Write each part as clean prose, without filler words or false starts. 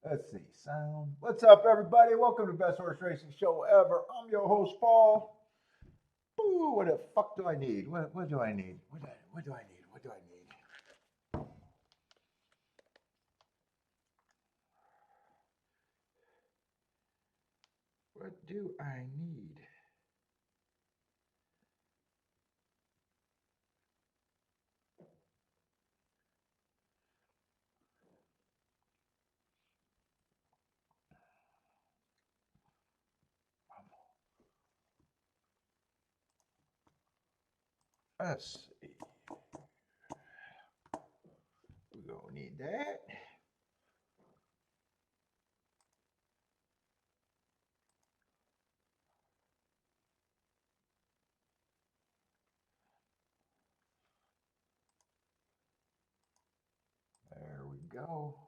Let's see, sound. What's up, everybody? Welcome to the best horse racing show ever. I'm your host, Paul. Ooh, what the fuck do I need? What do I need? What do I need? What do I need? What do I need? Let's see. We're gonna need that. There we go.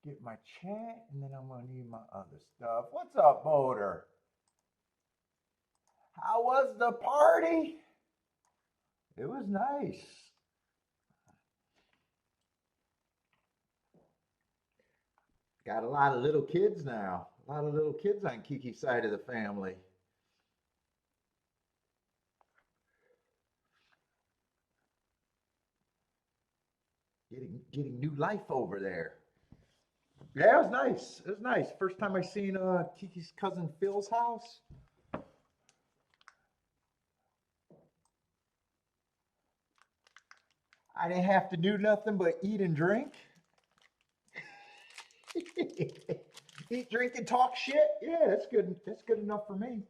Get my chat, and then I'm gonna need my other stuff. What's up, Boulder? How was the party? It was nice. Got a lot of little kids now. A lot of little kids on Kiki's side of the family. Getting new life over there. Yeah, it was nice. It was nice. First time I seen Kiki's cousin Phil's house. I didn't have to do nothing but eat and drink. Eat, drink, and talk shit. Yeah, that's good. That's good enough for me.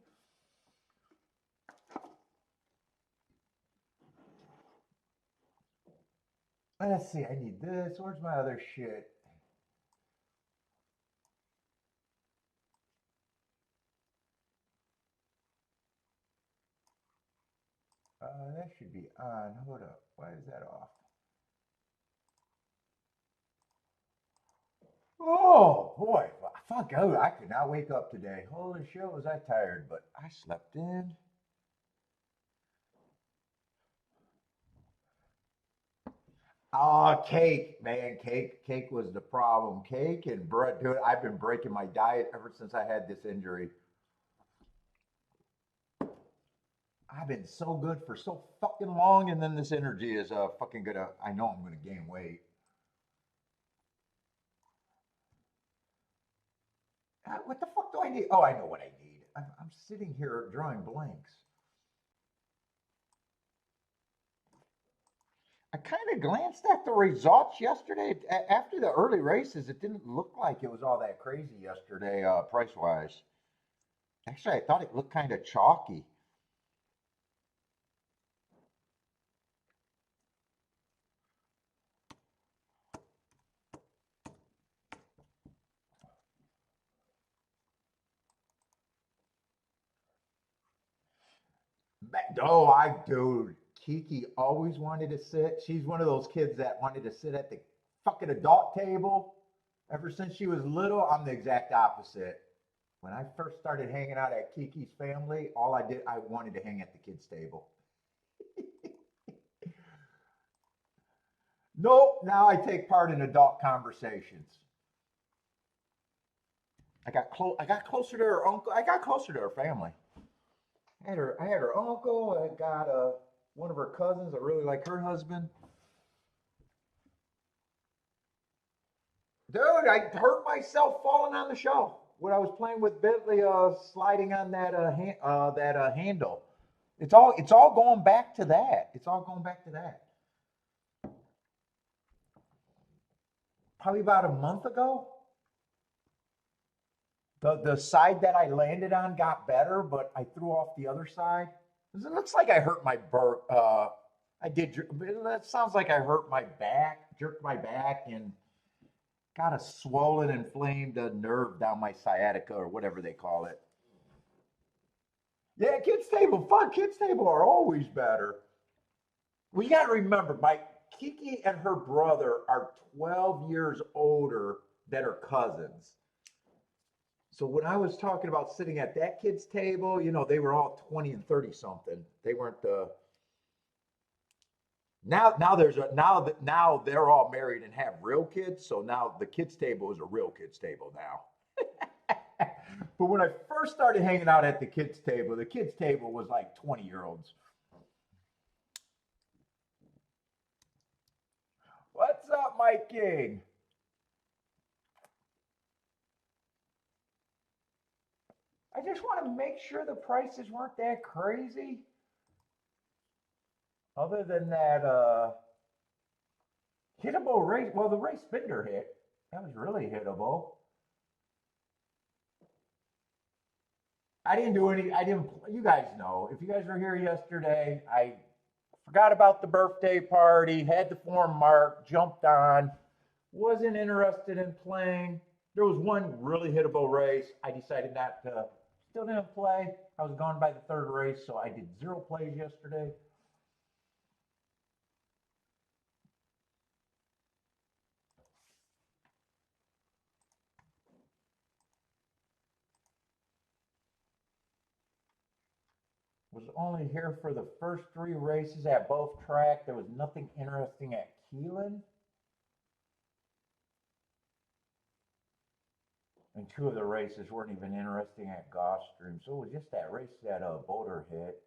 Let's see. I need this. Where's my other shit? That should be on. Hold up. Why is that off? Oh boy, fuck! I could not wake up today. Holy shit, was I tired? But I slept in. Oh, cake, man, cake was the problem. Cake and bread, dude. I've been breaking my diet ever since I had this injury. I've been so good for so fucking long, and then this energy is fucking gonna. I know I'm gonna gain weight. What the fuck do I need? Oh, I know what I need. I'm sitting here drawing blanks. I kind of glanced at the results yesterday. After the early races, it didn't look like it was all that crazy yesterday, price wise. Actually, I thought it looked kind of chalky. Oh, I dude, Kiki always wanted to sit. She's one of those kids that wanted to sit at the fucking adult table. Ever since she was little, I'm the exact opposite. When I first started hanging out at Kiki's family, all I did, I wanted to hang at the kids' table. Nope, now I take part in adult conversations. I got closer to her uncle. I got closer to her family. I had her uncle. I got one of her cousins. I really like her husband. Dude, I hurt myself falling on the shelf when I was playing with Bentley, sliding on that handle. It's all going back to that. It's all going back to that. Probably about a month ago. The side that I landed on got better, but I threw off the other side. It looks like I hurt my bur. I did. That sounds like I hurt my back, jerked my back, and got a swollen, inflamed nerve down my sciatica or whatever they call it. Yeah, kids table, fun. Kids table are always better. We got to remember, my Kiki and her brother are 12 years older than her cousins. So when I was talking about sitting at that kid's table, they were all 20 and 30 something. They weren't now they're all married and have real kids. So now the kids table is a real kids table now. But when I first started hanging out at the kids table was like 20-year-olds. What's up, Mike King? I just want to make sure the prices weren't that crazy. Other than that, hittable race. Well, the race Bender hit. That was really hittable. I didn't do any. I didn't. You guys know. If you guys were here yesterday, I forgot about the birthday party. Had the form marked. Jumped on. Wasn't interested in playing. There was one really hittable race. I decided not to. Still didn't play. I was gone by the third race, so I did 0 plays yesterday. Was only here for the first 3 races at both tracks. There was nothing interesting at Keeneland. And 2 of the races weren't even interesting at Gulfstream. So it was just that race that Boulder hit.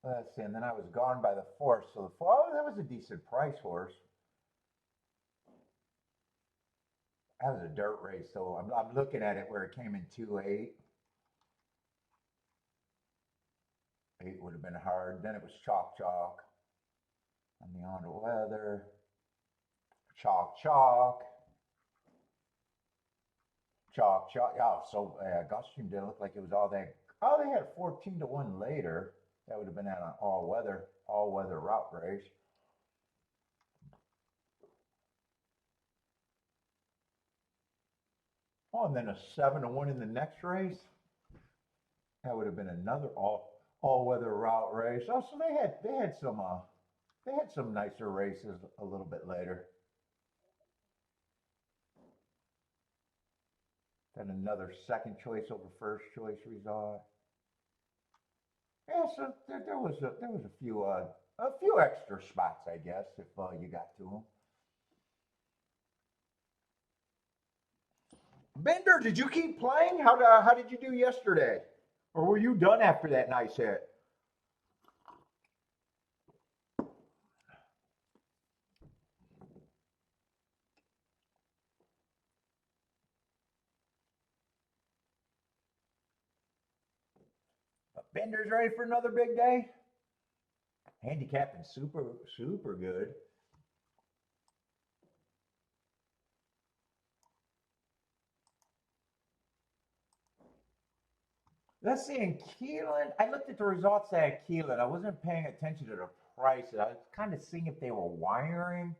Let's see, and then I was gone by the 4th. So the 4th, oh, that was a decent price horse. That was a dirt race, so I'm looking at it where it came in 2-8. 8 would have been hard. Then it was chalk on the on the weather. Chalk. Oh, so Gulfstream didn't look like it was all that. Oh, they had 14-1 later. That would have been at an all-weather route race. Oh, and then a 7-1 in the next race. That would have been another all-weather route race. Oh, so they had some nicer races a little bit later. Then another second choice over first choice result. Yeah, so there was a few extra spots, I guess, if you got to them. Bender, did you keep playing? How did you do yesterday? Or were you done after that nice hit? Bender's ready for another big day? Handicapping super good. Let's see, in Keeneland, I looked at the results at Keeneland. I wasn't paying attention to the prices. I was kind of seeing if they were wiring.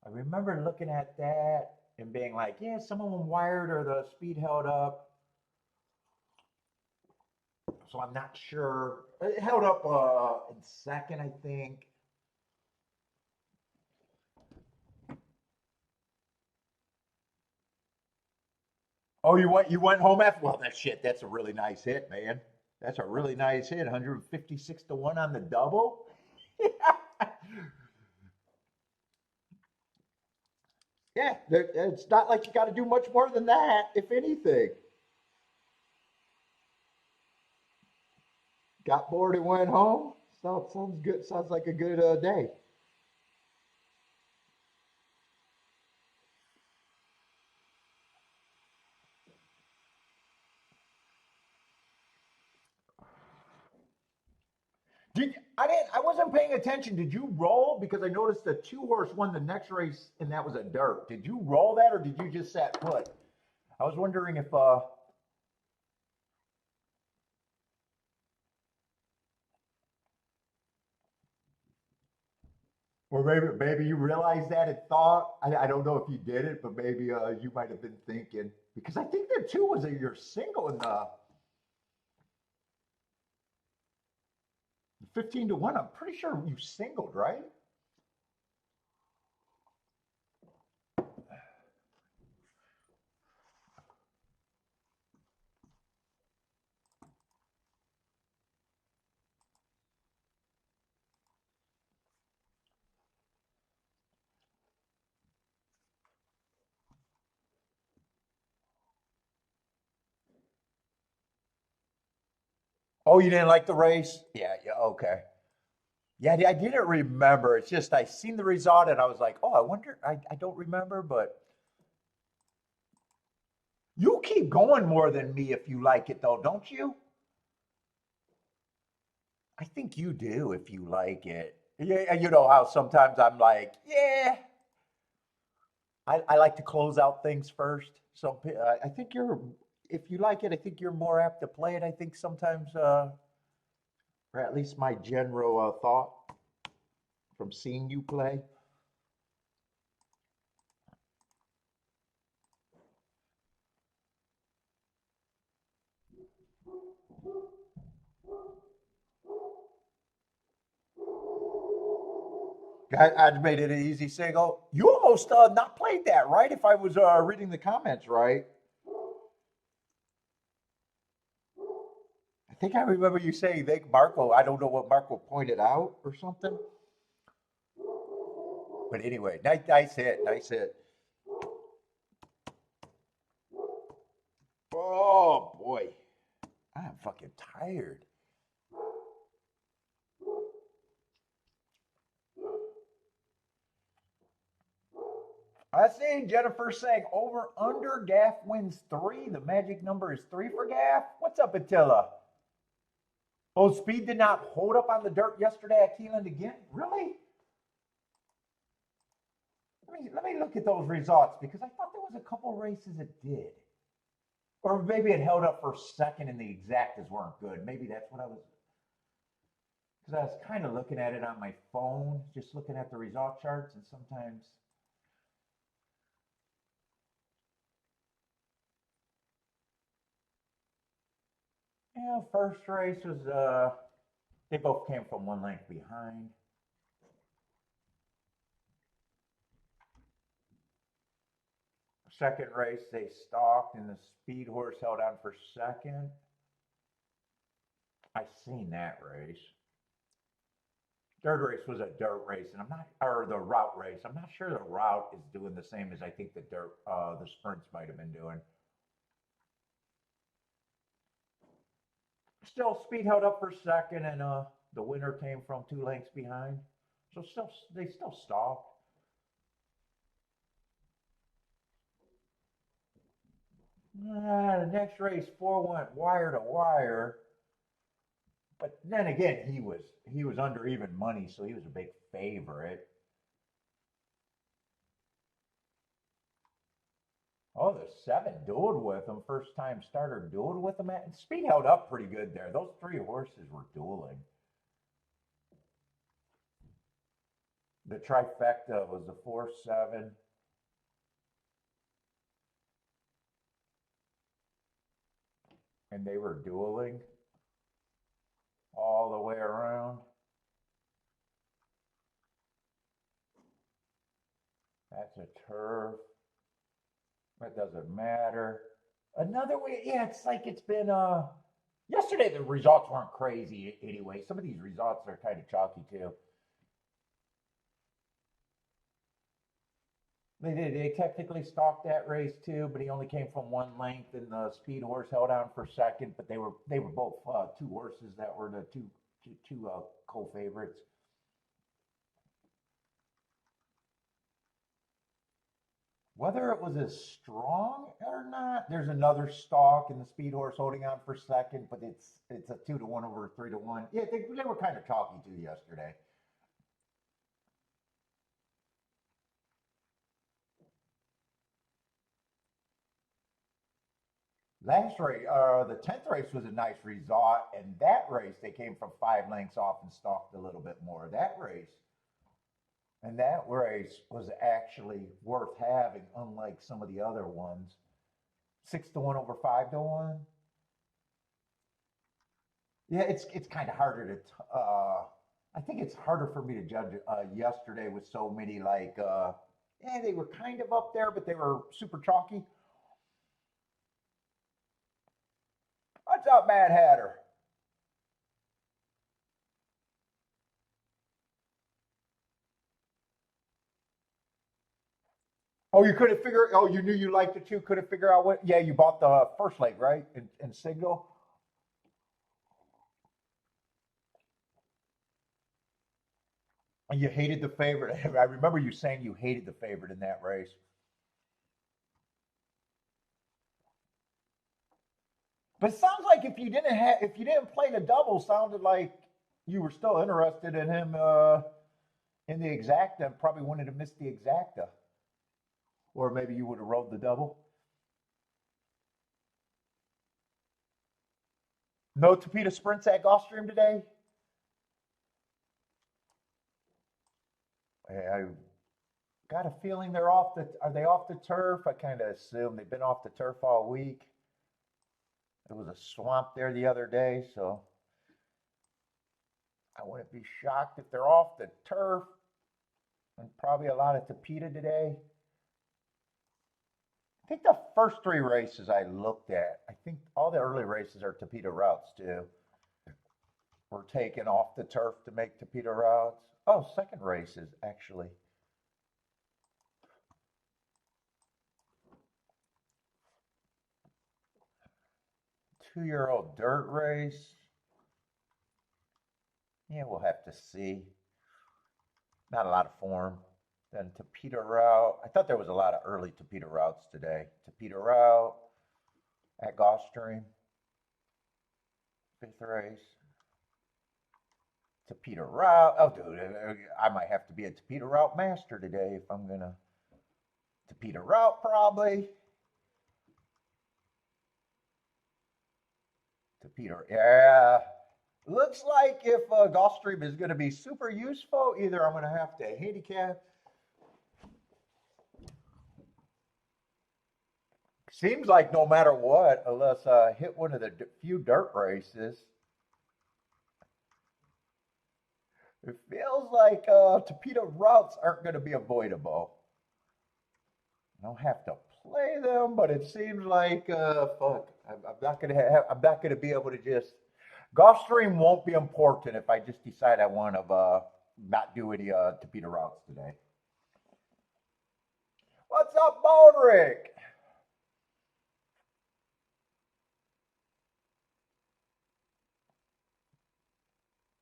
I remember looking at that and being like, yeah, some of them wired or the speed held up. So I'm not sure. It held up in second, I think. Oh, you went home after? Well, that shit. That's a really nice hit, man. That's a really nice hit. 156-1 on the double. Yeah, it's not like you got to do much more than that, if anything. Got bored and went home. Sounds good. Sounds like a good day. I wasn't paying attention. Did you roll? Because I noticed the 2 horse won the next race, and that was a dirt. Did you roll that, or did you just set put? I was wondering if or maybe you realized that and thought. I don't know if you did it, but maybe you might have been thinking, because I think the 2 was your single in the 15 to 1. I'm pretty sure you singled, right? Oh, you didn't like the race? Yeah, yeah, okay. Yeah, I didn't remember. It's just I seen the result and I was like, oh, I wonder. I don't remember, but you keep going more than me if you like it, though, don't you? I think you do if you like it. Yeah, you know how sometimes I'm like, yeah, I like to close out things first. So I think you're, if you like it, I think you're more apt to play it. I think sometimes, or at least my general thought from seeing you play. I made it an easy single. You almost not played that, right? If I was reading the comments right. I think I remember you saying that Marco, I don't know what Marco pointed out or something. But anyway, nice hit, nice hit. Oh boy, I'm fucking tired. I see Jennifer saying over under Gaff wins three. The magic number is three for Gaff. What's up, Attila? Oh, speed did not hold up on the dirt yesterday at Keeneland again. Really? Let me look at those results because I thought there was a couple races it did. Or maybe it held up for second and the exactas weren't good. Maybe that's what I was, because I was kind of looking at it on my phone, just looking at the result charts, and sometimes, yeah, first race was, they both came from one length behind. Second race, they stalked, and the speed horse held on for second. I seen that race. Third race was a dirt race, and I'm not, or the route race. I'm not sure the route is doing the same as I think the dirt, the sprints might have been doing. Still, speed held up for second, and the winner came from two lengths behind. So still, they still stalked. The next race, four went wire to wire, but then again, he was under even money, so he was a big favorite. Oh, the seven dueled with him. First time starter dueled with him. And speed held up pretty good there. Those three horses were dueling. The trifecta was the 4-7. And they were dueling all the way around. That's a turf. That doesn't matter. Another way, yeah, it's like it's been yesterday the results weren't crazy anyway. Some of these results are kind of chalky too. They technically stalked that race too, but he only came from one length, and the speed horse held on for second. But they were both two horses that were the two co-favorites. Whether it was as strong or not, there's another stalk and the speed horse holding on for second, but it's a 2 to 1 over 3 to 1. Yeah, they were kind of chalky too yesterday. Last race, the 10th race was a nice result, and that race they came from 5 lengths off and stalked a little bit more. That race was actually worth having, unlike some of the other ones. 6 to 1 over 5 to 1. Yeah, it's kind of harder to. I think it's harder for me to judge yesterday with so many like. Yeah, they were kind of up there, but they were super chalky. What's up, Mad Hatter? Oh, you couldn't figure. Oh, you knew you liked it too. Couldn't figure out what. Yeah, you bought the first leg, right? In Signal, and you hated the favorite. I remember you saying you hated the favorite in that race. But it sounds like if you didn't play the double, sounded like you were still interested in him in the exacta. And probably wanted to miss the exacta, or maybe you would have rode the double. No Tapita sprints at Gulfstream today. I got a feeling they're off the. Are they off the turf? I kind of assume they've been off the turf all week. There was a swamp there the other day, so I wouldn't be shocked if they're off the turf. And probably a lot of Tapita today. I think the first three races I looked at, I think all the early races are Tapita routes too. We're taking off the turf to make Tapita routes. Oh, second races actually. 2-year-old dirt race. Yeah, we'll have to see. Not a lot of form. Then Tapita route. I thought there was a lot of early Tapita routes today. Tapita route at Gulfstream, fifth race. Tapita route. Oh, dude, I might have to be a Tapita route master today if I'm gonna Tapita route probably. Tapita, yeah. Looks like if Gulfstream is going to be super useful, either I'm going to have to handicap. Seems like no matter what, unless I hit one of the few dirt races, it feels like Tapita routes aren't going to be avoidable. I don't have to play them, but it seems like fuck. I'm not gonna have. I'm not gonna be able to just. Gulfstream won't be important if I just decide I want to not do any Tapita routes today. What's up, Bodrick?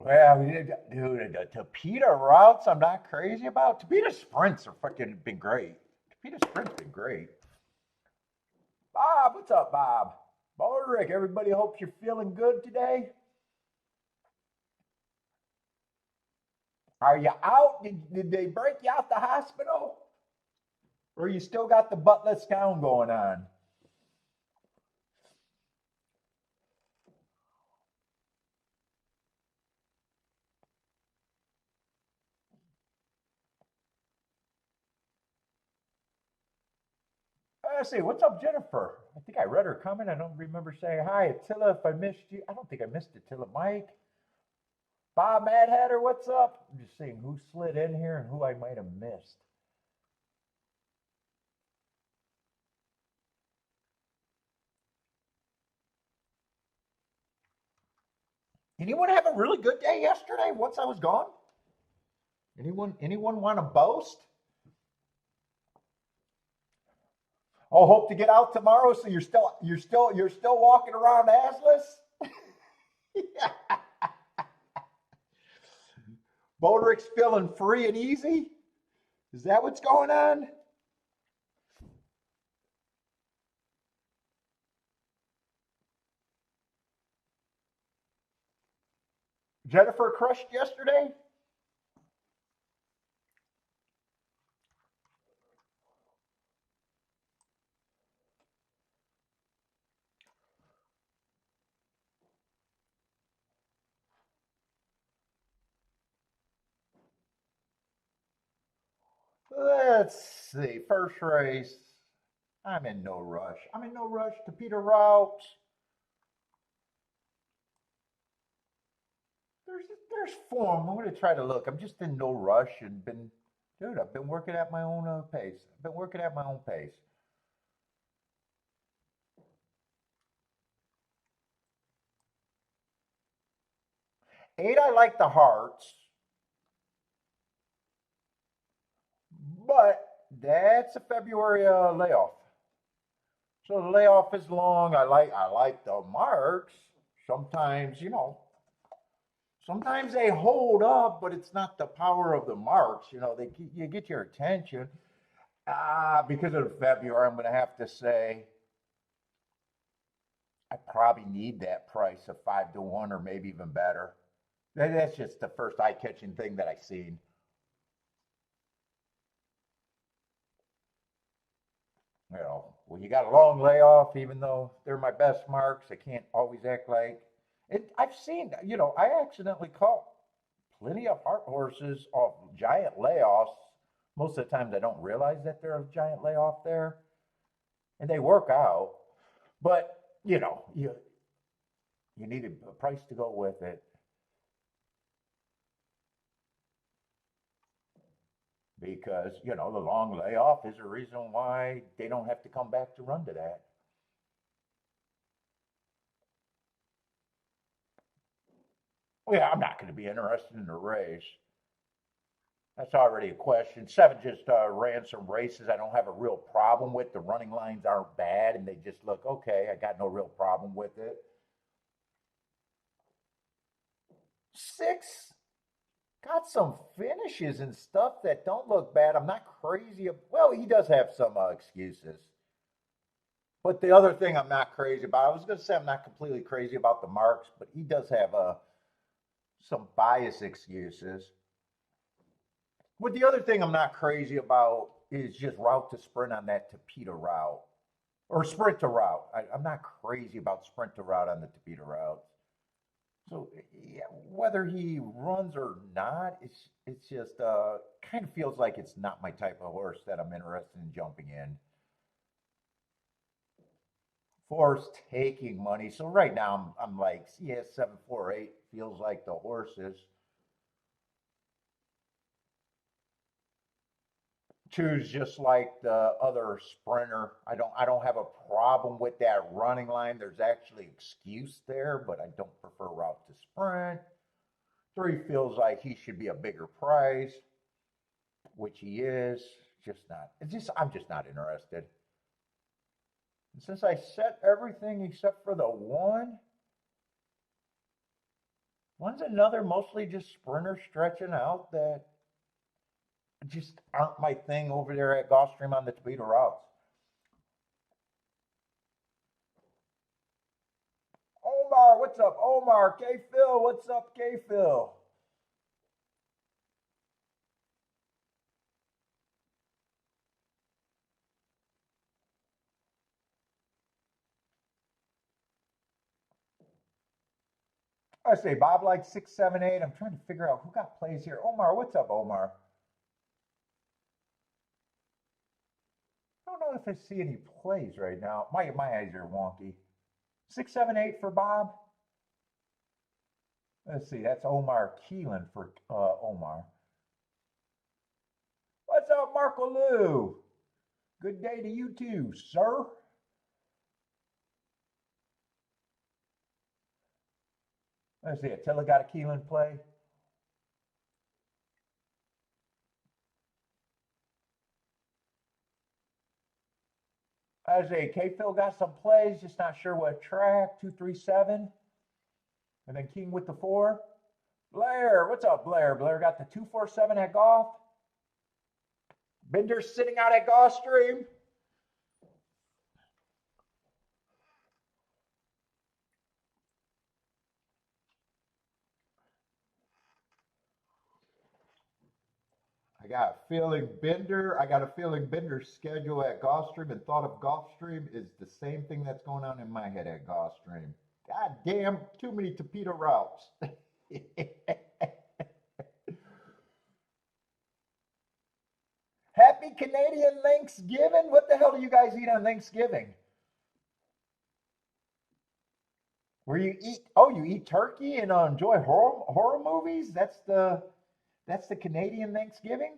Well, dude, the Tapita routes I'm not crazy about. Tapita sprints are fucking been great. Tapita sprints been great. Bob, what's up, Bob? Bodrick, everybody hopes you're feeling good today. Are you out? Did they break you out the hospital? Or you still got the buttless gown going on? Let's see, what's up, Jennifer? I think I read her comment. I don't remember saying hi. Attila, if I missed you, I don't think I missed Attila. Mike, Bob Mad Hatter, what's up? I'm just seeing who slid in here and who I might have missed. Anyone have a really good day yesterday once I was gone? Anyone want to boast? Oh, hope to get out tomorrow so you're still walking around assless? Yeah. Bodrick's feeling free and easy? Is that what's going on? Jennifer crushed yesterday? Let's see. First race. I'm in no rush. I'm in no rush to Peter Route. There's form. I'm going to try to look. I'm just in no rush and dude, I've been working at my own pace. I've been working at my own pace. 8, I like the hearts, but that's a February layoff. So the layoff is long. I like the marks. Sometimes, sometimes they hold up, but it's not the power of the marks. You get your attention. Because of February, I'm going to have to say I probably need that price of 5 to 1, or maybe even better. That's just the first eye-catching thing that I seen. When you got a long layoff, even though they're my best marks, I can't always act like it. I've seen, I accidentally caught plenty of heart horses off giant layoffs. Most of the times I don't realize that they're a giant layoff there, and they work out. But, you need a price to go with it, because, the long layoff is a reason why they don't have to come back to run to that. Well, yeah, I'm not going to be interested in the race. That's already a question. 7 just ran some races I don't have a real problem with. The running lines aren't bad, and they just look okay. I got no real problem with it. 6 got some finishes and stuff that don't look bad. I'm not crazy. Well, he does have some excuses. But the other thing I'm not crazy about, I was going to say I'm not completely crazy about the marks, but he does have some bias excuses. But the other thing I'm not crazy about is just route to sprint on that Tapeta route, or sprint to route. I'm not crazy about sprint to route on the Tapeta route. So yeah, whether he runs or not, it's just kind of feels like it's not my type of horse that I'm interested in jumping in. Force taking money. So right now I'm like, yeah, 748 feels like the horses. Choose just like the other sprinter. I don't have a problem with that running line. There's actually excuse there, but I don't prefer route to sprint. 3 feels like he should be a bigger price, which he is. Just not. I'm just not interested. And since I set everything except for the one's another mostly just sprinter stretching out that just aren't my thing over there at Gulfstream on the Tapeta routes. Omar, what's up? Omar, K Phil, what's up, K Phil? I say Bob like 678. I'm trying to figure out who got plays here. Omar, what's up, Omar? I don't know if I see any plays right now. My eyes are wonky. 678 for Bob. Let's see. That's Omar Keelan for Omar. What's up, Marco Lou? Good day to you too, sir. Let's see. Attila got a Keelan play. I say K Phil got some plays, just not sure what track. 237. And then King with the 4. Blair, what's up, Blair? Blair got the 247 at golf. Bender's sitting out at Gulfstream. I got a feeling Bender's schedule at Gulfstream and thought of Gulfstream is the same thing that's going on in my head at Gulfstream. God damn, too many Tapeta routes. Happy Canadian Thanksgiving. What the hell do you guys eat on Thanksgiving? Where you eat, oh, you eat turkey and enjoy horror movies? That's the Canadian Thanksgiving?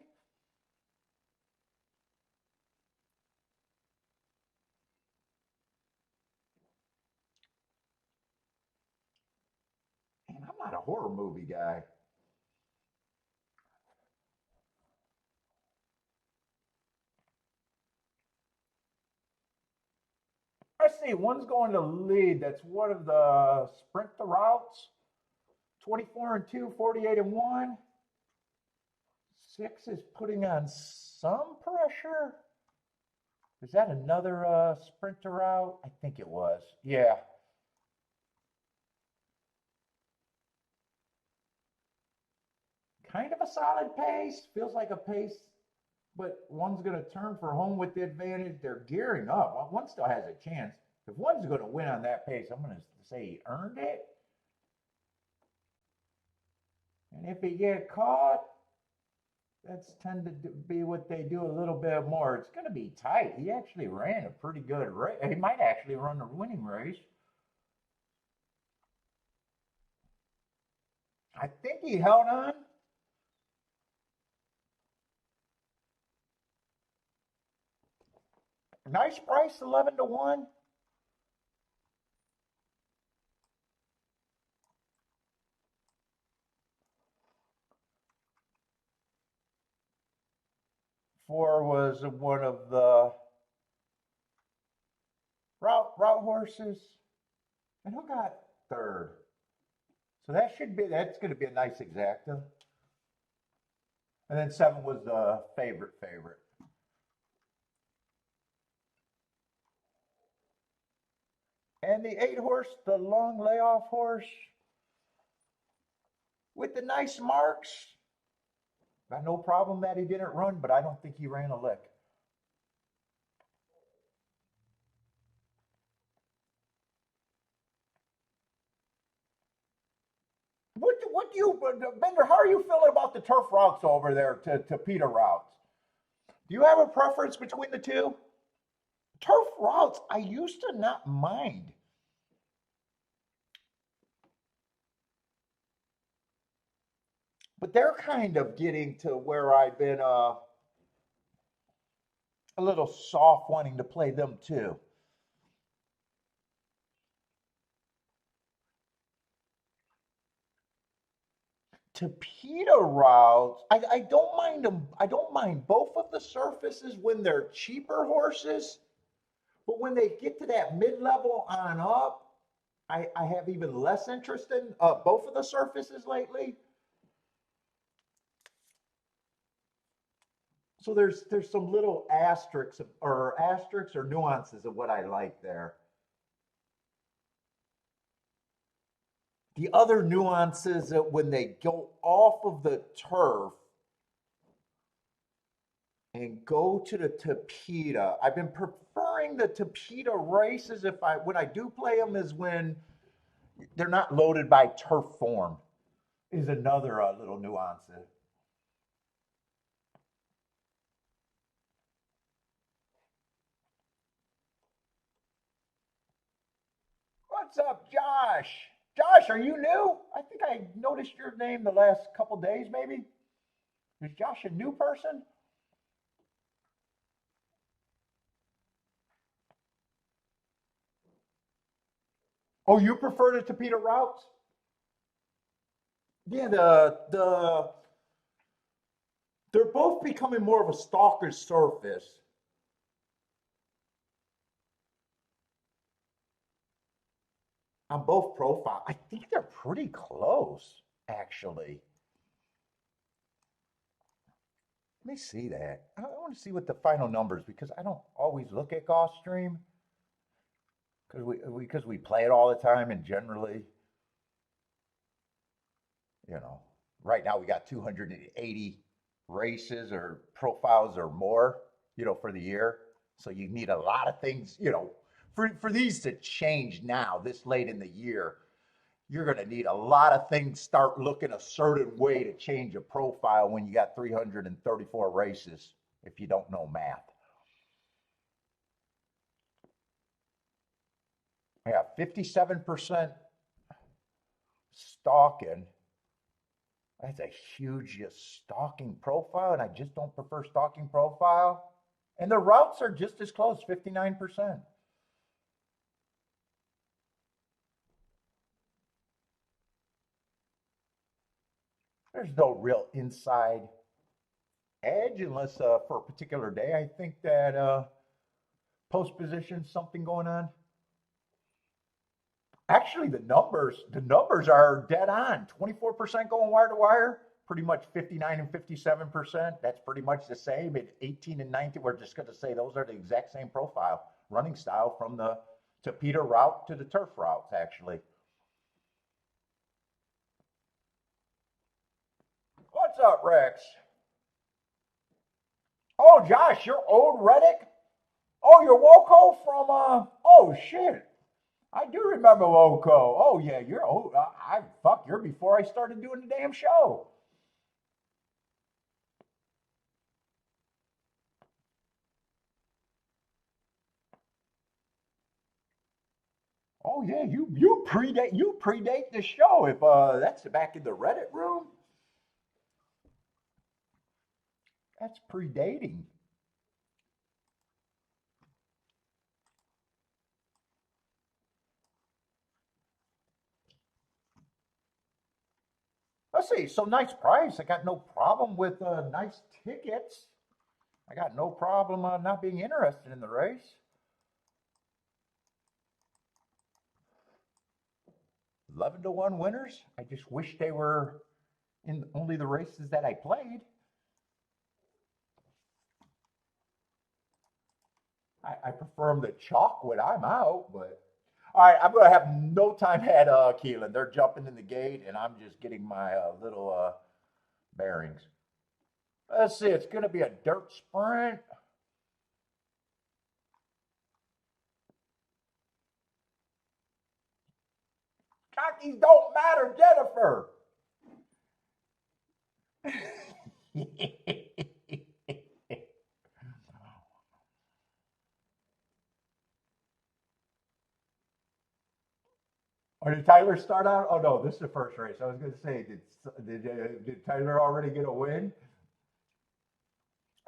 Man, I'm not a horror movie guy. I see one's going to lead. That's one of the sprint the routes. 24 and 2, 48 and 1. Six is putting on some pressure. Is that another sprinter out? I think it was. Yeah. Kind of a solid pace. Feels like a pace, but one's going to turn for home with the advantage. They're gearing up. One still has a chance. If one's going to win on that pace, I'm going to say he earned it. And if he get caught, that's tended to be what they do a little bit more. It's going to be tight. He actually ran a pretty good race. He might actually run the winning race. I think he held on. Nice price, 11 to 1. Four was one of the route horses. And who got third? So that's going to be a nice exacta. And then seven was the favorite. And the 8 horse, the long layoff horse with the nice marks. Got no problem that he didn't run, but I don't think he ran a lick. What do you, Bender, how are you feeling about the turf routes over there to Peter routes? Do you have a preference between the two? Turf routes, I used to not mind. But they're kind of getting to where I've been a little soft wanting to play them too. To Peter routes, I don't mind them. I don't mind both of the surfaces when they're cheaper horses, but when they get to that mid-level on up, I have even less interest in both of the surfaces lately. So there's some little asterisks or nuances of what I like there. The other nuances that when they go off of the turf and go to the Tapeta, I've been preferring the Tapeta races if I when I do play them is when they're not loaded by turf form. Is another little nuance. What's up, Josh? Josh, are you new? I think I noticed your name the last couple days, maybe. Is Josh a new person? Oh, you prefer the Tapeta routes? Yeah, they're both becoming more of a stalker surface. On both profile. I think they're pretty close, actually. Let me see that. I want to see what the final numbers because I don't always look at Gulfstream because we play it all the time and generally, you know, right now we got 280 races or profiles or more, for the year. So you need a lot of things, for these to change now this late in the year. You're going to need a lot of things start looking a certain way to change a profile when you got 334 races if you don't know math. Yeah, 57% stalking. That's a huge just stalking profile, and I just don't prefer stalking profile. And the routes are just as close, 59%. There's no real inside edge unless for a particular day I think that post position something going on. Actually, the numbers are dead on. 24% going wire to wire, pretty much 59 and 57%. That's pretty much the same. At 18 and 19, we're just going to say those are the exact same profile, running style from the to Peter route to the turf routes, actually. What's up, Rex? Oh, Josh, you're old Reddick? Oh, you're Woco from, oh, shit. I do remember Woco. Oh, yeah, you're old. Fuck, you're before I started doing the damn show. Oh yeah, you predate the show. If that's back in the Reddit room, that's predating. Let's see. So nice price. I got no problem with nice tickets. I got no problem not being interested in the race. 11-1 winners. I just wish they were in only the races that I played. I prefer them to chalk when I'm out, but all right, I'm gonna have no time at Keeneland. They're jumping in the gate, and I'm just getting my little bearings. Let's see, it's gonna be a dirt sprint. Jockeys don't matter, Jennifer. Or did Tyler start out? Oh no, this is the first race. I was going to say, did Tyler already get a win?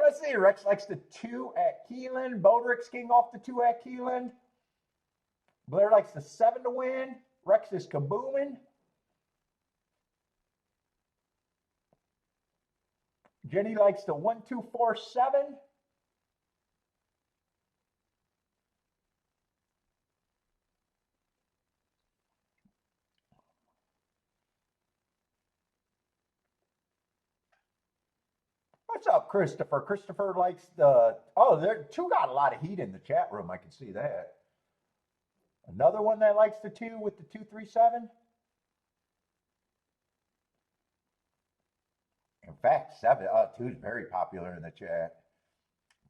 Let's see. Rex likes the 2 at Keeneland. Bodrick's king off the 2 at Keeneland. Blair likes the 7 to win. Rex is kabooming. Jenny likes the 1, 2, 4, 7. What's up, Christopher? Christopher likes the. Oh, there 2 got a lot of heat in the chat room. I can see that. Another one that likes the 2 with the 2, 3, 7. In fact, 2 is very popular in the chat.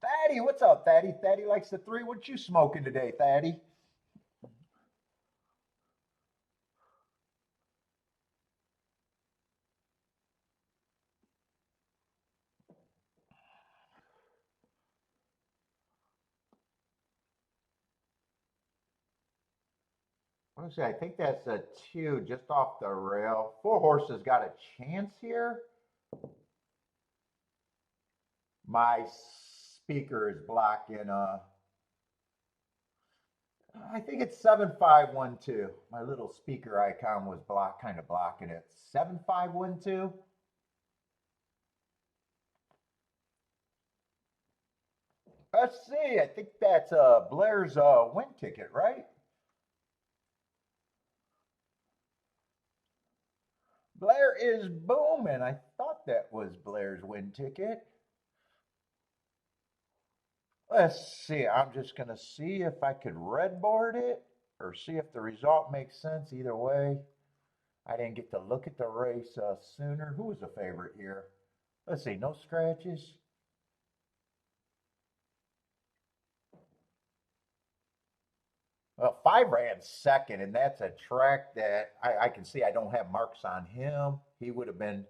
Thaddy, what's up, Thaddy? Thaddy likes the 3. What you smoking today, Thaddy? Let's see, I think that's a 2 just off the rail. 4 horses got a chance here. My speaker is blocking. I think it's 7512. My little speaker icon was kind of blocking it. 7512. Let's see. I think that's Blair's win ticket, right? Blair is booming. I thought that was Blair's win ticket. Let's see. I'm just going to see if I could redboard it or see if the result makes sense. Either way, I didn't get to look at the race sooner. Who was the favorite here? Let's see. No scratches. Well, 5 ran second, and that's a track that I can see I don't have marks on him. He would have been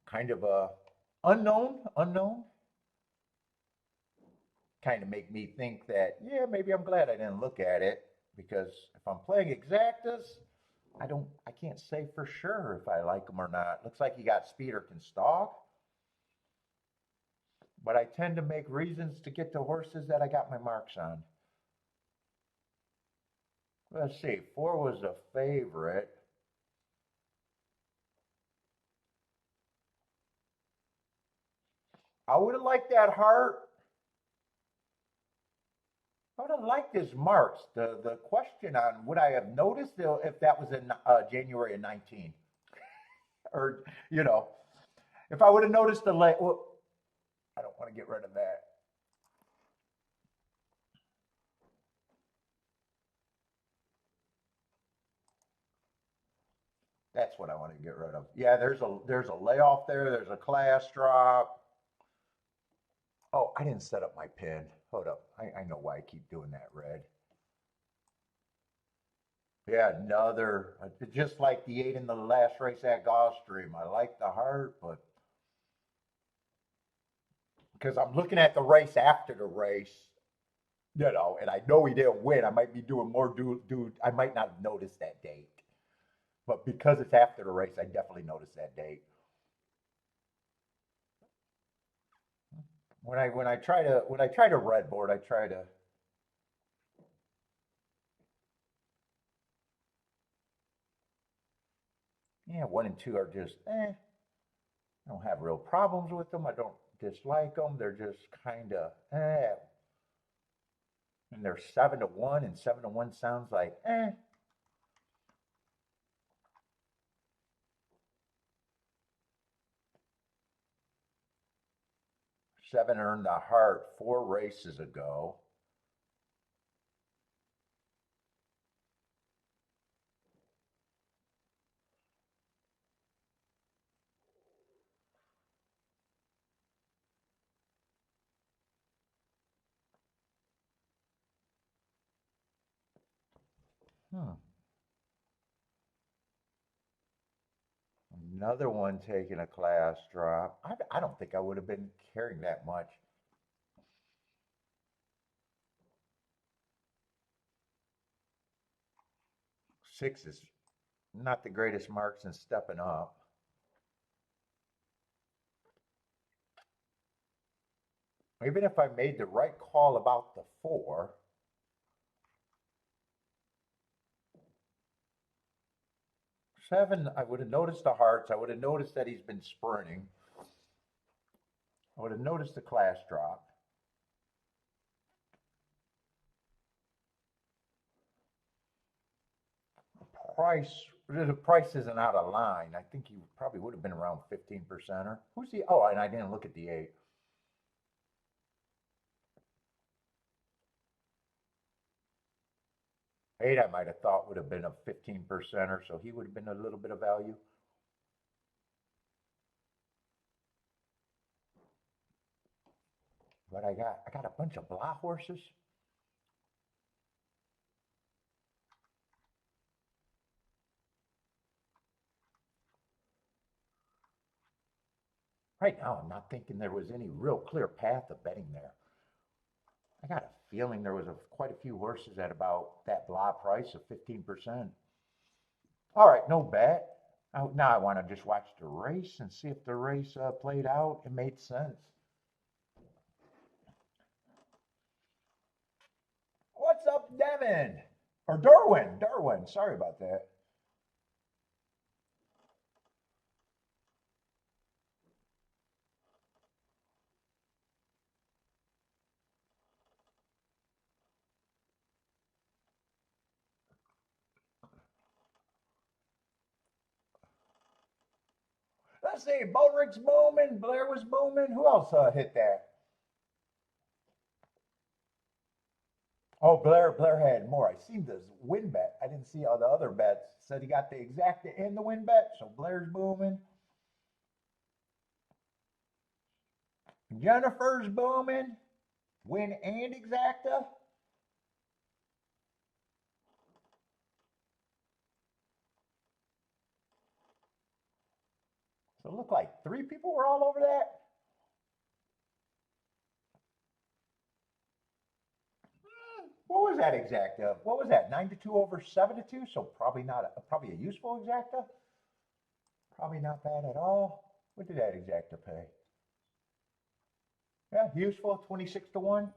kind of a unknown. Kind of make me think that, yeah, maybe I'm glad I didn't look at it. because if I'm playing exactas, I can't say for sure if I like them or not. Looks like he got speed or can stalk, but I tend to make reasons to get to horses that I got my marks on. Let's see, 4 was a favorite. I would have liked that heart. I would have liked his marks. The question on would I have noticed if that was in January of 19, or you know, if I would have noticed the late. Well, I don't want to get rid of that. That's what I want to get rid of. Yeah, there's a layoff there. There's a class drop. Oh, I didn't set up my pin. Hold up. I know why I keep doing that red. Yeah, another, just like the 8 in the last race at Gulfstream. I like the heart, but because I'm looking at the race after the race, and I know he didn't win. I might be doing more I might not have noticed that date. But because it's after the race, I definitely noticed that date. When I try to red board, I try to. Yeah, 1 and 2 are just I don't have real problems with them. I don't dislike them. They're just kind of and they're 7-1, and 7-1 sounds like 7 earned the heart 4 races ago. Hmm. Another one taking a class drop. I don't think I would have been caring that much. 6 is not the greatest marks in stepping up. Even if I made the right call about the 4, 7, I would have noticed the hearts. I would have noticed that he's been sprinting. I would have noticed the class drop. Price, the price isn't out of line. I think he probably would have been around 15%er. Who's the? Oh, and I didn't look at the 8. 8, I might have thought would have been a 15%er, so he would have been a little bit of value. But I got a bunch of blah horses. Right now, I'm not thinking there was any real clear path of betting there. I got a feeling there was quite a few horses at about that blah price of 15%. All right, no bet. Now I want to just watch the race and see if the race played out and made sense. What's up, Devin? Or Darwin? Darwin. Sorry about that. Let's see. Bodrick's booming. Blair was booming. Who else hit that? Oh, Blair had more. I seen this win bet. I didn't see all the other bets. Said he got the exacta and the win bet. So Blair's booming. Jennifer's booming. Win and exacta. So it looked like 3 people were all over that. What was that exacta? What was that? 9-2 over 7-2. So probably not. Probably a useful exacta. Probably not bad at all. What did that exacta pay? Yeah, useful. 26-1.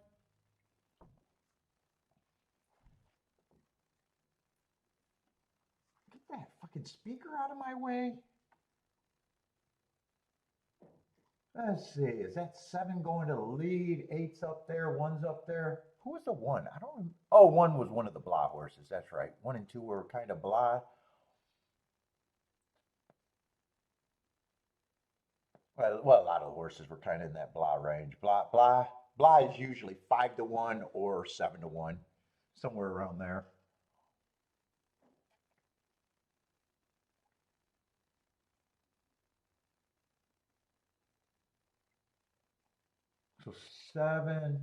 Get that fucking speaker out of my way. Let's see. Is that 7 going to the lead? 8's up there. 1's up there. Who was the 1? I don't. Oh, 1 was one of the blah horses. That's right. 1 and 2 were kind of blah. Well, a lot of the horses were kind of in that blah range. Blah is usually 5-1 or 7-1, somewhere around there. So 7.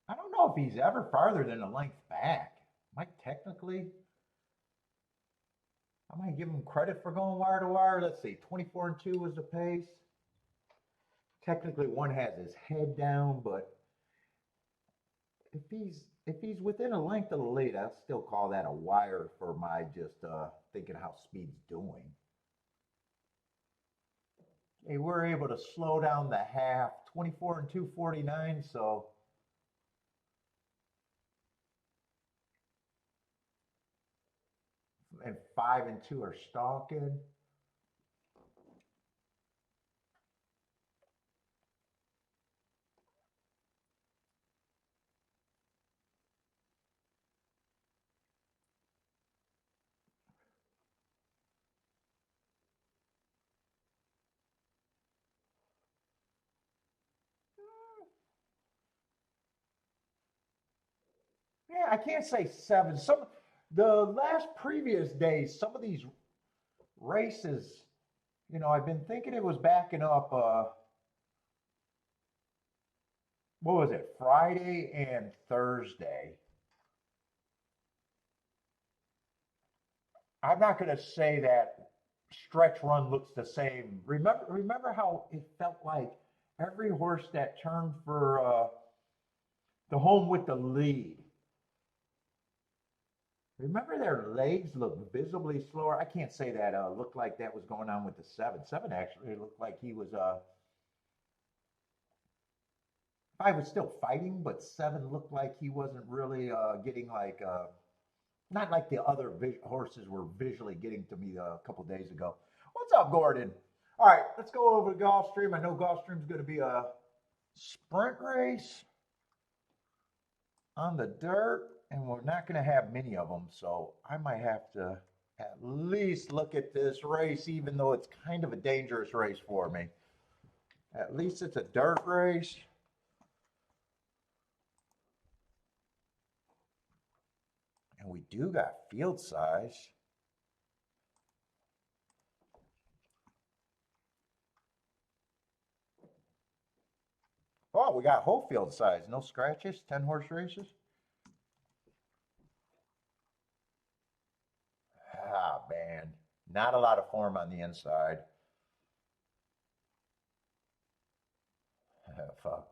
I don't know if he's ever farther than a length back. Might technically. I might give him credit for going wire to wire. Let's see, 24-2 was the pace. Technically, 1 has his head down, but if he's within a length of the lead, I'd still call that a wire for my just thinking how speed's doing. Hey, we're able to slow down the half, 24-2, 49, so. And 5 and 2 are stalking. Yeah, I can't say 7. The last previous days, some of these races, I've been thinking it was backing up. What was it? Friday and Thursday. I'm not going to say that stretch run looks the same. Remember how it felt like every horse that turned for the home with the lead. Remember their legs looked visibly slower. I can't say that looked like that was going on with the 7. 7 actually looked like he was 5 was still fighting, but 7 looked like he wasn't really getting like not like the other horses were visually getting to me a couple days ago. What's up, Gordon? All right, let's go over to Gulfstream. I know Gulfstream's going to be a sprint race on the dirt, and we're not going to have many of them, so I might have to at least look at this race, even though it's kind of a dangerous race for me. At least it's a dirt race. And we do got field size. Oh, we got whole field size. No scratches, 10 horse races. Ah, man. Not a lot of form on the inside. Fuck.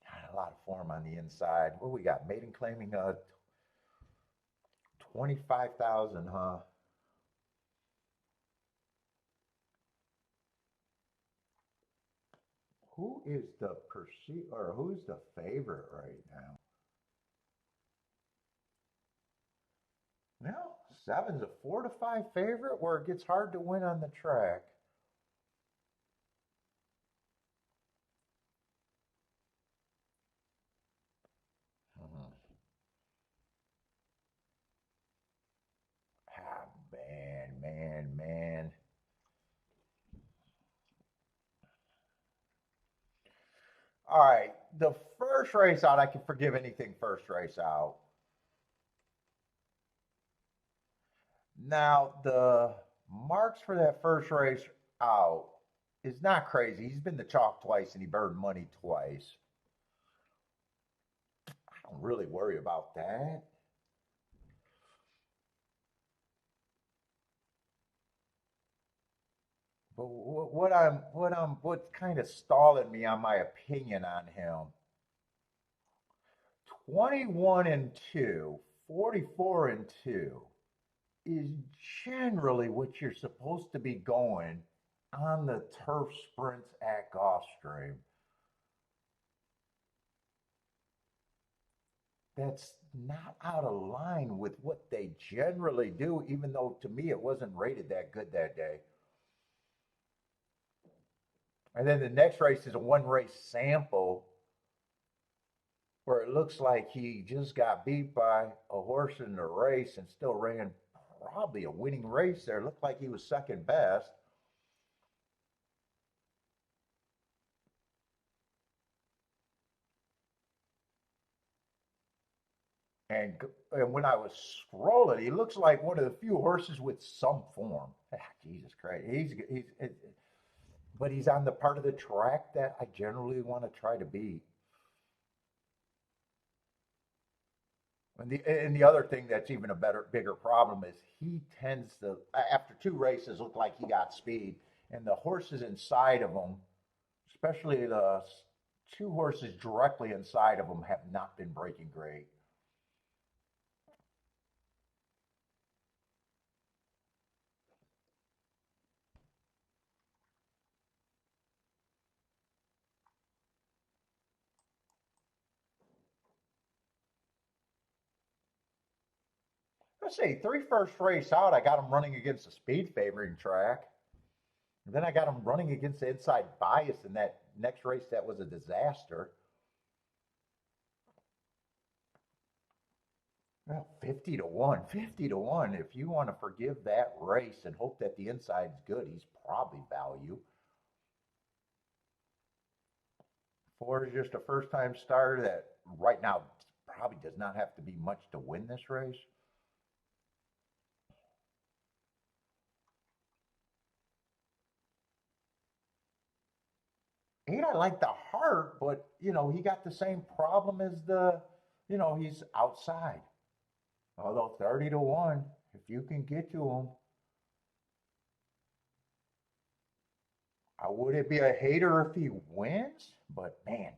Not a lot of form on the inside. What we got? Maiden claiming 25,000, huh? Who is the who's the favorite right now? No, 7's a 4-5 favorite where it gets hard to win on the track. Ah, man. All right, the first race out, I can forgive anything first race out. Now, the marks for that first race out is not crazy. He's been the chalk twice and he burned money twice. I don't really worry about that. But what's kind of stalling me on my opinion on him, 21 and 2, 44 and 2 is generally what you're supposed to be going on the turf sprints at Gulfstream. That's not out of line with what they generally do, even though to me it wasn't rated that good that day. And then the next race is a one race sample where it looks like he just got beat by a horse in the race and still ran probably a winning race there. It looked like he was second best. And, and when I was scrolling, he looks like one of the few horses with some form. Ah, Jesus Christ. But he's on the part of the track that I generally want to try to beat. And the other thing that's even a bigger problem is he tends to, after two races, look like he got speed, and the horses inside of him, especially the two horses directly inside of him, have not been breaking great. Let's see, first race out, I got him running against a speed favoring track. And then I got him running against the inside bias in that next race that was a disaster. Well, 50 to 1, 50 to 1. If you want to forgive that race and hope that the inside's good, he's probably value. 4 is just a first time starter that right now probably does not have to be much to win this race. 8, I like the heart, but he got the same problem as he's outside. Although 30 to 1, if you can get to him, I wouldn't be a hater if he wins, but man,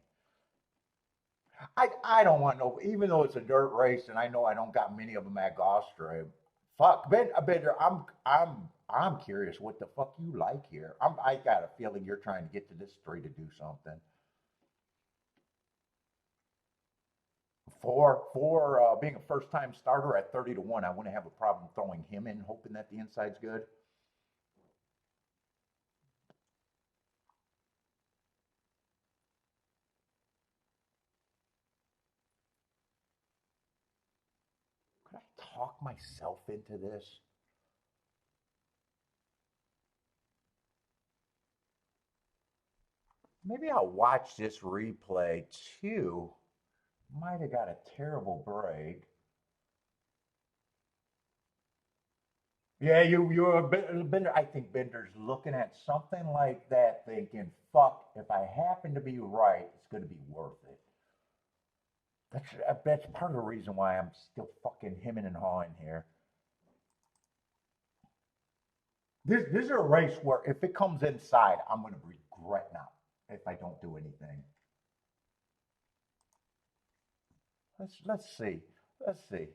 I don't want no. Even though it's a dirt race, and I know I don't got many of them at Gulfstream. Fuck, Bender, I'm curious what the fuck you like here. I got a feeling you're trying to get to this 3 to do something. For being a first time starter at 30 to 1, I wouldn't have a problem throwing him in, hoping that the inside's good. Could I talk myself into this? Maybe I'll watch this replay too. Might have got a terrible break. Yeah, you're a bit, Bender. I think Bender's looking at something like that, thinking, "Fuck, if I happen to be right, it's going to be worth it." That's part of the reason why I'm still fucking hemming and hawing here. This is a race where if it comes inside, I'm going to regret now if I don't do anything. Let's see. Let's see.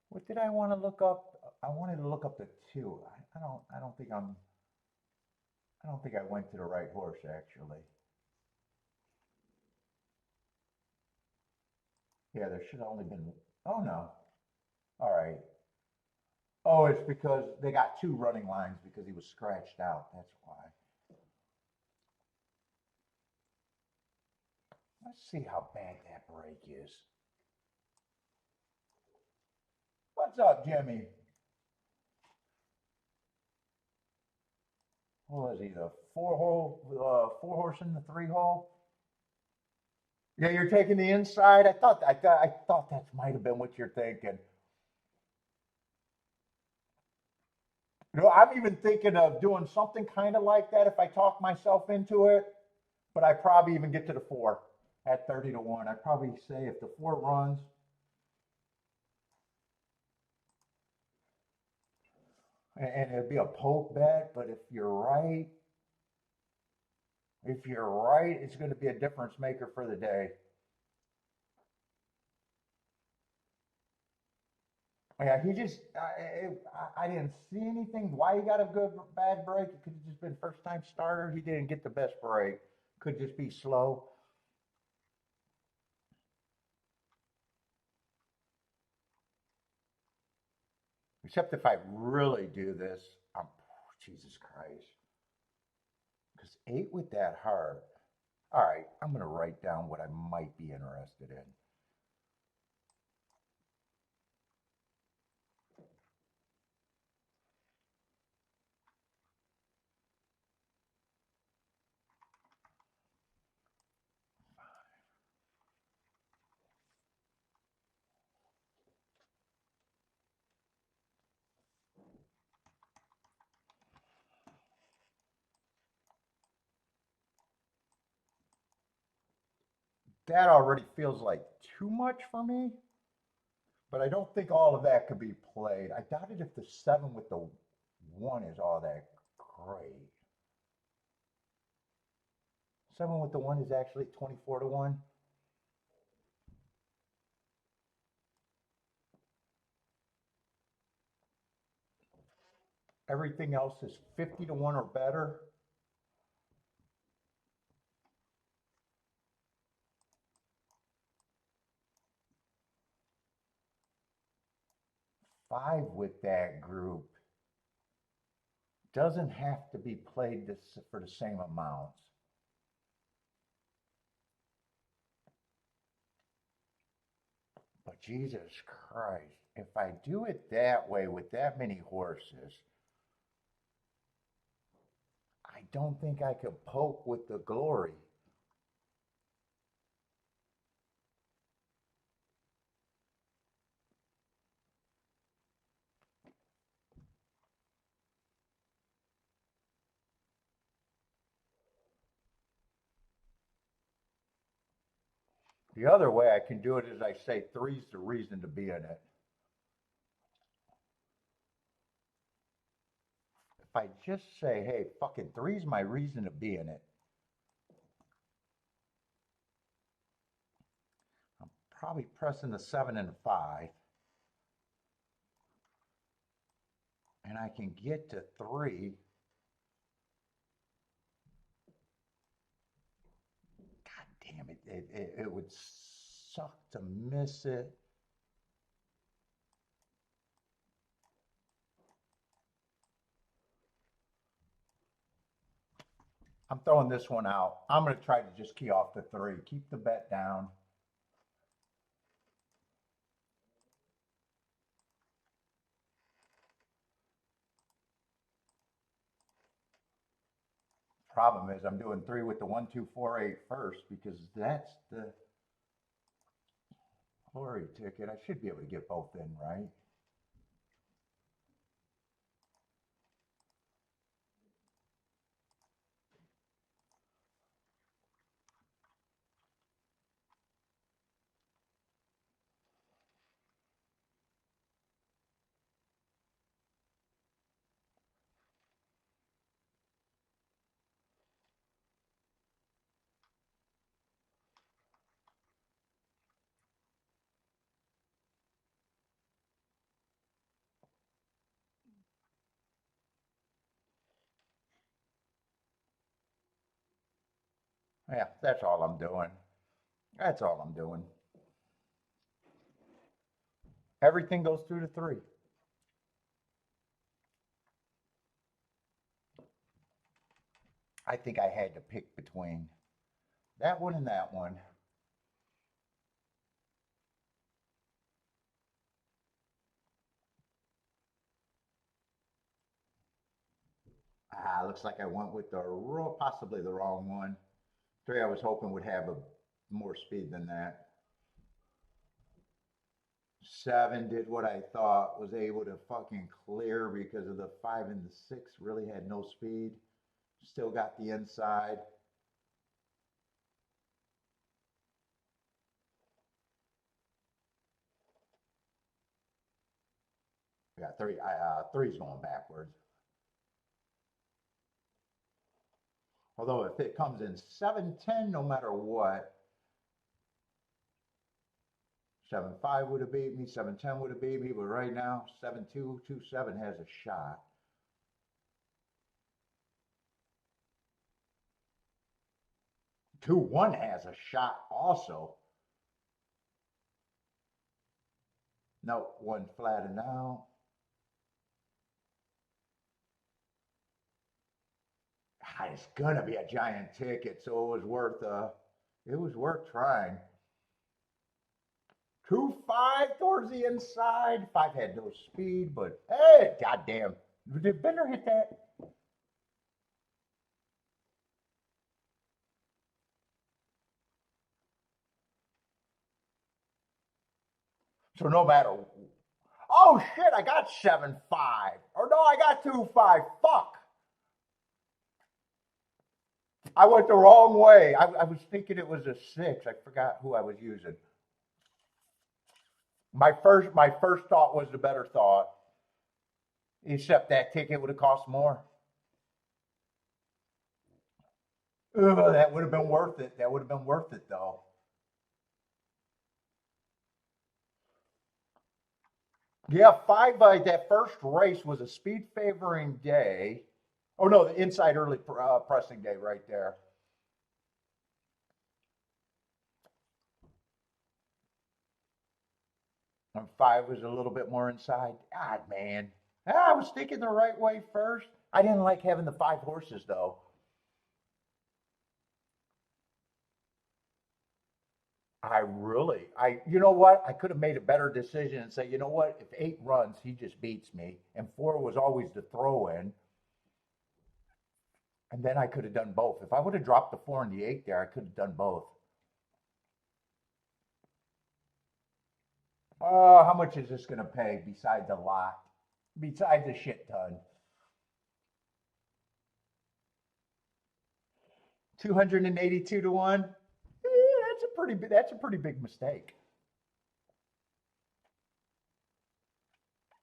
What did I want to look up? I wanted to look up the 2. I don't think I went to the right horse actually. Yeah, there should have only been. Oh no. All right. Oh, it's because they got 2 running lines because he was scratched out. That's why. Let's see how bad that break is. What's up, Jimmy? What was he? The 4 horse in the 3 hole? Yeah, you're taking the inside. I thought that might have been what you're thinking. I'm even thinking of doing something kind of like that if I talk myself into it. But I probably even get to the 4 at 30 to 1. I'd probably say if the 4 runs, and it'd be a poke bet, but if you're right, it's going to be a difference maker for the day. Yeah, he just, I didn't see anything. Why he got a good, bad break? It could have just been first time starter. He didn't get the best break. Could just be slow. Except if I really do this, I'm, Jesus Christ. Because eight with that heart. All right, I'm going to write down what I might be interested in. That already feels like too much for me, but I don't think all of that could be played. I doubt it if the seven with the one is all that great. Seven with the one is actually 24 to 1. Everything else is 50 to 1 or better. Five with that group doesn't have to be played for the same amounts. But Jesus Christ, if I do it that way with that many horses, I don't think I could poke with the glory. The other way I can do it is I say three's the reason to be in it. If I just say, hey, fucking three's my reason to be in it, I'm probably pressing the seven and the five. And I can get to three. God damn it. It would suck to miss it. I'm throwing this one out. I'm going to try to just key off the three. Keep the bet down. Problem is, I'm doing three with the 1, 2, 4, 8 first because that's the glory ticket. I should be able to get both in, right? Yeah, that's all I'm doing. That's all I'm doing. Everything goes through the three. I think I had to pick between that one and that one. Looks like I went with the possibly the wrong one. Three I was hoping would have a more speed than that. Seven did what I thought, was able to fucking clear because of the five and the six really had no speed. Still got the inside. I got three. Three's going backwards. Although if it comes in 710, no matter what, 7.5 would have beat me, 7.10 would have beat me, but right now 7.227 has a shot. 2.1 has a shot also. No, one flattened out. It's gonna be a giant ticket, so it was worth trying. 2.5 towards the inside. 5 had no speed, but hey, goddamn. Did Bender hit that? So no matter. Oh shit, I got 7.5. Or no, I got 2.5. Fuck. I went the wrong way. I was thinking it was a 6. I forgot who I was using. My first thought was the better thought. Except that ticket would have cost more. Ugh, that would have been worth it. That would have been worth it though. Yeah, 5 by that first race was a speed favoring day. Oh no, the inside early pressing day right there. And 5 was a little bit more inside. God, man. I was thinking the right way first. I didn't like having the 5 horses though. You know what? I could have made a better decision and say, you know what? If 8 runs, he just beats me. And 4 was always the throw in. And then I could have done both. If I would have dropped the 4 and the 8 there, I could have done both. Oh, how much is this going to pay besides a lot? Besides a shit ton? 282 to 1? That's a pretty big mistake.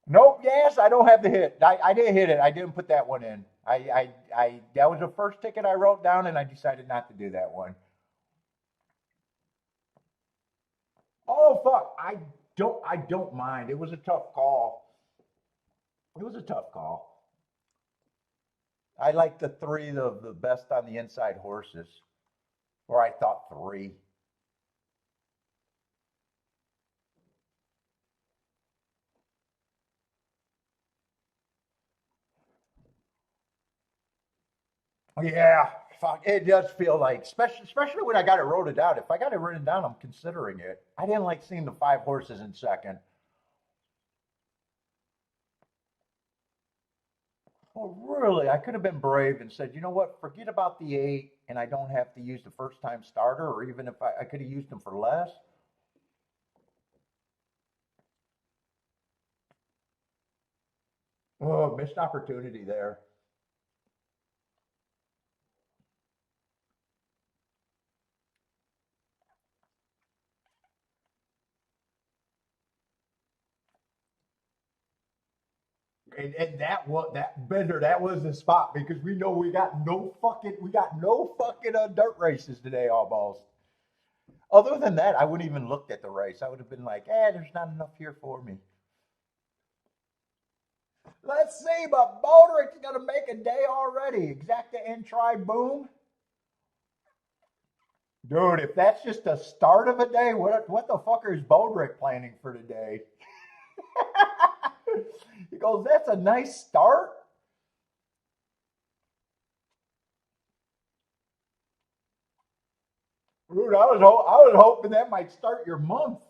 Nope. Yes, I don't have the hit. I didn't hit it. I didn't put that one in. That was the first ticket I wrote down, and I decided not to do that one. Oh fuck! I don't mind. It was a tough call. It was a tough call. I like the 3, the best on the inside horses, or I thought 3. Yeah, fuck. It does feel like, especially when I got it wrote down. If I got it written down, I'm considering it. I didn't like seeing the 5 horses in second. Well, really, I could have been brave and said, you know what, forget about the 8, and I don't have to use the first time starter, or even if I could have used them for less. Oh, missed opportunity there. And that Bender, that was the spot because we know we got no fucking dirt races today almost. Other than that, I wouldn't even looked at the race. I would have been like, there's not enough here for me. Let's see, but Bodrick's gonna make a day already. Exacta and try boom. Dude, if that's just the start of a day, what the fuck is Bodrick planning for today? He goes, that's a nice start. Dude, I was hoping that might start your month.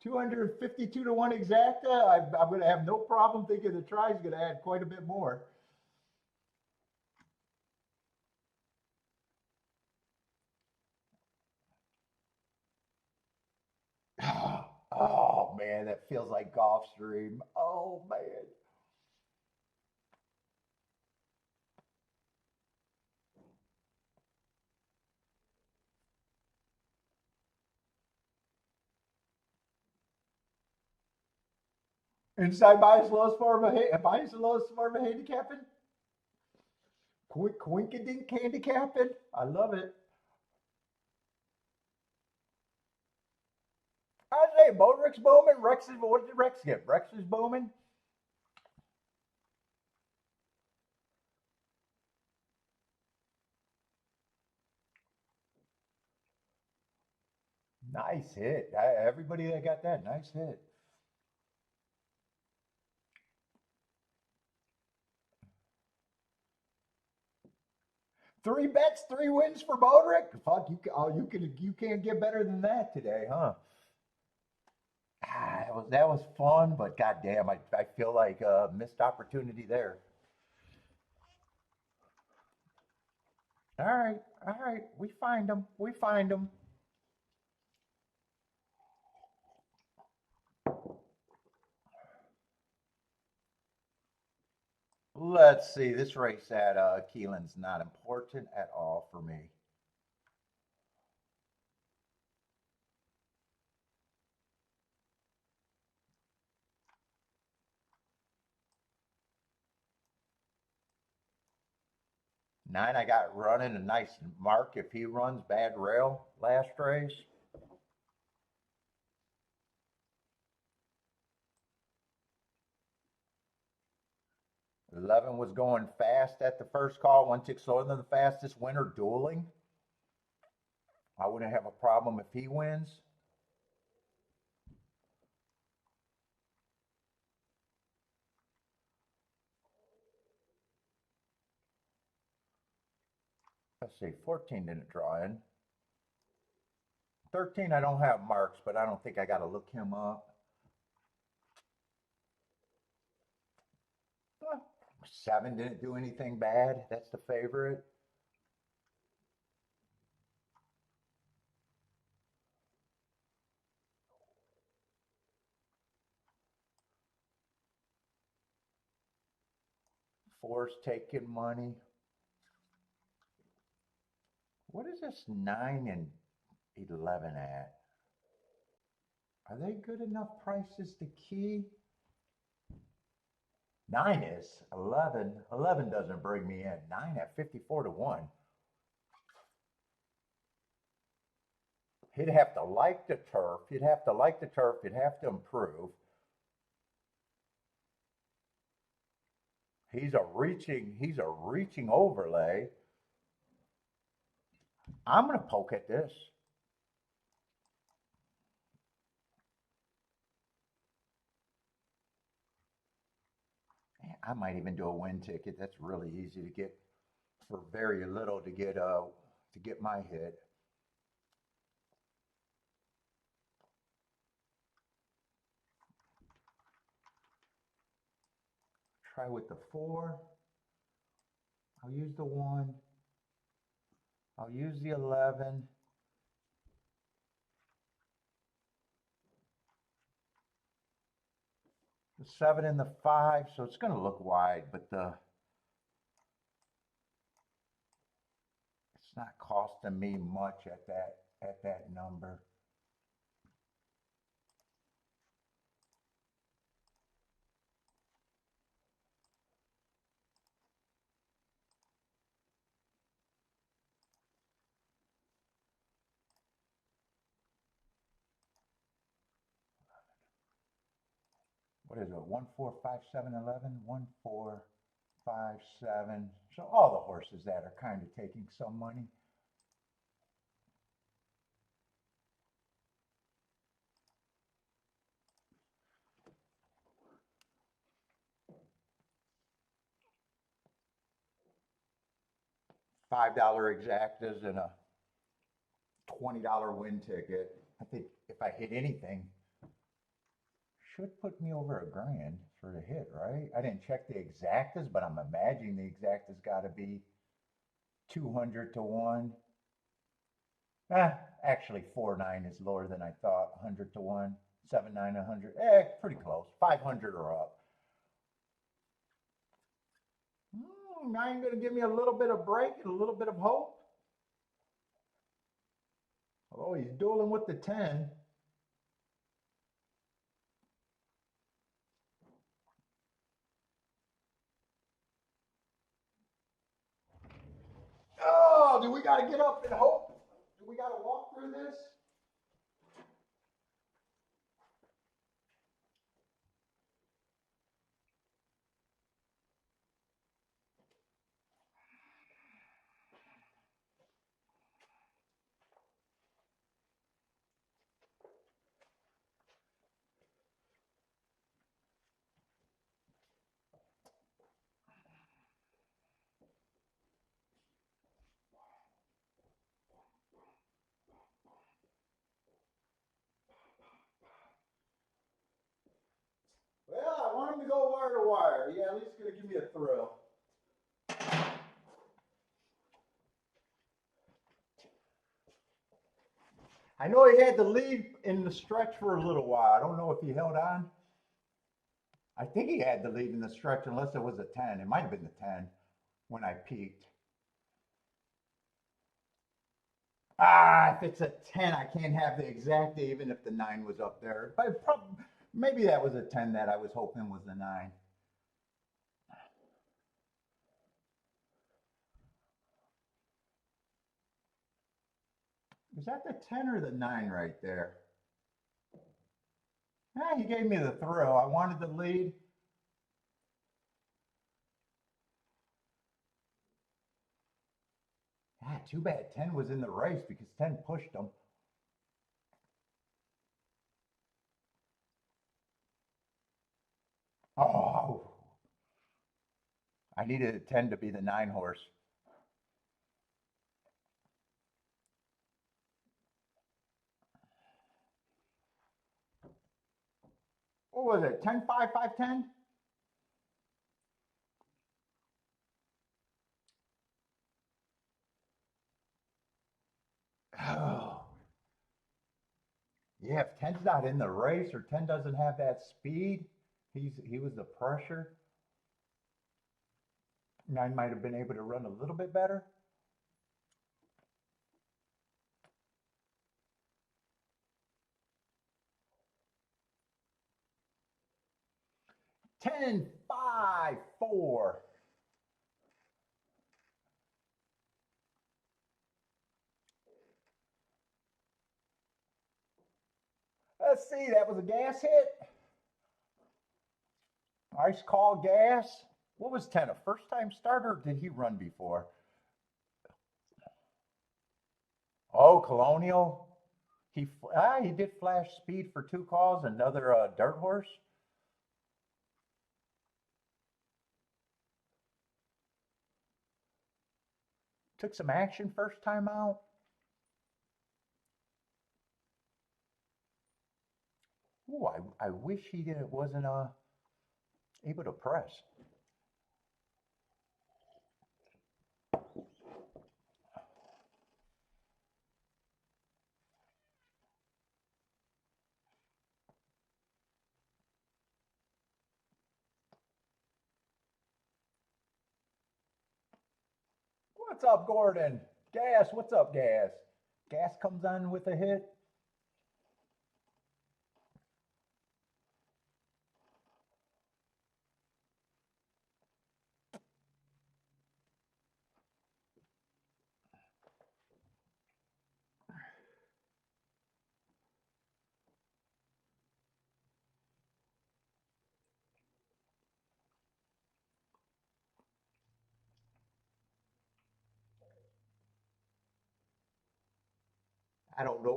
252 to 1 exacta. I'm going to have no problem thinking the try is going to add quite a bit more. Oh, man, that feels like Gulfstream. Oh, man. Inside bias lowest form of bias the lowest form of handicapping. Quinkadink handicapping. I love it. I say Bodrick's booming. Rex is what did Rex get? Rex is booming. Nice hit. Everybody that got that, nice hit. 3 bets, 3 wins for Bodrick. Fuck you! Oh, you can't get better than that today, huh? That was fun, but goddamn, I feel like a missed opportunity there. All right, we find them, we find them. Let's see. This race at Keeneland's not important at all for me. 9, I got running a nice mark if he runs bad rail last race. 11 was going fast at the first call. 1 tick slower than the fastest winner dueling. I wouldn't have a problem if he wins. Let's see, 14 didn't draw in. 13, I don't have marks, but I don't think I got to look him up. 7 didn't do anything bad. That's the favorite. Four's taking money. What is this 9 and 11 at? Are they good enough prices to key? 9 is 11. 11 doesn't bring me in. 9 at 54 to 1. He'd have to like the turf. He'd have to like the turf. He'd have to improve. He's a reaching overlay. I'm going to poke at this. I might even do a win ticket. That's really easy to get for very little to get my hit. Try with the 4. I'll use the 1. I'll use the 11. The 7 and the 5, so it's going to look wide, but it's not costing me much at that number. What is it? 1, 4, 5, 7, 11. 1, 4, 5, 7. So all the horses that are kind of taking some money. $5 exactas and a $20 win ticket. I think if I hit anything, should put me over $1,000 for the hit, right? I didn't check the exactas, but I'm imagining the exactas got to be 200 to 1. Actually, 4.9 is lower than I thought. 100 to 1. 7.9, 100. Pretty close. 500 or up. 9 going to give me a little bit of break and a little bit of hope. Oh, he's dueling with the 10. Well, do we got to get up and hope? Do we got to walk through this? Well, I want him to go wire to wire. Yeah, at least gonna give me a thrill. I know he had the lead in the stretch for a little while. I don't know if he held on. I think he had the lead in the stretch unless it was a 10. It might have been the 10 when I peaked. Ah, if it's a 10, I can't have the exact even if the 9 was up there. But maybe that was a 10 that I was hoping was the 9. Is that the 10 or the 9 right there? Yeah, he gave me the thrill. I wanted the lead. Ah, too bad 10 was in the race because 10 pushed him. Oh, I needed a 10 to be the 9 horse. What was it? 10, 5, 5, 10? Oh. Yeah, if 10's not in the race or 10 doesn't have that speed, he was the pressure. 9 might have been able to run a little bit better. Ten, 5, 4. Let's see, that was a gas hit. Ice call gas. What was 10? A first time starter or did he run before? Oh, Colonial. He did flash speed for 2 calls. Another dirt horse. Took some action first time out. Ooh, I wish he wasn't able to press. What's up, Gordon? Gas, what's up, Gas? Gas comes on with a hit.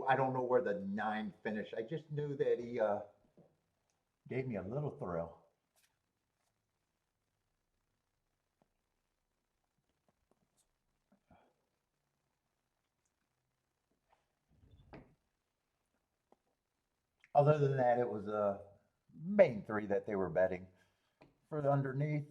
I don't know where the 9 finished. I just knew that he gave me a little thrill. Other than that, it was a main 3 that they were betting for the underneath.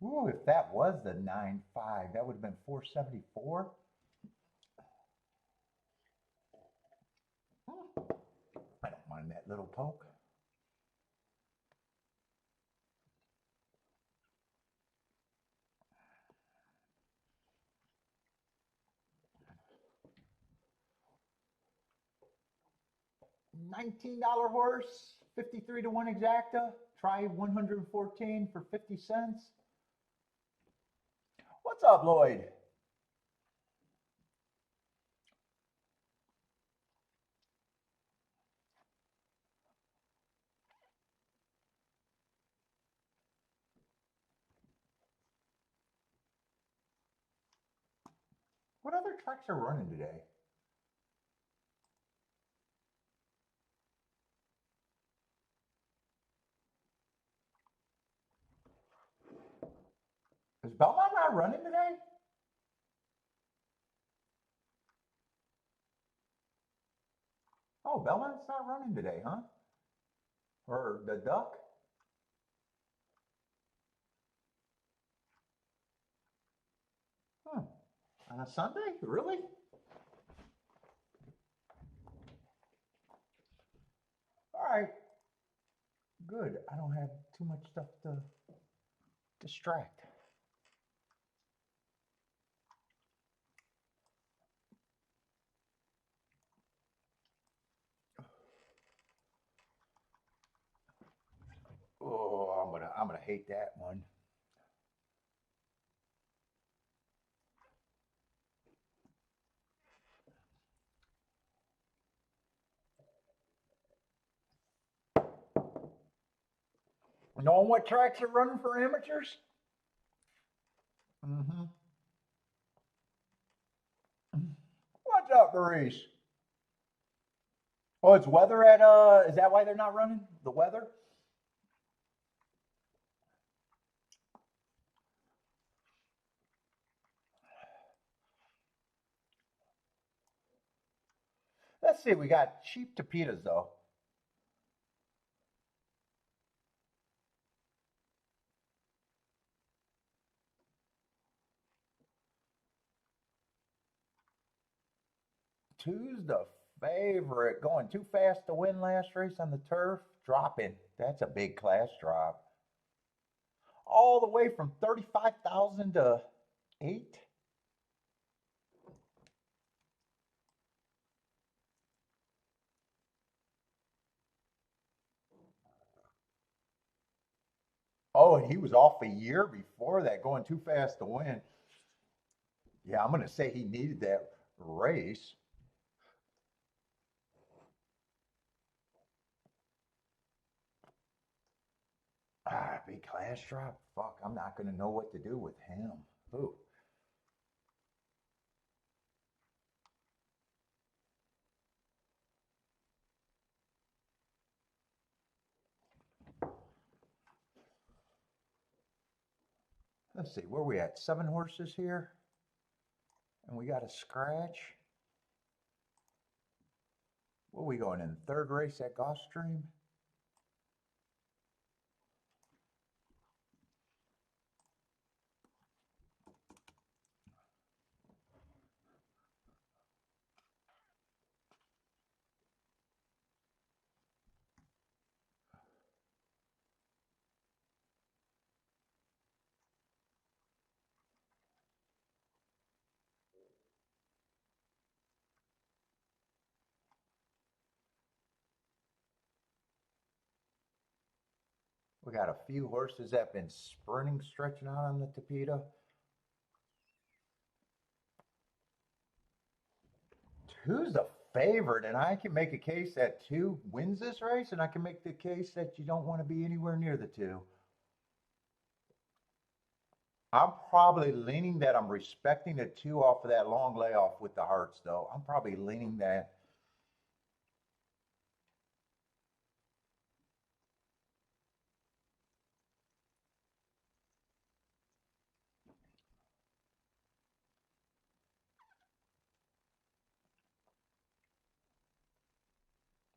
Ooh, if that was the 9.5, that would have been 474. I don't mind that little poke. $19 horse, 53 to 1 exacta. Try 114 for 50 cents. What's up, Lloyd? What other tracks are running today? Is Belmont not running today? Oh, Belmont's not running today, huh? Or the Duck? Huh. On a Sunday? Really? All right. Good. I don't have too much stuff to distract. Oh, I'm gonna hate that one. Knowing what tracks are running for amateurs? Mm-hmm. What's up, Maurice? Oh, it's weather at is that why they're not running? The weather? Let's see, we got cheap tapitas though. Two's the favorite. Going too fast to win last race on the turf. Dropping. That's a big class drop. All the way from 35,000 to 8. Oh, and he was off a year before that, going too fast to win. Yeah, I'm going to say he needed that race. Big class drop. Fuck, I'm not going to know what to do with him. Ooh. Let's see, where are we at? 7 horses here. And we got a scratch. What are we going in? Third race at Gulfstream? We got a few horses that have been sprinting, stretching out on the Tapeta. Two's the favorite, and I can make a case that 2 wins this race, and I can make the case that you don't want to be anywhere near the 2. I'm probably leaning that I'm respecting the 2 off of that long layoff with the Hearts, though. I'm probably leaning that.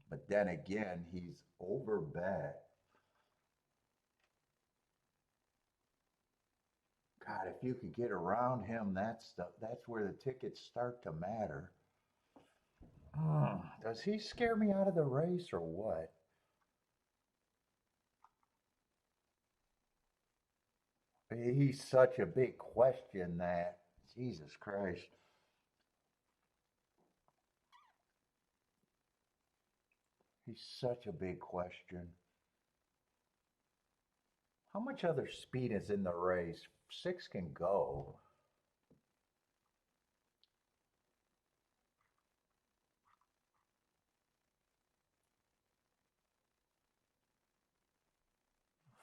But then again, he's over bet. God, if you could get around him, that's where the tickets start to matter. Does he scare me out of the race or what? He's such a big question that Jesus Christ. He's such a big question. How much other speed is in the race? Six can go.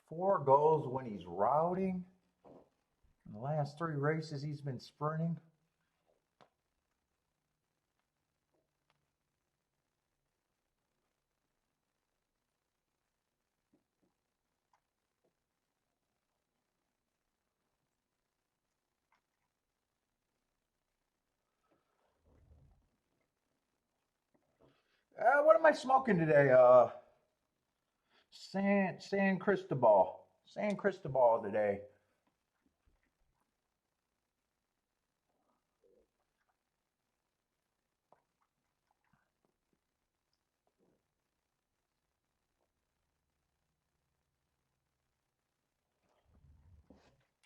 Four goes when he's routing. In the last three races, he's been sprinting. What am I smoking today? San Cristobal. San Cristobal today.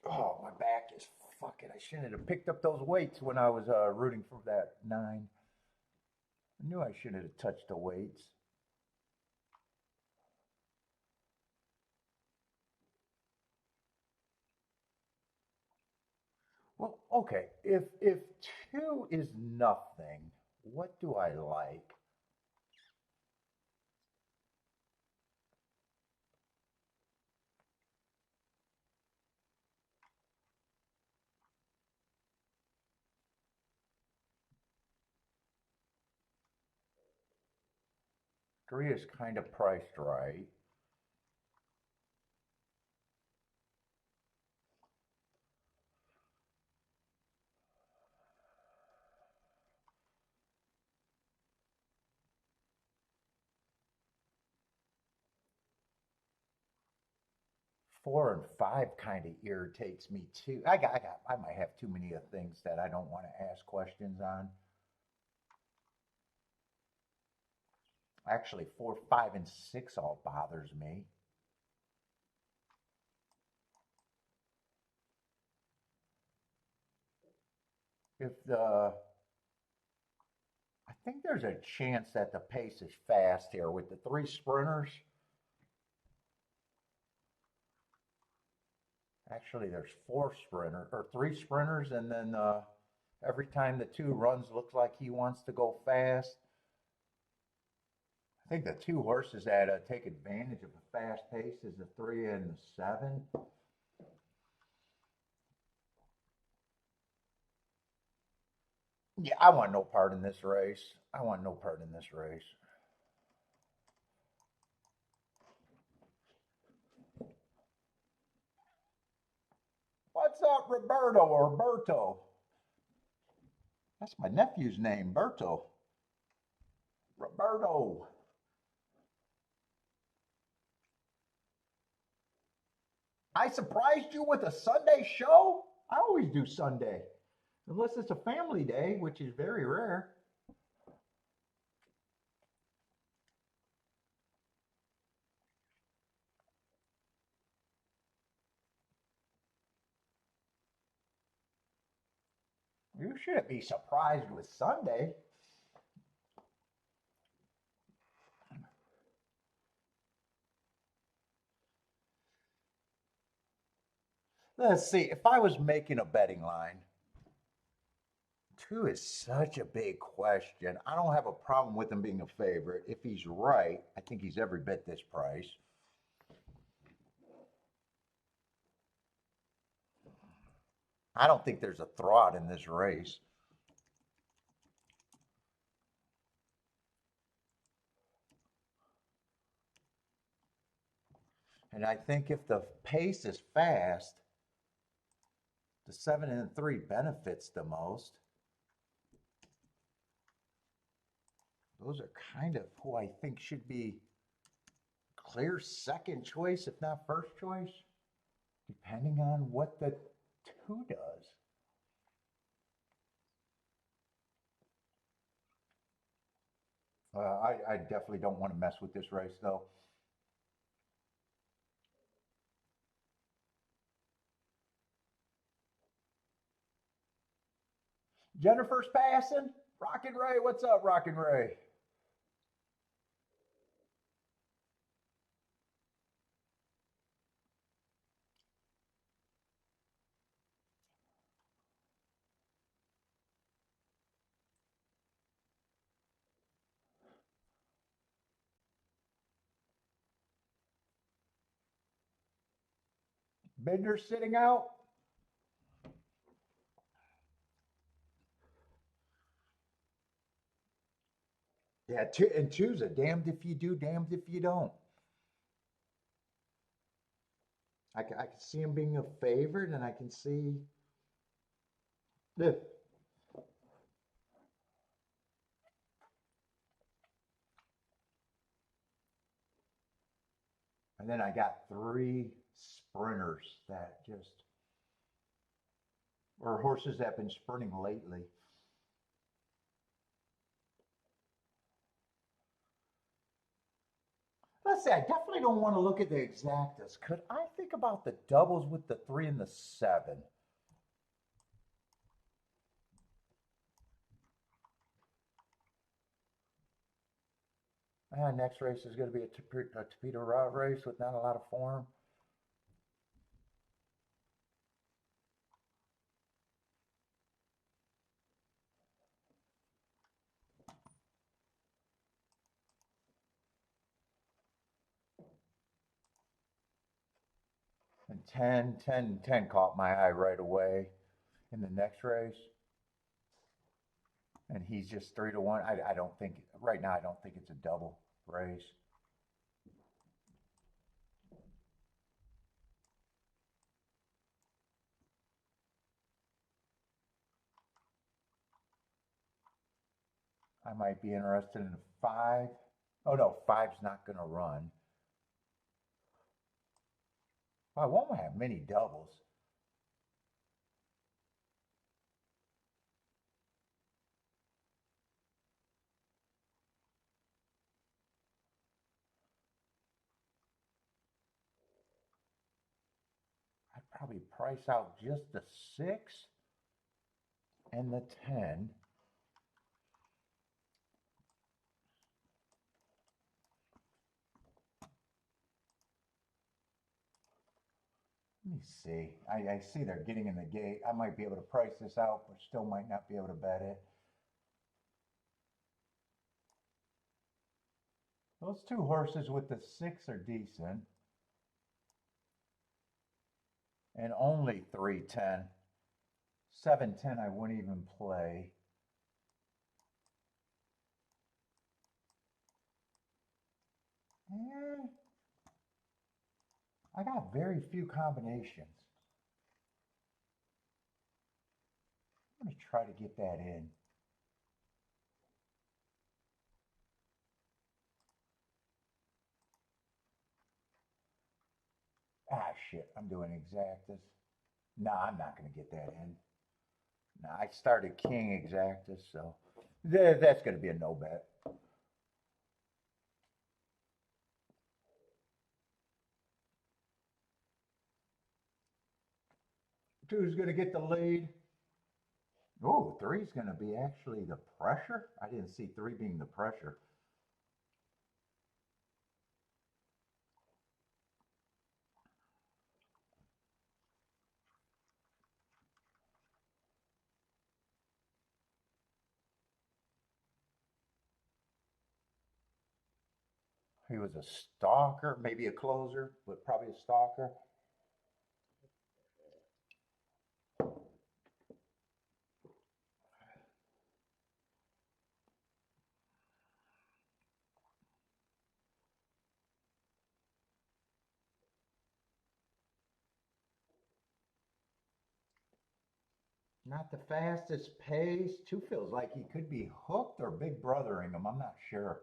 Oh, my back is fucking. I shouldn't have picked up those weights when I was rooting for that nine. I knew I shouldn't have touched the weights. Well, okay. If two is nothing, what do I like? Three is kind of priced right. Four and five kind of irritates me too. I might have too many of things that I don't want to ask questions on. Actually, four, five, and six all bothers me. If the, I think there's a chance that the pace is fast here with the three sprinters. Actually, there's four sprinters or three sprinters, and then every time the two runs looks like he wants to go fast. I think the two horses that take advantage of a fast pace is the three and the seven. Yeah, I want no part in this race. I want no part in this race. What's up, Roberto or Berto? That's my nephew's name, Berto. Roberto. I surprised you with a Sunday show? I always do Sunday, unless it's a family day, which is very rare. You shouldn't be surprised with Sunday. Let's see, if I was making a betting line, two is such a big question. I don't have a problem with him being a favorite. If he's right, I think he's every bit this price. I don't think there's a throat in this race. And I think if the pace is fast, the seven and the three benefits the most. Those are kind of who I think should be clear second choice, if not first choice, depending on what the 2 does. I definitely don't want to mess with this race, though. Jennifer's passing. Rockin' Ray, what's up, Rockin' Ray? Bender sitting out. Yeah, and two's a damned if you do, damned if you don't. I can see him being a favorite, and I can see. Yeah. And then I got 3 sprinters that just, or horses that have been sprinting lately. Let's say I definitely don't want to look at the exactas. Could I think about the doubles with the 3 and the 7? Next race is going to be a Torpedo Route race with not a lot of form. And 10 caught my eye right away in the next race. And he's just 3 to 1. I don't think, right now, I don't think it's a double race. I might be interested in a 5. Oh no, 5's not going to run. Well, I won't have many doubles. I'd probably price out just the 6 and the 10. Let me see. I see they're getting in the gate. I might be able to price this out, but still might not be able to bet it. Those 2 horses with the 6 are decent. And only 310. 710 I wouldn't even play. Eh, I got very few combinations. I'm going to try to get that in. Ah, shit, I'm doing exactas. No, I'm not going to get that in. No, I started King exactas, so that's going to be a no bet. Two's going to get the lead. Oh, three's going to be actually the pressure. I didn't see 3 being the pressure. He was a stalker, maybe a closer, but probably a stalker. Not the fastest pace. 2 feels like he could be hooked or big brothering him. I'm not sure.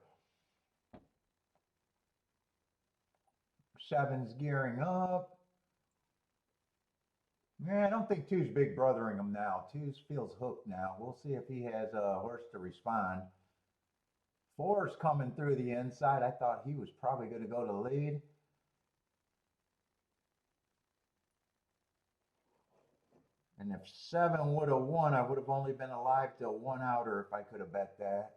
7's gearing up. Yeah, I don't think Two's big brothering him now. Two's feels hooked now. We'll see if he has a horse to respond. Four's coming through the inside. I thought he was probably going to go to lead. And if seven would have won, I would have only been alive till one outer if I could have bet that.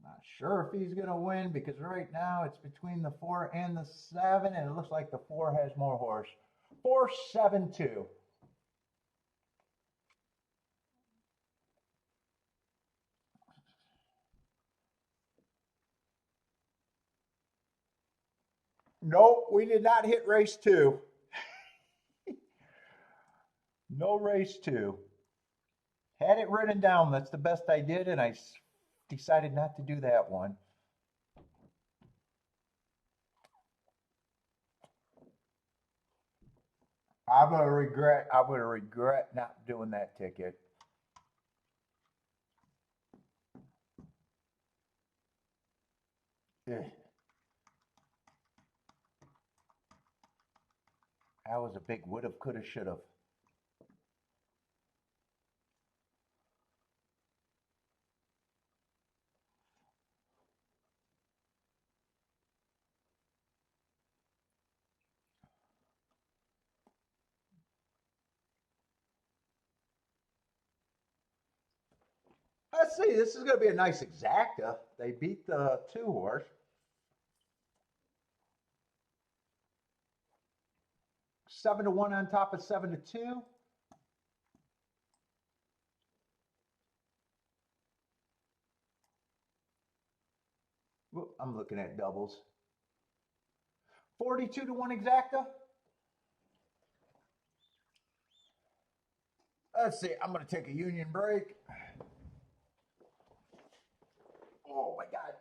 Not sure if he's going to win because right now it's between the 4 and the 7, and it looks like the 4 has more horse. 4-7-2. Nope, we did not hit race 2. No race 2. Had it written down. That's the best I did, and I decided not to do that one. I would regret not doing that ticket. Ugh. That was a big would've, coulda, should've. Let's see. This is going to be a nice exacta. They beat the 2 horse. 7-1 on top of 7-2. Whoop, I'm looking at doubles. 42-1 exacta. Let's see. I'm going to take a union break. Oh my God.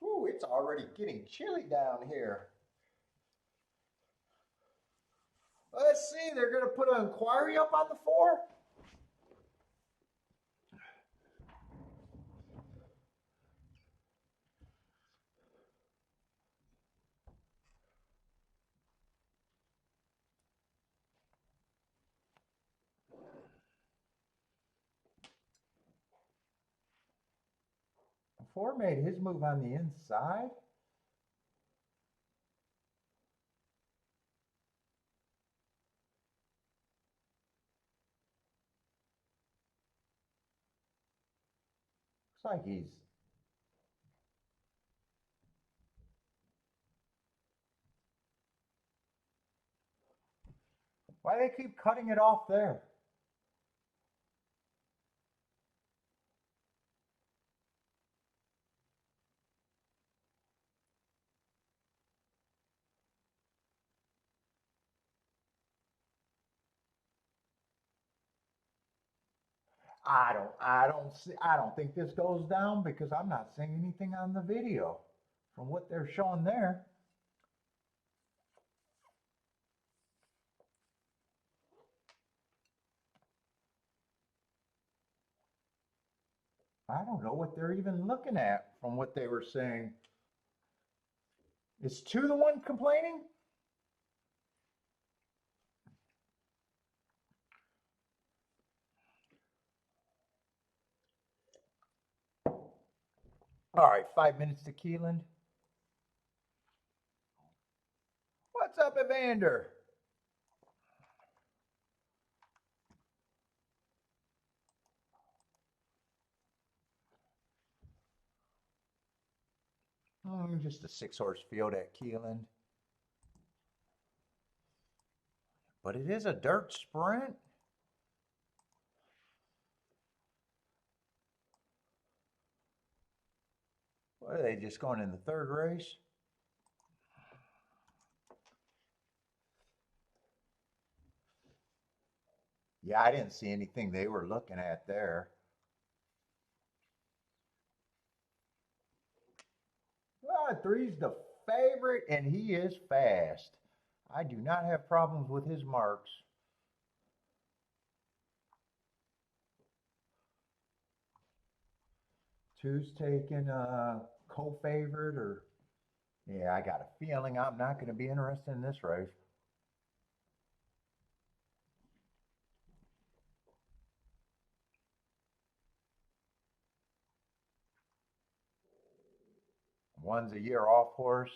Ooh, it's already getting chilly down here. Let's see, they're going to put an inquiry up on the 4. The 4 made his move on the inside. Looks like he's. Why they keep cutting it off there? I don't think this goes down because I'm not seeing anything on the video from what they're showing there. I don't know what they're even looking at from what they were saying. Is 2 the one complaining? All right, 5 minutes to Keeneland. What's up, Evander? Just a 6-horse field at Keeneland. But it is a dirt sprint. What are they just going in the 3rd race? Yeah, I didn't see anything they were looking at there. Well, 3's the favorite, and he is fast. I do not have problems with his marks. 2's taking a co-favorite, or yeah, I got a feeling I'm not going to be interested in this race. One's a year off horse.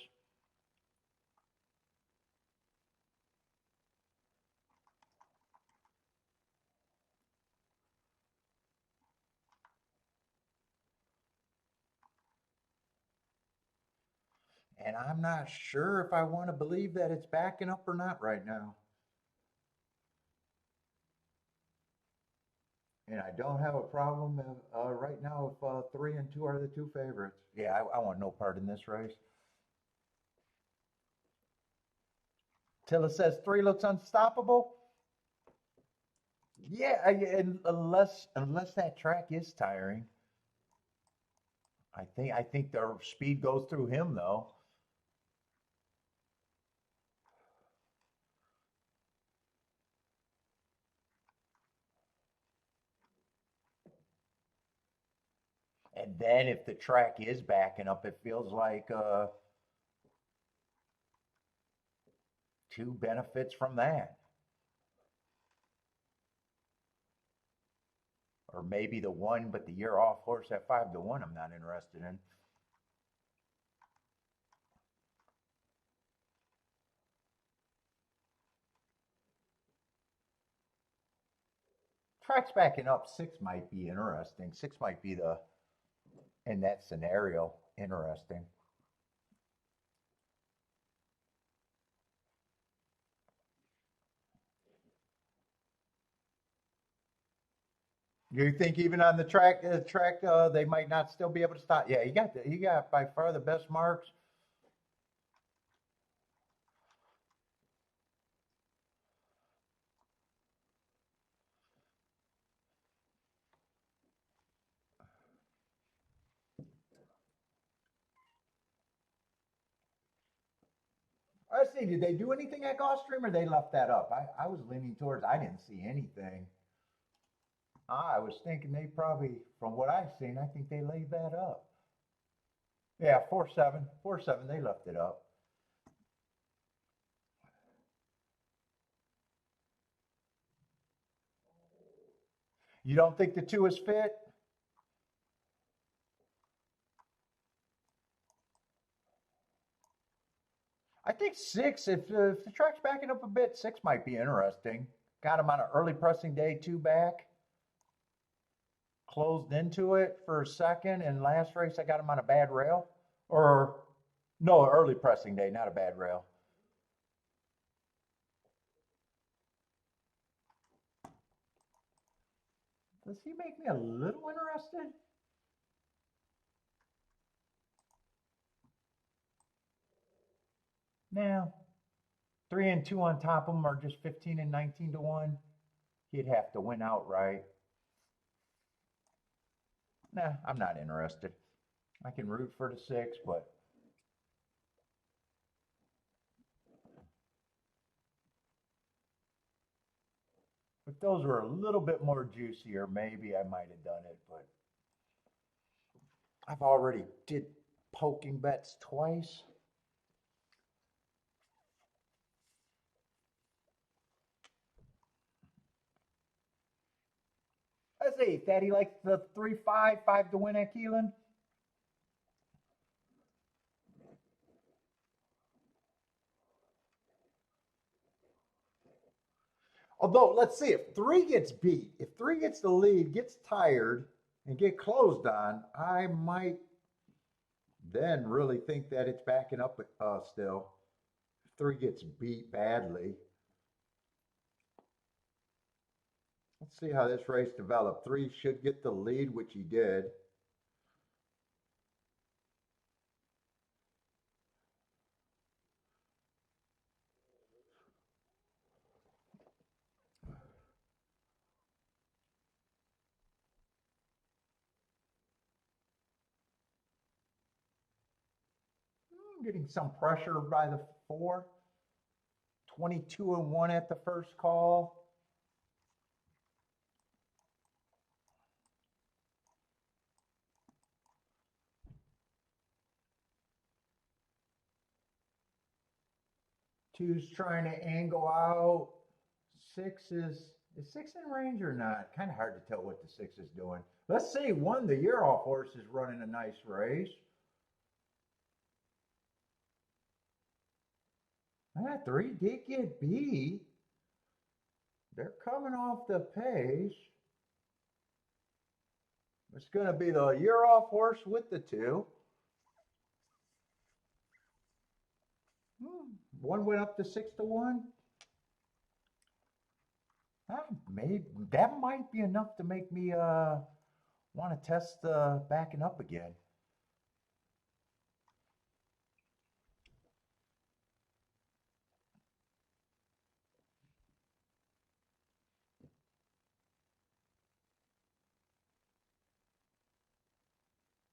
And I'm not sure if I want to believe that it's backing up or not right now. And I don't have a problem right now if 3 and 2 are the 2 favorites. Yeah, I want no part in this race. Till it says 3 looks unstoppable. Yeah, unless that track is tiring. I think the speed goes through him though. And then if the track is backing up, it feels like 2 benefits from that. Or maybe the 1, but the year off horse at 5 to 1, I'm not interested in. Track's backing up, 6 might be interesting. 6 might be in that scenario, interesting. You think even on the track, they might not still be able to stop? Yeah, he got by far the best marks. Let's see, did they do anything at Gulfstream or they left that up? I was leaning towards I didn't see anything. I was thinking they probably, from what I've seen, I think they laid that up. Yeah, 4-7, 4-7, they left it up. You don't think the 2 is fit? I think 6, if the track's backing up a bit, 6 might be interesting. Got him on an early pressing day, 2 back. Closed into it for a second, and last race I got him on a bad rail. Or, no, early pressing day, not a bad rail. Does he make me a little interested? Now, 3 and 2 on top of him are just 15 and 19 to 1. He'd have to win outright. Nah, I'm not interested. I can root for the 6, but if those were a little bit more juicier, maybe I might have done it, but I've already did poking bets twice. Let's see, Thaddy likes the 3-5, 5 to win at Keeneland. Although, let's see, if 3 gets beat, if 3 gets the lead, gets tired, and get closed on, I might then really think that it's backing up still. If 3 gets beat badly. Let's see how this race developed. 3 should get the lead, which he did. Getting some pressure by the 4. 22-1 at the first call. Two's trying to angle out. 6 is 6 in range or not? Kind of hard to tell what the 6 is doing. Let's see, 1, the year off horse, is running a nice race. 3 did get beat. They're coming off the pace. It's going to be the year off horse with the 2. 1 went up to 6-1. That might be enough to make me want to test backing up again.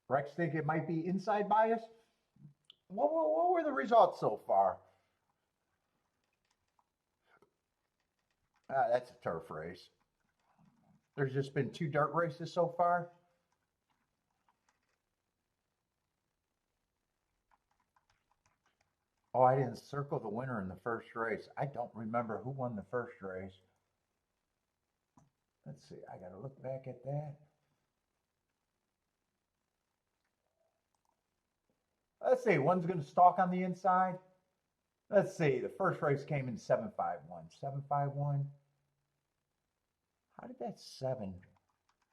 Rex think it might be inside bias. What were the results so far? That's a turf race. There's just been 2 dirt races so far. Oh, I didn't circle the winner in the first race. I don't remember who won the first race. Let's see. I got to look back at that. Let's see. One's going to stalk on the inside. Let's see. The first race came in 7-5-1. 7-5-1. How did that 7?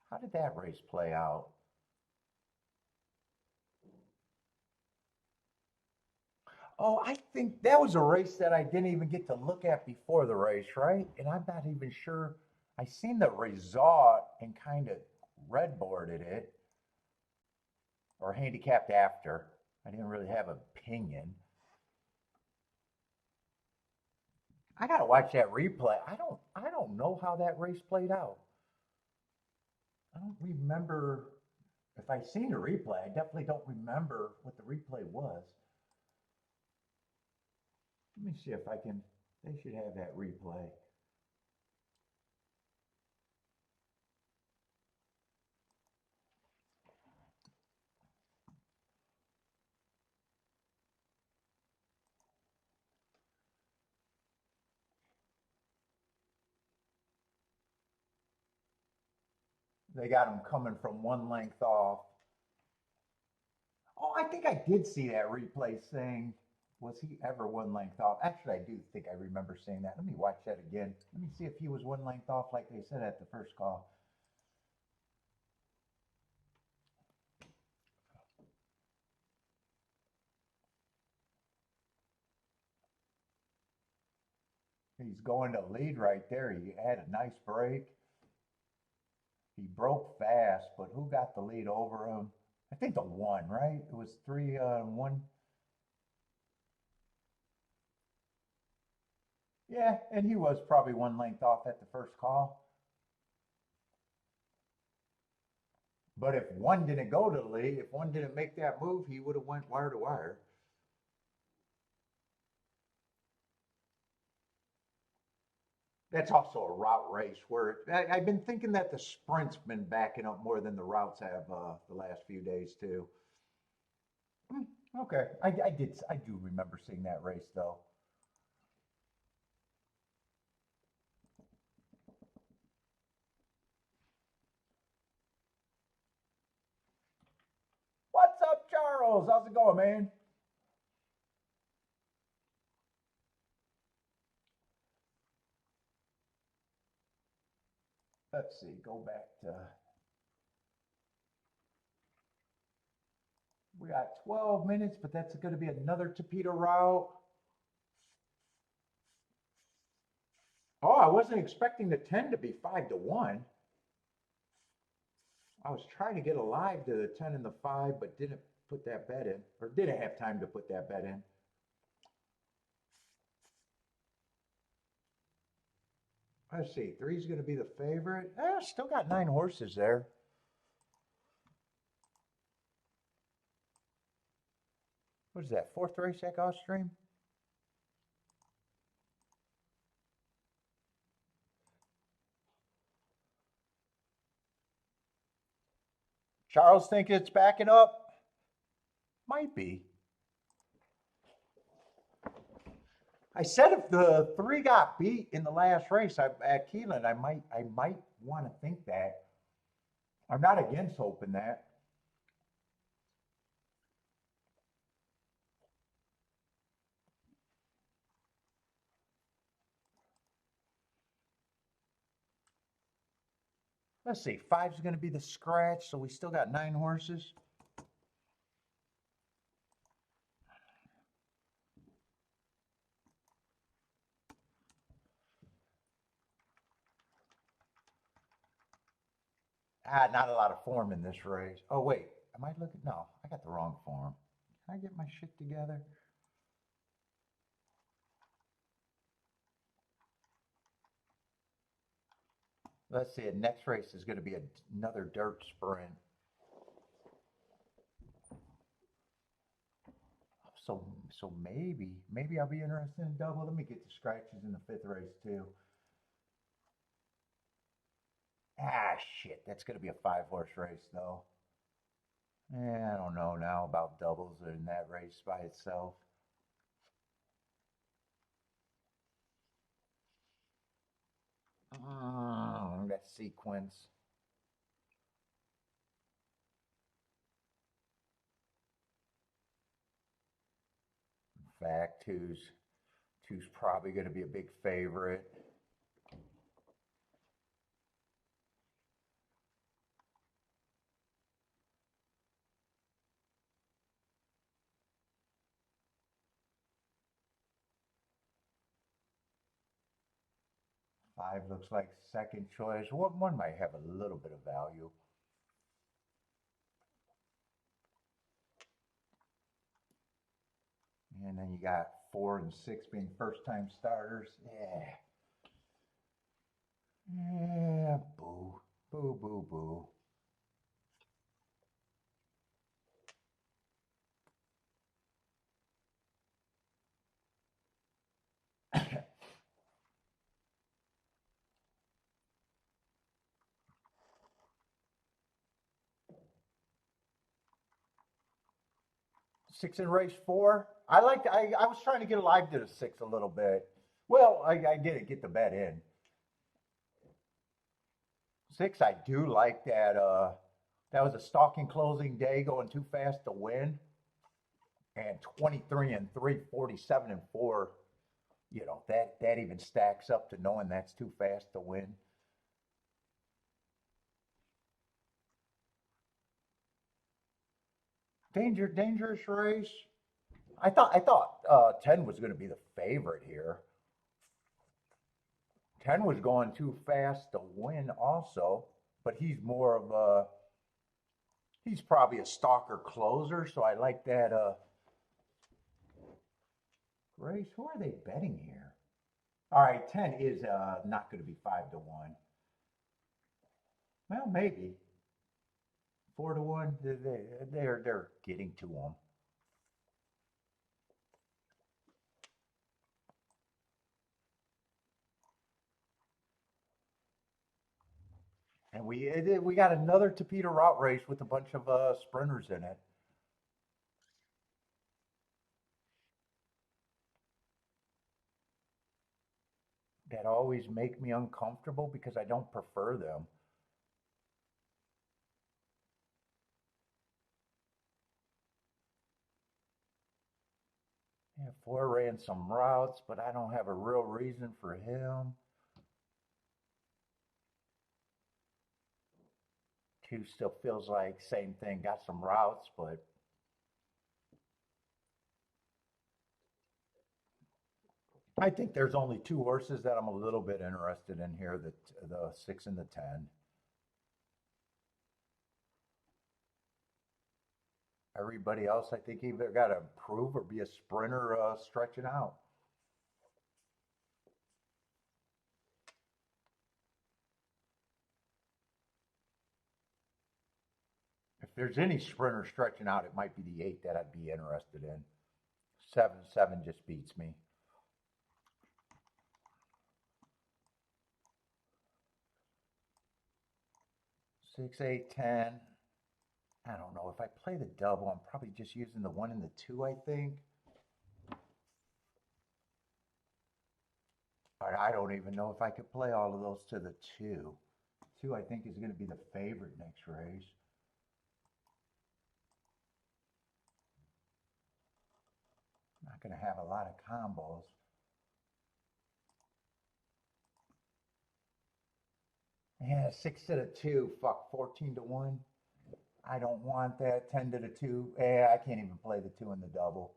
How did that race play out? Oh, I think that was a race that I didn't even get to look at before the race, right? And I'm not even sure. I seen the result and kind of redboarded it or handicapped after. I didn't really have an opinion. I gotta watch that replay. I don't know how that race played out. I don't remember if I seen the replay. I definitely don't remember what the replay was. Let me see if I can. They should have that replay. They got him coming from 1 length off. Oh, I think I did see that replay saying, was he ever 1 length off? Actually, I do think I remember saying that. Let me watch that again. Let me see if he was 1 length off like they said at the first call. He's going to lead right there. He had a nice break. He broke fast, but who got the lead over him? I think the 1, right? It was 3-1. Yeah, and he was probably 1 length off at the first call. But if one didn't go to the lead, if one didn't make that move, he would have went wire to wire. That's also a route race where I've been thinking that the sprint's been backing up more than the routes have the last few days too. Hmm, okay, I do remember seeing that race though. What's up, Charles? How's it going, man? Let's see, go back to, we got 12 minutes, but that's going to be another Tapeta route. Oh, I wasn't expecting the 10 to be 5-1. I was trying to get alive to the 10 and the 5, but didn't put that bet in, or didn't have time to put that bet in. Let's see, 3's going to be the favorite. Still got 9 horses there. What is that, 4th race at Gulfstream? Charles think it's backing up? Might be. I said if the 3 got beat in the last race at Keeneland, I might want to think that. I'm not against hoping that. Let's see, 5's going to be the scratch, so we still got 9 horses. Not a lot of form in this race. Oh, wait, am I looking? No, I got the wrong form. Can I get my shit together? Let's see, the next race is going to be another dirt sprint. So maybe I'll be interested in double. Let me get the scratches in the 5th race too. Shit, that's going to be a 5-horse race though. I don't know now about doubles in that race by itself. That sequence. In fact, two's probably going to be a big favorite. Five looks like second choice. One might have a little bit of value. And then you got 4 and 6 being first-time starters. Yeah, boo. Boo, boo, boo. Six in race 4. I was trying to get alive to the 6 a little bit. Well, I didn't get the bet in. 6, I do like that. That was a stalking closing day going too fast to win. And 23 and 3, 47 and 4. You know, that even stacks up to knowing that's too fast to win. Dangerous race. I thought 10 was going to be the favorite here. 10 was going too fast to win also, but he's more of a, he's probably a stalker closer, so I like that race. Who are they betting here? All right, 10 is not going to be 5-1. Well, maybe. 4-1. They're getting to them. And we got another Tapeta route race with a bunch of sprinters in it. That always make me uncomfortable because I don't prefer them. Yeah, Four ran some routes, but I don't have a real reason for him. Two still feels like same thing. Got some routes, but I think there's only two horses that I'm a little bit interested in here: the 6 and the 10. Everybody else, I think, either got to improve or be a sprinter stretching out. If there's any sprinter stretching out, it might be the 8 that I'd be interested in. 7 just beats me. 6, 8, 10. I don't know. If I play the double, I'm probably just using the 1 and the 2, I think. I don't even know if I could play all of those to the 2. 2, I think, is going to be the favorite next race. Not going to have a lot of combos. Yeah, 6 to the 2. Fuck, 14-1. I don't want that. 10 to the 2. I can't even play the 2 in the double.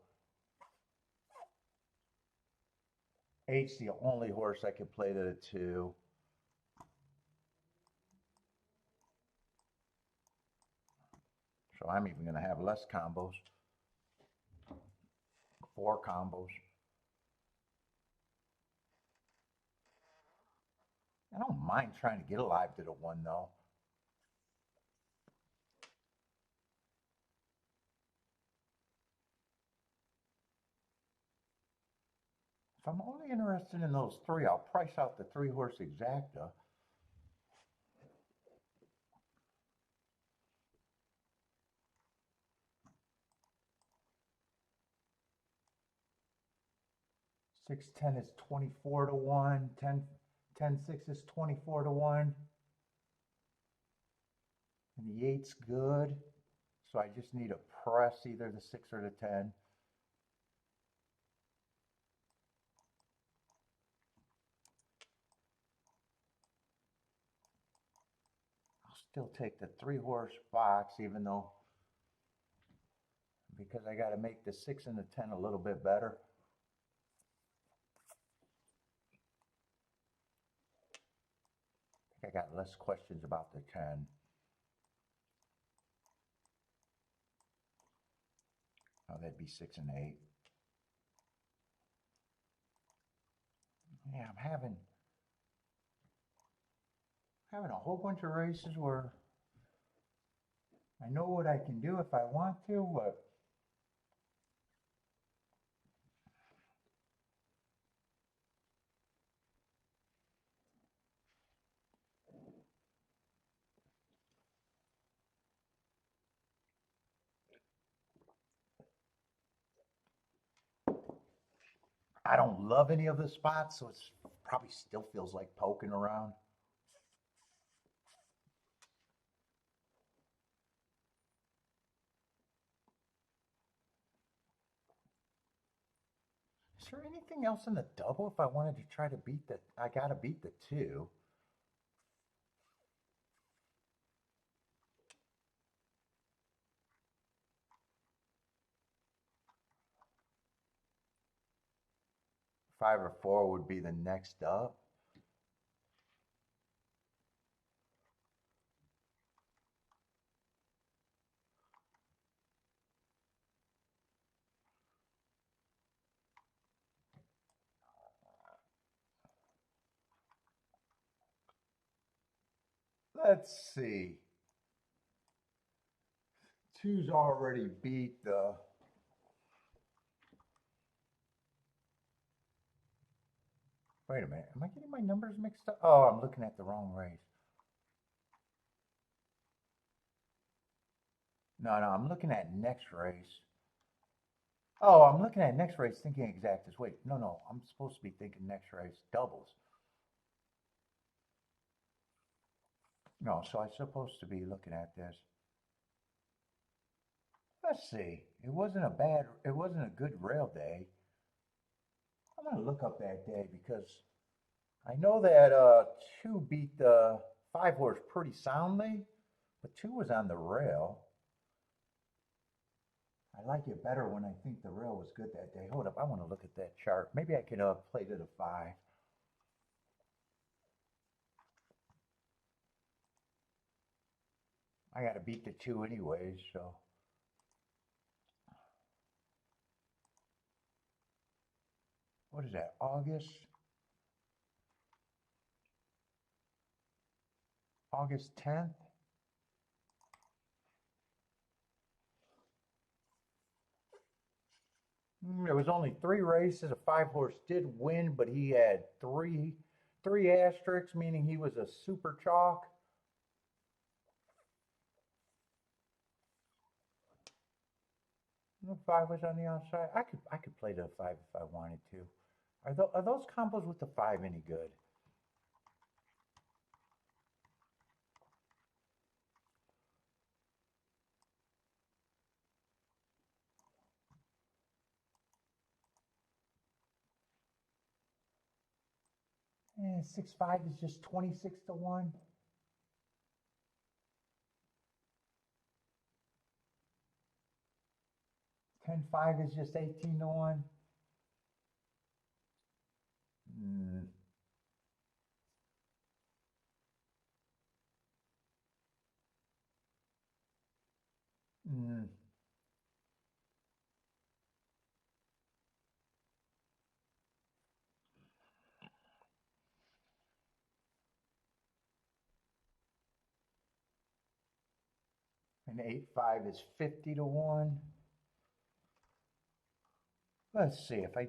8's the only horse I could play to the 2. So I'm even going to have less combos. 4 combos. I don't mind trying to get alive to the 1, though. If I'm only interested in those 3, I'll price out the 3-horse exacta. Six ten is 24-1. 10-6 is 24-1. And the 8's good. So I just need to press either the 6 or the 10. I'll still take the 3-horse box, even though, because I got to make the 6 and the 10 a little bit better. I got less questions about the 10. Oh, that'd be 6 and 8. Yeah, I'm having a whole bunch of races where I know what I can do if I want to, but I don't love any of the spots, so it's probably still feels like poking around. Is there anything else in the double if I wanted to try to beat the, I gotta beat the 2. Five or 4 would be the next up. Let's see. Two's already beat the. Wait a minute. Am I getting my numbers mixed up? Oh, I'm looking at the wrong race. No, I'm looking at next race. Oh, I'm looking at next race thinking exactas. Wait, no. I'm supposed to be thinking next race doubles. No, so I'm supposed to be looking at this. Let's see. It wasn't a good rail day. I'm going to look up that day because I know that 2 beat the 5 horse pretty soundly, but 2 was on the rail. I like it better when I think the rail was good that day. Hold up, I want to look at that chart. Maybe I could play to the 5. I got to beat the 2 anyways, so. What is that, August 10th? There was only 3 races. A 5 horse did win, but he had three asterisks, meaning he was a super chalk. The 5 was on the outside. I could play the 5 if I wanted to. Are those combos with the 5 any good? Yeah, 6-5 is just 26 to 1. Ten five is just 18 to 1. Mm. Mm. And 8-5 is 50 to 1. Let's see, if I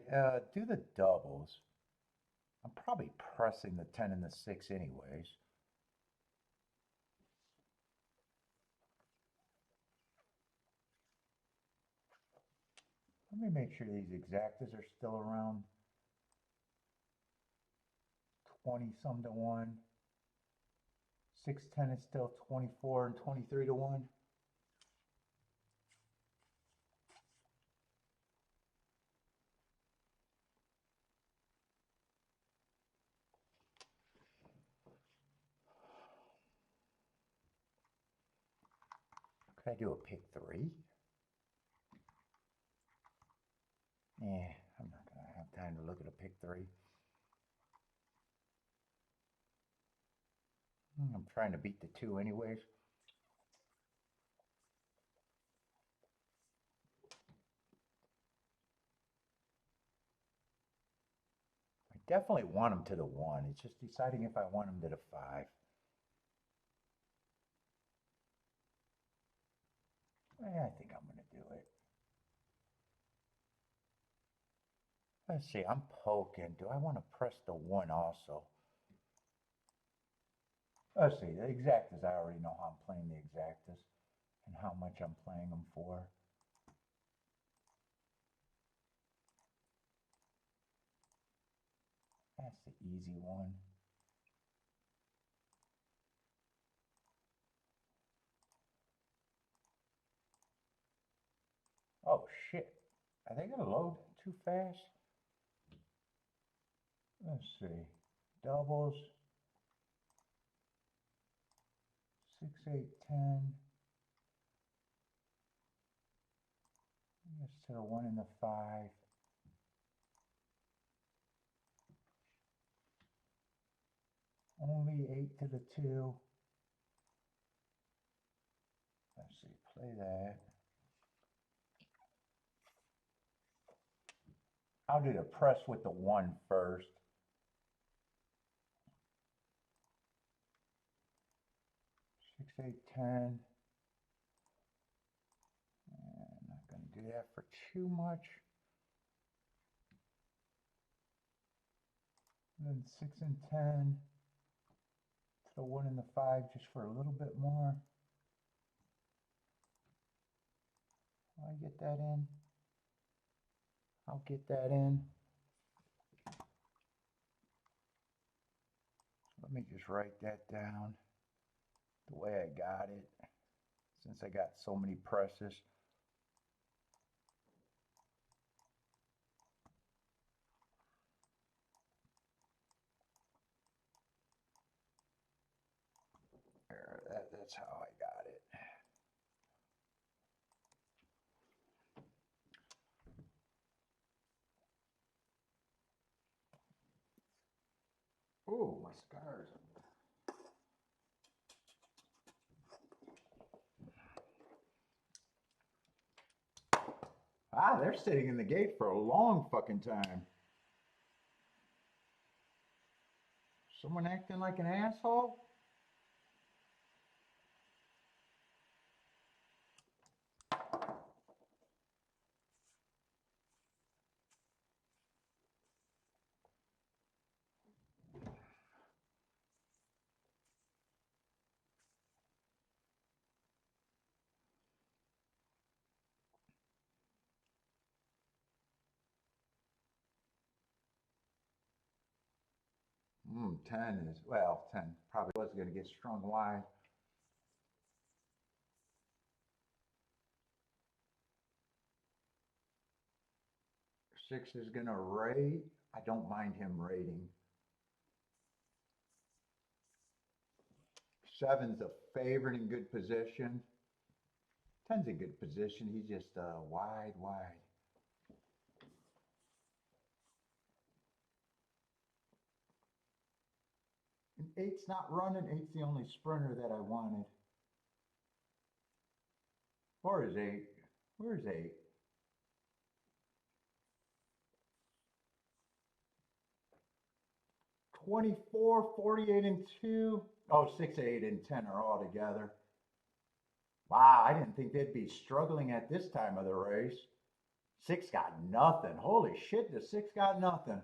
do the doubles, I'm probably pressing the 10 and the 6 anyways. Let me make sure these exactas are still around 20 some to 1. 610 is still 24 and 23 to 1. Could I do a pick 3? Yeah, I'm not going to have time to look at a pick 3. I'm trying to beat the 2 anyways. I definitely want him to the 1. It's just deciding if I want him to the 5. I think I'm going to do it. Let's see, I'm poking. Do I want to press the 1 also? Let's see, the exactas, I already know how I'm playing the exactas and how much I'm playing them for. That's the easy one. Oh shit, are they gonna load too fast? Let's see, doubles, 6, 8, 10. Yes, to the 1 and the 5. Only 8 to the 2. Let's see, play that. I'll do the press with the 1 first. 6, 8, 10. do that for too much. And then 6 and 10. Throw 1 and the 5 just for a little bit more. I get that in. I'll get that in. Let me just write that down the way I got it, since I got so many presses. There, that's how I got it. Oh, my scars. Ah, they're sitting in the gate for a long fucking time. Someone acting like an asshole? Hmm, 10 is, well, 10 probably was going to get strung wide. Six is going to rate. I don't mind him rating. Seven's a favorite in good position. 10's in good position. He's just wide. And 8's not running. 8's the only sprinter that I wanted. Or is 8? Where's 8? $24, 48 and 2. Oh, 6, 8, and 10 are all together. Wow, I didn't think they'd be struggling at this time of the race. 6 got nothing. Holy shit, the 6 got nothing.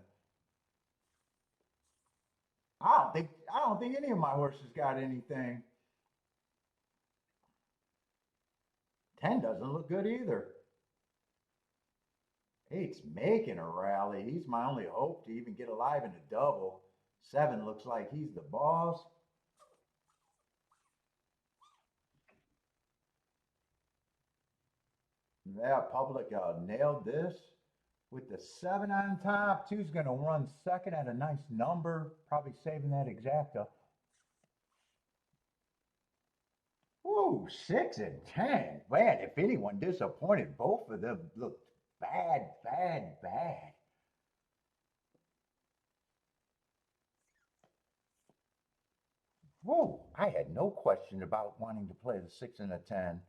I don't think any of my horses got anything. 10 doesn't look good either. 8's making a rally. He's my only hope to even get alive in a double. 7 looks like he's the boss. Yeah, public nailed this with the 7 on top. 2's going to run second at a nice number, probably saving that exacta. Ooh, 6 and 10. Man, if anyone disappointed, both of them looked bad. Whoa, I had no question about wanting to play the 6 and a 10.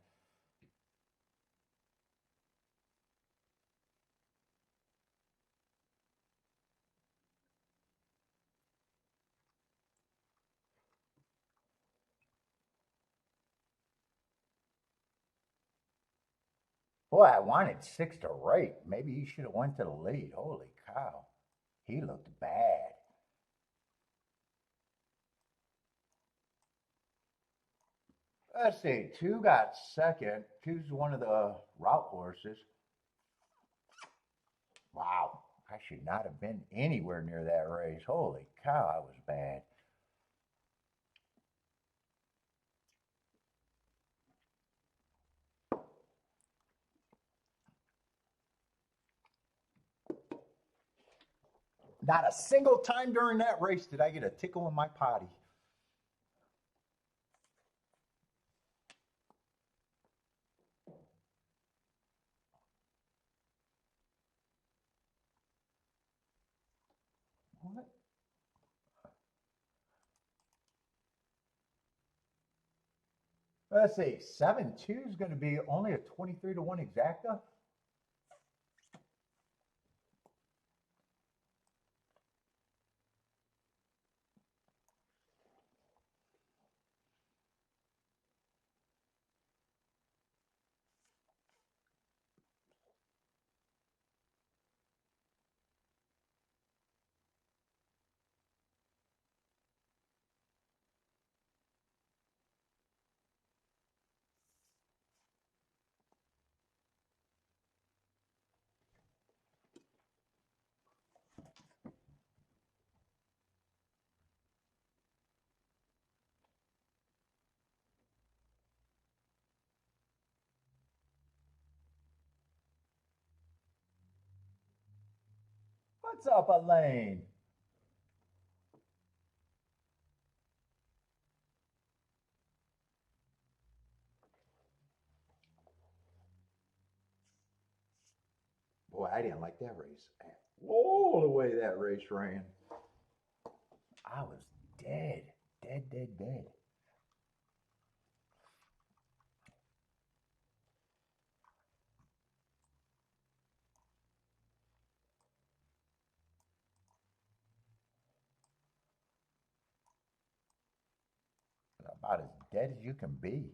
Boy, I wanted 6 to rate. Maybe he should have went to the lead. Holy cow. He looked bad. Let's see, 2 got second. 2's one of the route horses. Wow, I should not have been anywhere near that race. Holy cow, I was bad. Not a single time during that race did I get a tickle in my potty. What? Let's see, 7-2 is going to be only a 23 to 1 exacta. What's up, Elaine? Boy, I didn't like that race. Whoa, the way that race ran. I was dead, dead, dead, dead. About as dead as you can be.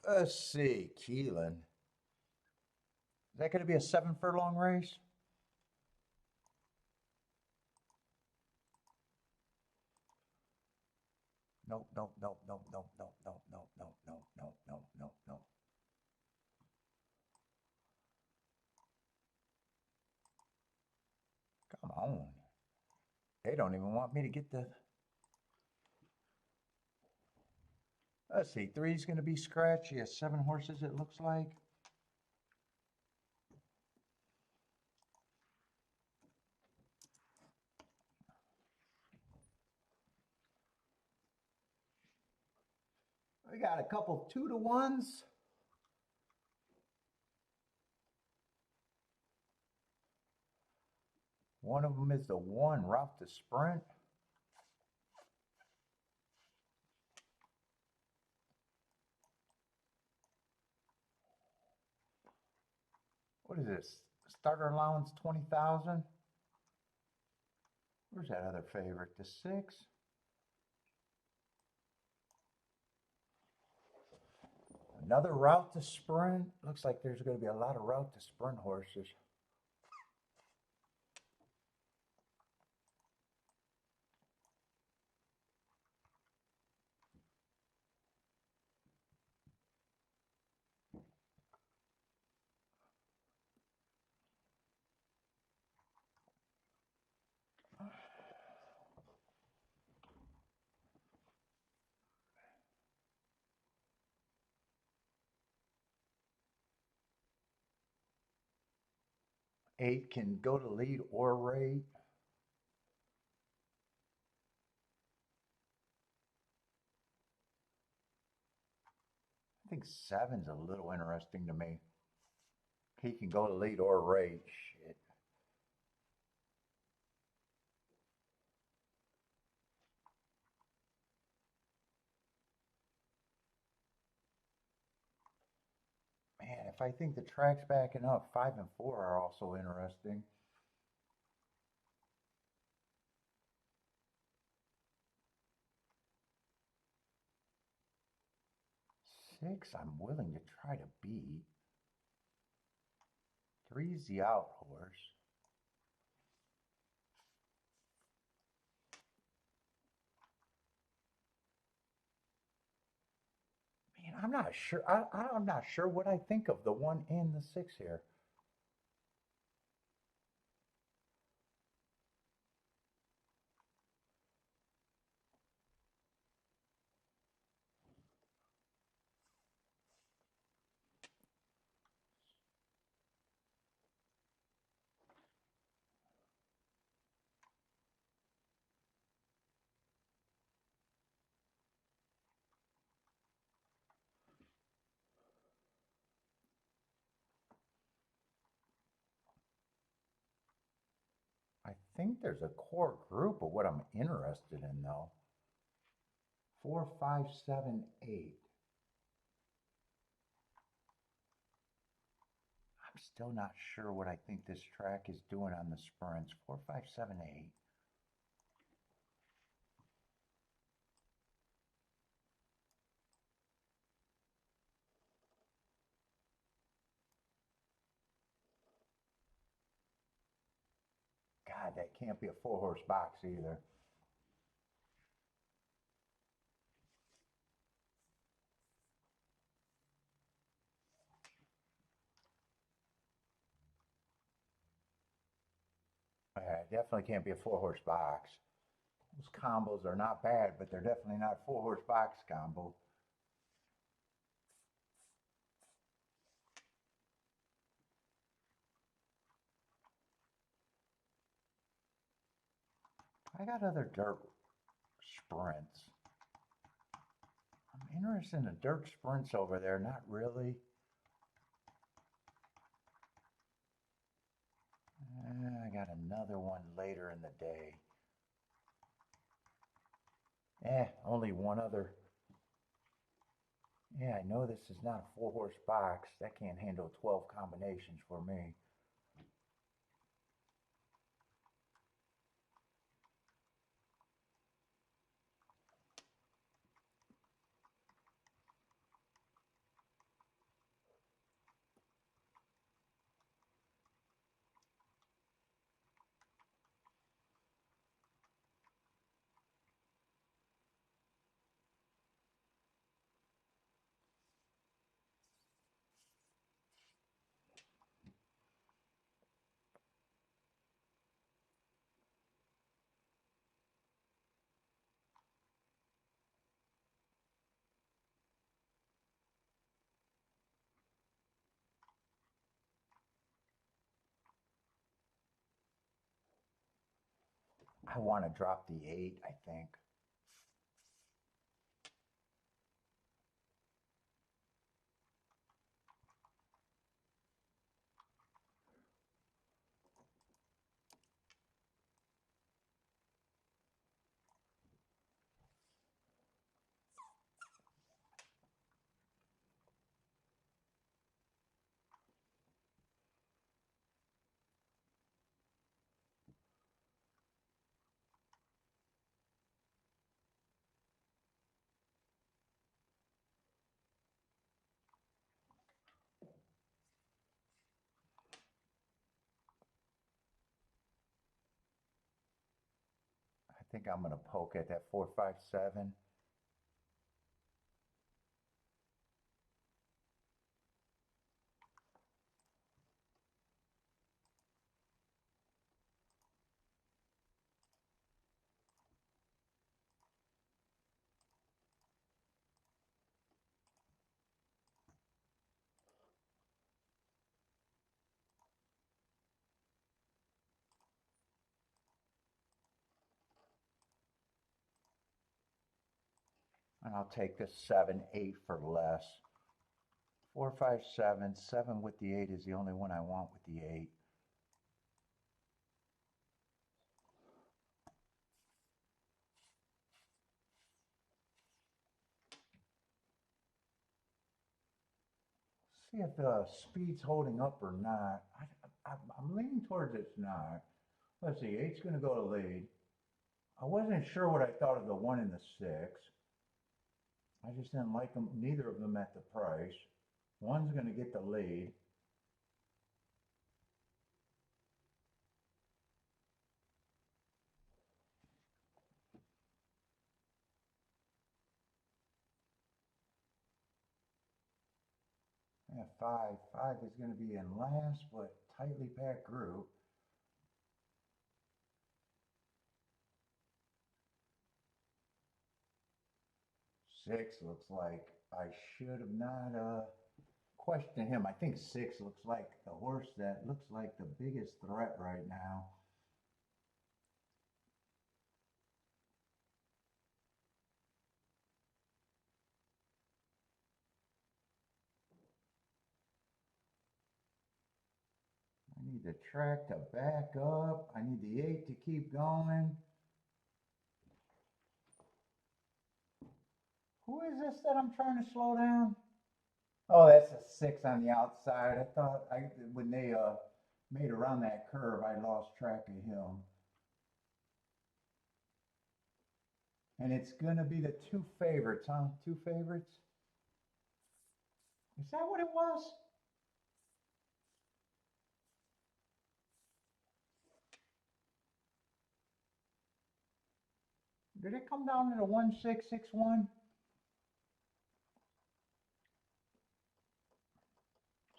Let's see, Keeneland. Is that going to be a 7 furlong race? Nope, nope, nope, nope, nope, nope, nope, nope, nope, nope, nope, nope, nope, nope. Come on. They don't even want me to get the. Let's see, three's going to be scratchy. Has 7 horses, it looks like. We got a couple 2-to-1s. One of them is the 1 route to sprint. What is this? Starter allowance 20,000. Where's that other favorite? The 6. Another route to sprint. Looks like there's going to be a lot of route to sprint horses. Eight can go to lead or rate. I think 7's a little interesting to me. He can go to lead or rate. Shit. Man, if I think the track's backing up, 5 and 4 are also interesting. 6, I'm willing to try to beat. 3's the out horse. Man, I'm not sure. I'm not sure what I think of the 1 and the 6 here. I think there's a core group of what I'm interested in, though. 4, 5, 7, 8. I'm still not sure what I think this track is doing on the sprints. 4, 5, 7, 8. God, that can't be a 4-horse box either. Yeah, it definitely can't be a 4-horse box. Those combos are not bad, but they're definitely not 4-horse box combo. I got other dirt sprints. I'm interested in the dirt sprints over there. Not really. I got another one later in the day. Only one other. Yeah, I know this is not a 4-horse box. That can't handle 12 combinations for me. I want to drop the 8, I think. I think I'm going to poke at that 4, 5, 7. And I'll take this 7, 8 for less. 4, 5, 7. 7 with the 8 is the only one I want with the 8. See if the speed's holding up or not. I'm leaning towards it's not. Let's see, 8's going to go to lead. I wasn't sure what I thought of the 1 and the 6. I just didn't like them, neither of them at the price. 1's going to get the lead. Yeah, 5. 5 is going to be in last, but tightly packed group. 6 looks like I should have not questioned him. I think 6 looks like the horse that looks like the biggest threat right now. I need the track to back up. I need the 8 to keep going. Who is this that I'm trying to slow down? Oh, that's a 6 on the outside. I thought when they made around that curve, I lost track of him. And it's going to be the 2 favorites, huh? 2 favorites? Is that what it was? Did it come down to the 1661?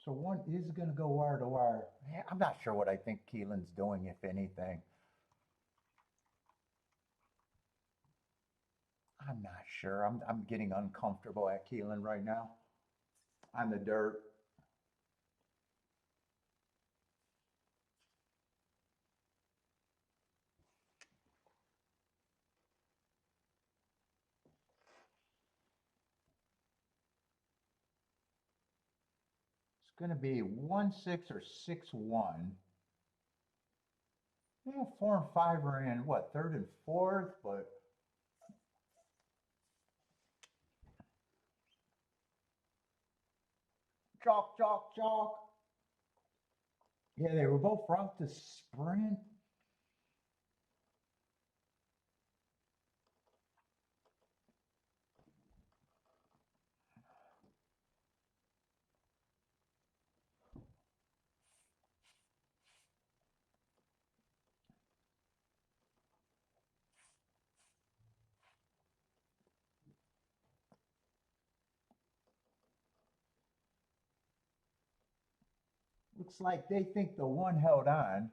So 1 is going to go wire to wire. I'm not sure what I think Keeneland's doing, if anything. I'm not sure. I'm getting uncomfortable at Keeneland right now. On the dirt. going to be 1-6 or 6-1. Yeah, 4 and 5 are in what, third and fourth, but chalk, chalk, chalk. Yeah, they were both out to sprint. Looks like they think the one held on.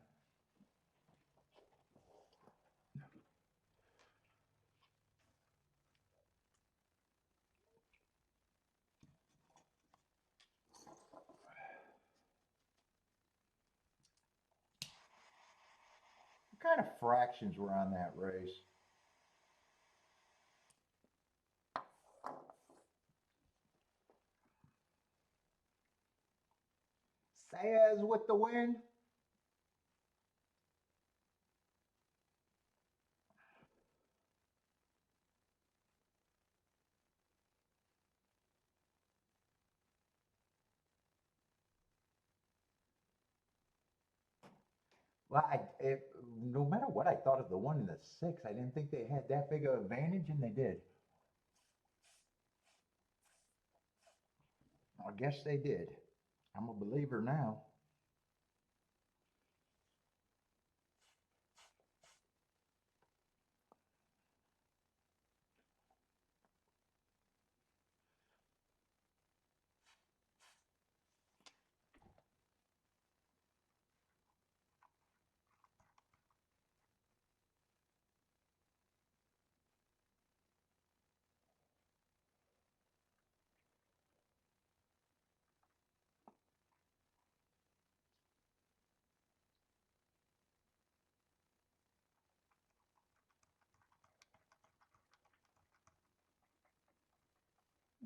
What kind of fractions were on that race? Sayers with the win. Well, no matter what I thought of the 1 and the 6, I didn't think they had that big of an advantage, and they did. I guess they did. I'm a believer now.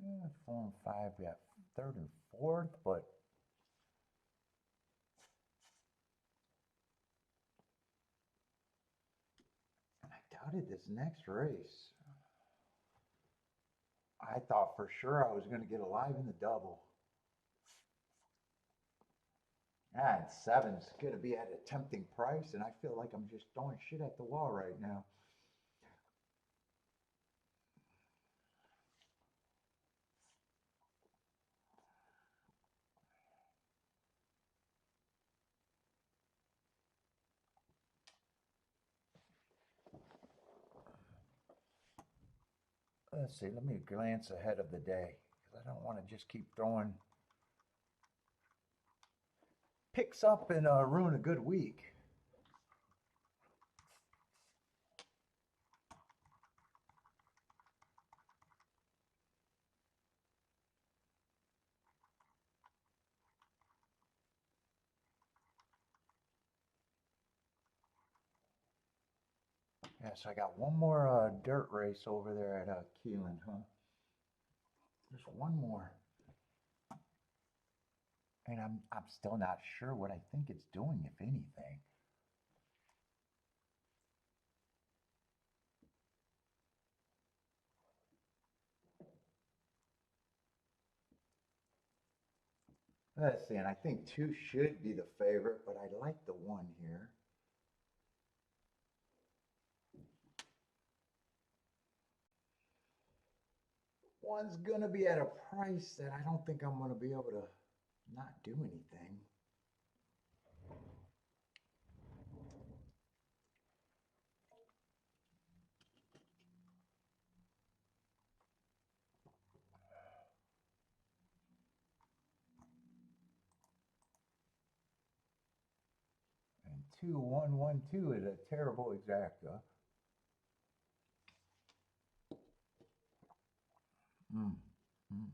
Yeah, 4 and 5 got third and fourth, but I doubted this next race. I thought for sure I was going to get alive in the double. And 7's going to be at a tempting price, and I feel like I'm just throwing shit at the wall right now. Let's see, let me glance ahead of the day, because I don't want to just keep throwing picks up and ruin a good week. Yeah, so I got one more dirt race over there at Keeneland, huh? Just one more. And I'm still not sure what I think it's doing, if anything. Let's see, and I think 2 should be the favorite, but I like the 1 here. One's gonna be at a price that I don't think I'm gonna be able to not do anything. And 2-1-1-2 is a terrible exacta. Mm. Mm-mm.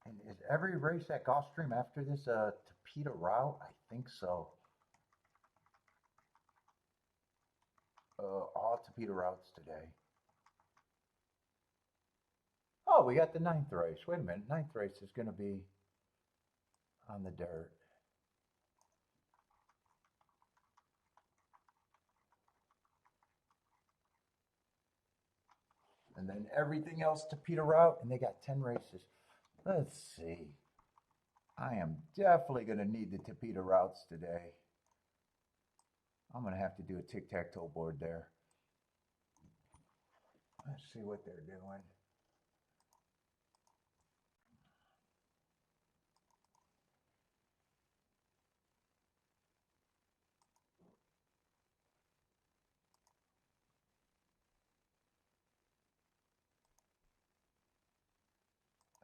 And is every race at Gulfstream after this a Tapeta route? I think so. to Peter routes today. Oh, we got the 9th race. Wait a minute. 9th race is going to be on the dirt. And then everything else to Peter route, and they got 10 races. Let's see. I am definitely going to need the Tapeta routes today. I'm going to have to do a tic-tac-toe board there. Let's see what they're doing.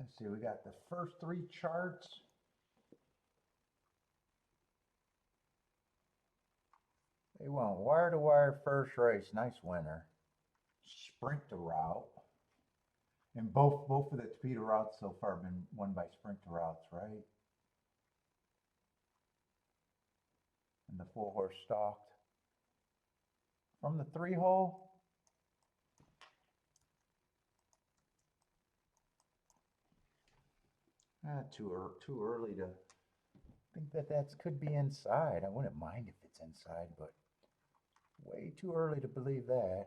Let's see, we got the first 3 charts. They went wire-to-wire first race. Nice winner. Sprint to route. And both of the Tapeta routes so far have been won by sprint to routes, right? And the 4-horse stalked. From the 3-hole. Too early to think that could be inside. I wouldn't mind if it's inside, but way too early to believe that.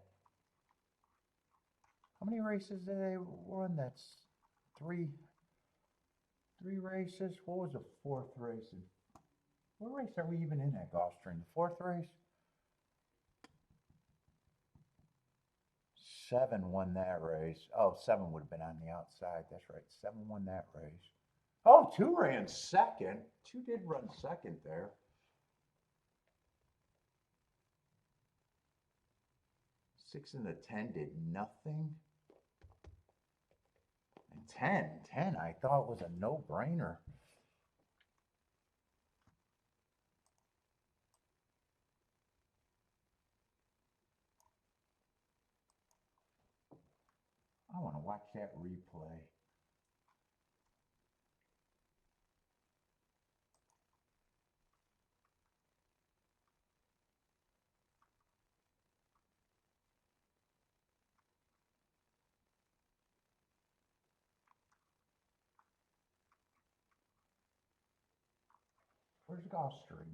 How many races did they run? That's 3 races. What was the 4th race? What race are we even in at Gulfstream? The 4th race? 7 won that race. Oh, 7 would have been on the outside. That's right. 7 won that race. Oh, 2 ran second. 2 did run second there. Six and the 10 did nothing. And 10 I thought was a no-brainer. I want to watch that replay. Where's Gulfstream?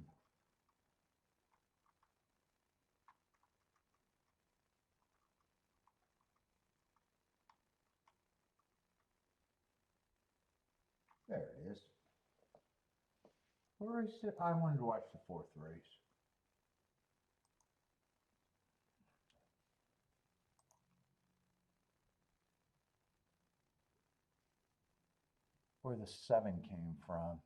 There it is. Where is it? I wanted to watch the 4th race. Where the 7 came from.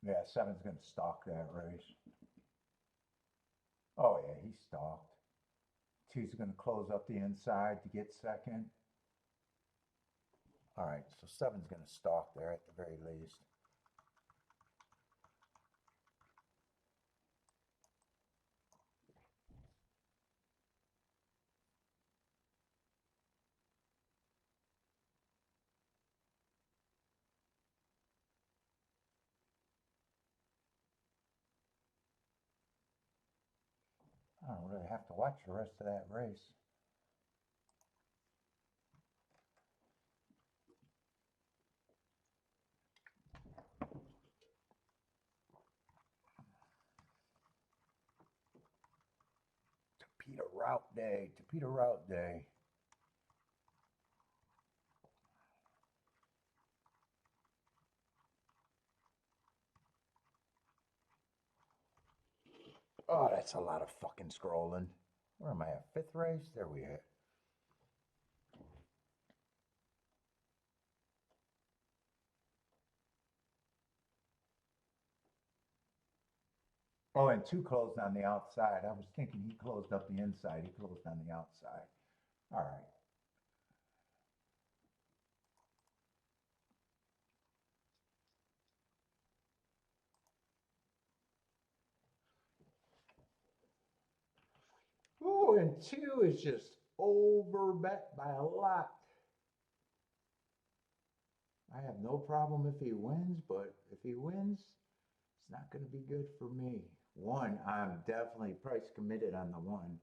Yeah, 7's going to stalk that race. Oh, yeah, he stalked. 2's going to close up the inside to get second. All right, so 7's going to stalk there at the very least. I don't really have to watch the rest of that race. Tapeta route day, Tapeta route day. Oh, that's a lot of fucking scrolling. Where am I at? 5th race? There we are. Oh, and 2 closed on the outside. I was thinking he closed up the inside. He closed on the outside. All right. 2-2 is just over bet by a lot. I have no problem if he wins, but if he wins, it's not going to be good for me. One, I'm definitely price committed on the one.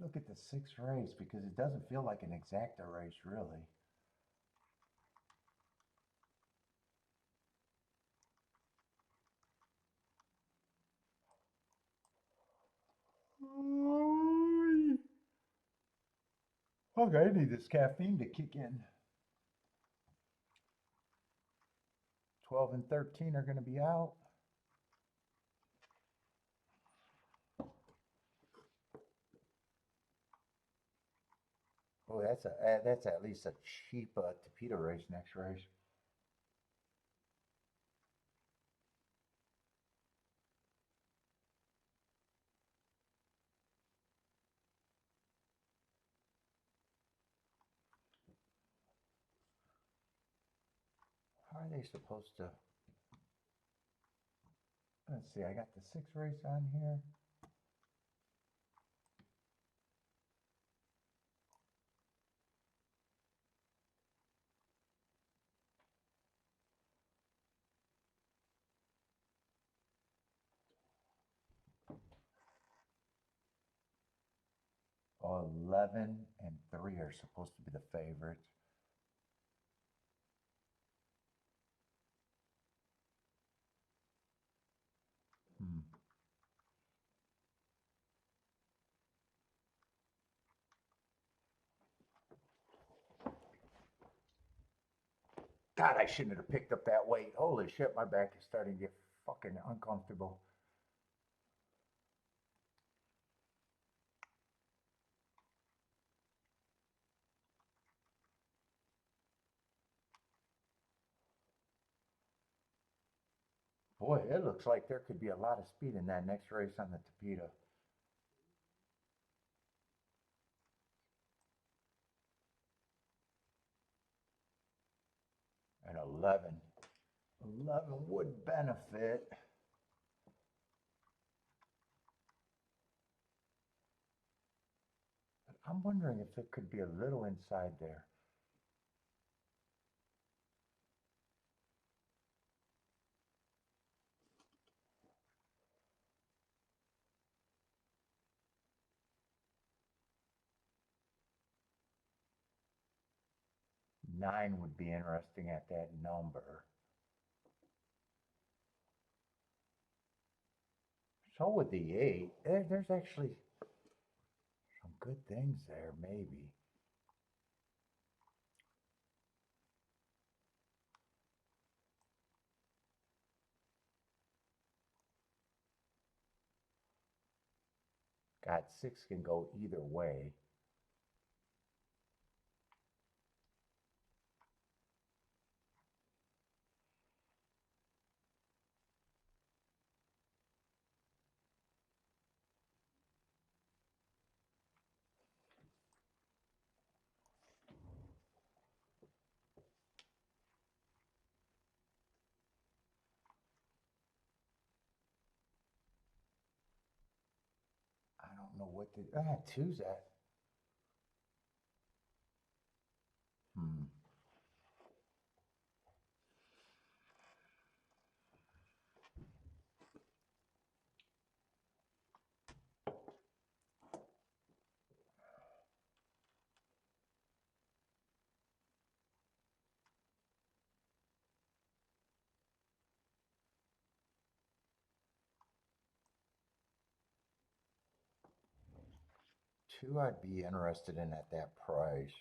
Look at the sixth race because it doesn't feel like an exacta race, really. Okay, I need this caffeine to kick in. 12 and 13 are going to be out. Oh, that's at least a cheap torpedo race next race. How are they supposed to? Let's see, I got the sixth race on here. Oh, 11 and 3 are supposed to be the favorites. God, I shouldn't have picked up that weight. Holy shit, my back is starting to get fucking uncomfortable. Boy, it looks like there could be a lot of speed in that next race on the torpedo. And 11. 11 would benefit. But I'm wondering if it could be a little inside there. Nine would be interesting at that number. So would the 8. There's actually some good things there, maybe. God, 6 can go either way. I don't know what the... two's that. Hmm. Two I'd be interested in at that price.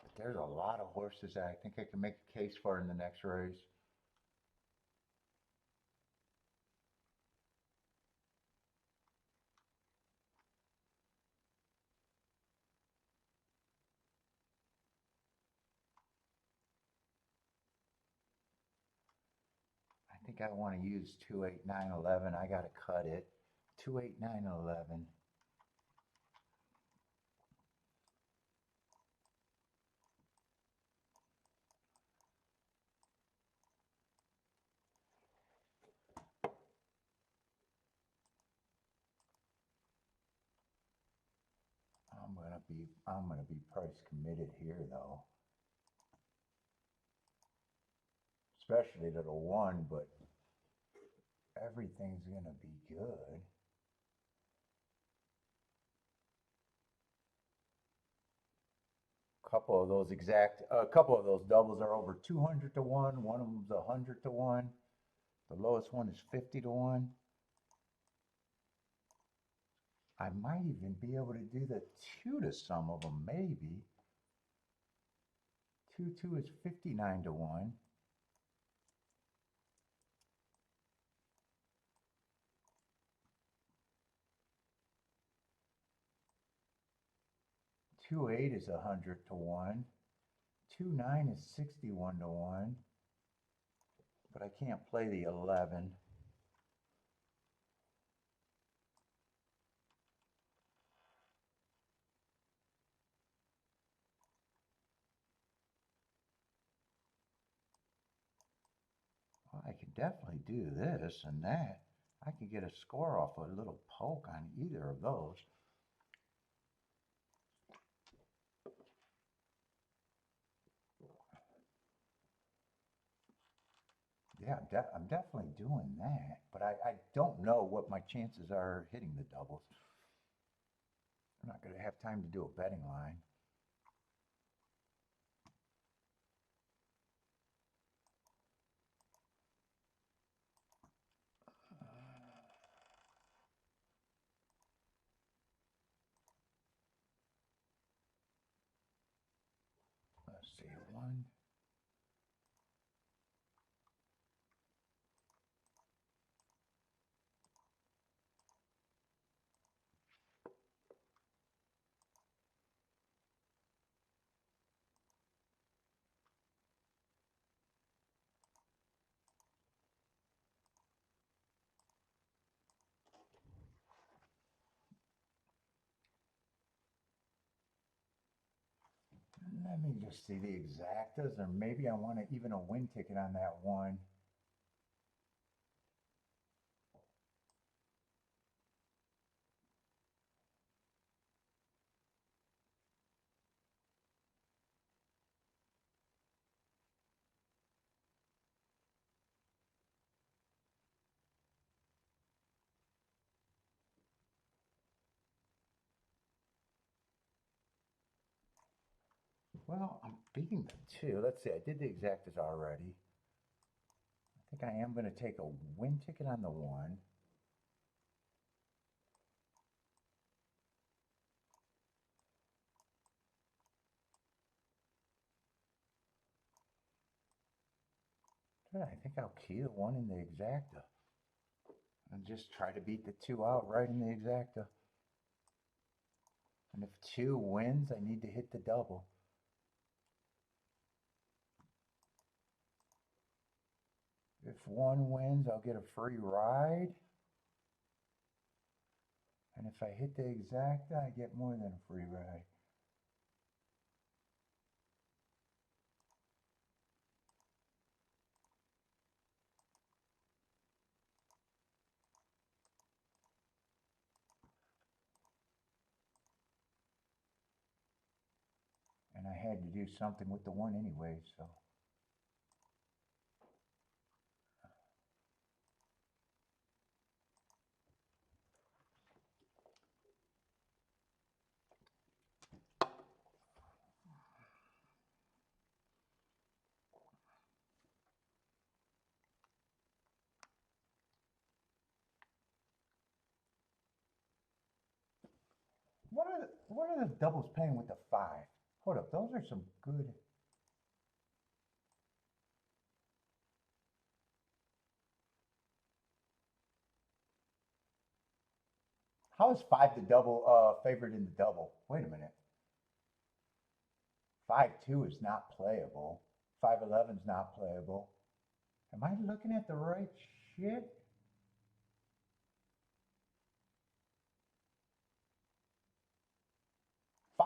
But there's a lot of horses that I think I can make a case for in the next race. I think I want to use 2, 8, 9, 11. I got to cut it. 2, 8, 9, 11. I'm gonna be price committed here though. Especially to the 1, but everything's gonna be good. A couple of those doubles are over 200 to 1. One of them's 100 to 1. The lowest one is 50 to 1. I might even be able to do the 2 to some of them, maybe. 2, 2 is 59 to 1. Two, 8 is 100 to 1. 2, 9 is 61 to 1. But I can't play the 11. Well, I could definitely do this and that. I could get a score off a little poke on either of those. Yeah, I'm definitely doing that, but I don't know what my chances are hitting the doubles. I'm not going to have time to do a betting line. Let's see, 1. Let me just see the exactas, or maybe I want to even a win ticket on that 1. Well, I'm beating the 2. Let's see, I did the exactas already. I think I am going to take a win ticket on the 1. Yeah, I think I'll key the 1 in the exacta. And just try to beat the 2 out right in the exacta. And if 2 wins, I need to hit the double. If 1 wins, I'll get a free ride. And if I hit the exacta, I get more than a free ride. And I had to do something with the 1 anyway, so. What are the doubles paying with the 5? Hold up, those are some good. How is 5 the double favored in the double? Wait a minute. 5-2 is not playable. 5-11 is not playable. Am I looking at the right shit?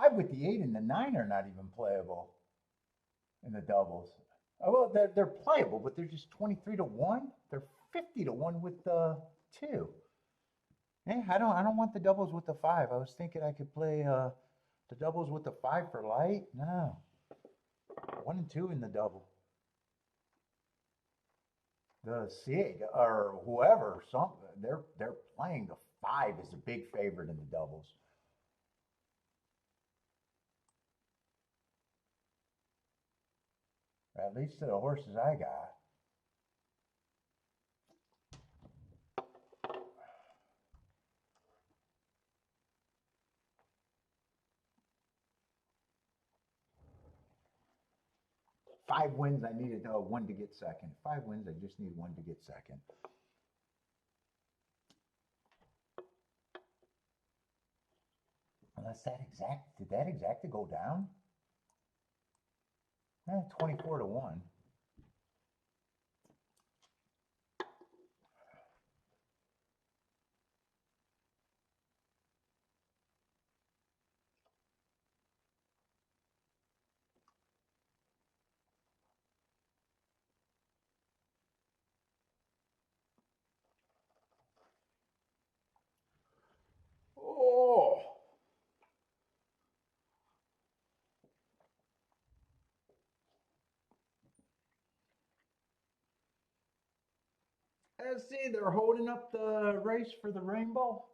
5 with the 8 and the 9 are not even playable in the doubles. Oh, well, they're playable, but they're just 23 to 1. They're 50 to 1 with the 2. Yeah, I don't want the doubles with the 5. I was thinking I could play the doubles with the 5 for light. No. 1 and 2 in the double. The SIG or whoever, they're playing the 5 as a big favorite in the doubles. At least to the horses I got. Five wins, I needed 1 to get second. 5 wins, I just need 1 to get second. Unless did that exact go down? 24 to 1. Oh! Let's see, they're holding up the race for the rainbow.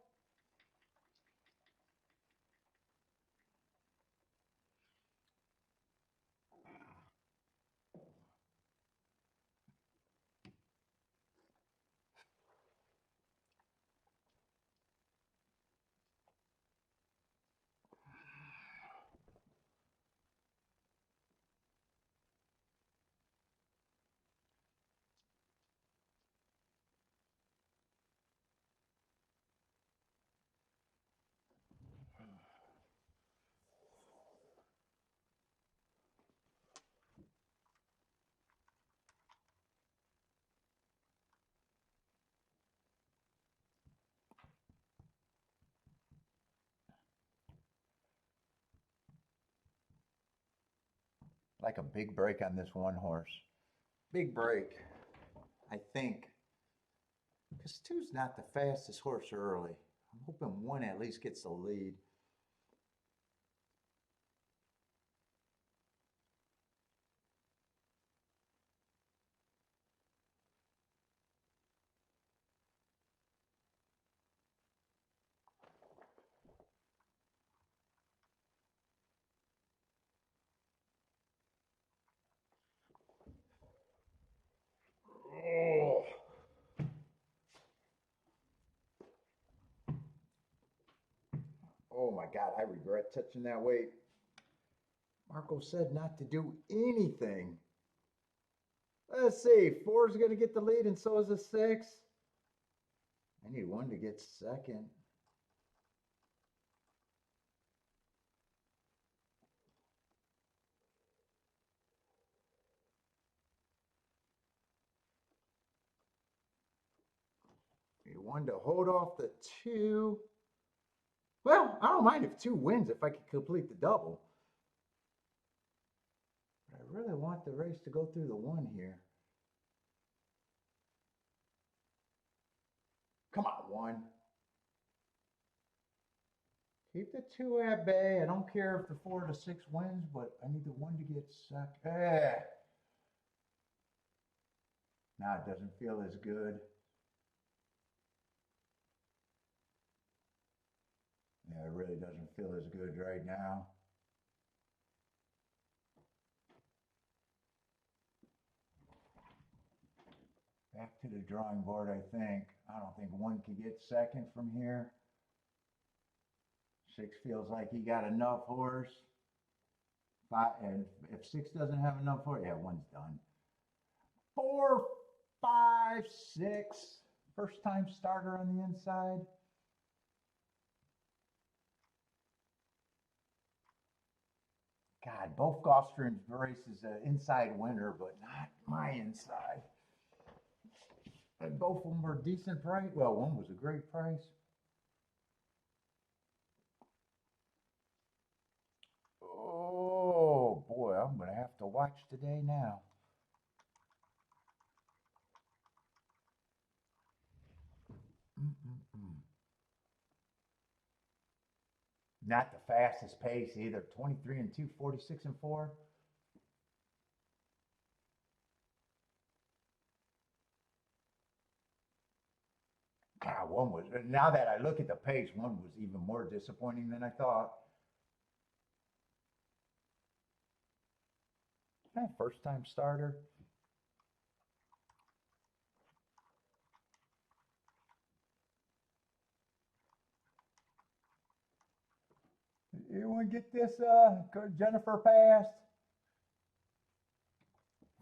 Like a big break on this one horse. Big break, I think. Because 2's not the fastest horse early. I'm hoping 1 at least gets the lead. Oh. Oh my God, I regret touching that weight. Marco said not to do anything. Let's see, 4's going to get the lead and so is a 6. I need 1 to get second. Need 1 to hold off the 2. Well, I don't mind if 2 wins if I can complete the double. But I really want the race to go through the 1 here. Come on, 1. Keep the 2 at bay. I don't care if the 4 to 6 wins, but I need the 1 to get second. Now it doesn't feel as good. Yeah, it really doesn't feel as good right now. Back to the drawing board, I think. I don't think 1 can get second from here. 6 feels like he got enough horse. 5, and if 6 doesn't have enough horse, yeah, 1's done. 4, 5, 6. First time starter on the inside. God, both Gulfstream races an inside winner, but not my inside. And both of them were decent price. Well, 1 was a great price. watch today now. Not the fastest pace either. 23 and 2, 46 and 4. God, one was, now that I look at the pace, one was even more disappointing than I thought. First time starter. You want to get this, Jennifer passed?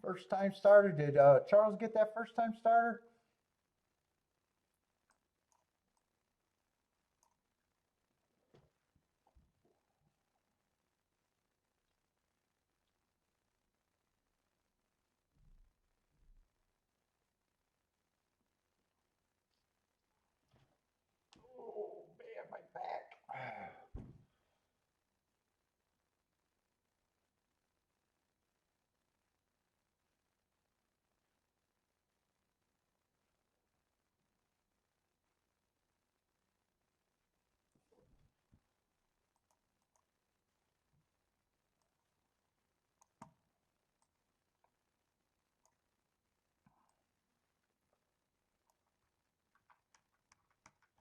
First time starter. Did Charles get that first time starter? Oh, man, my back.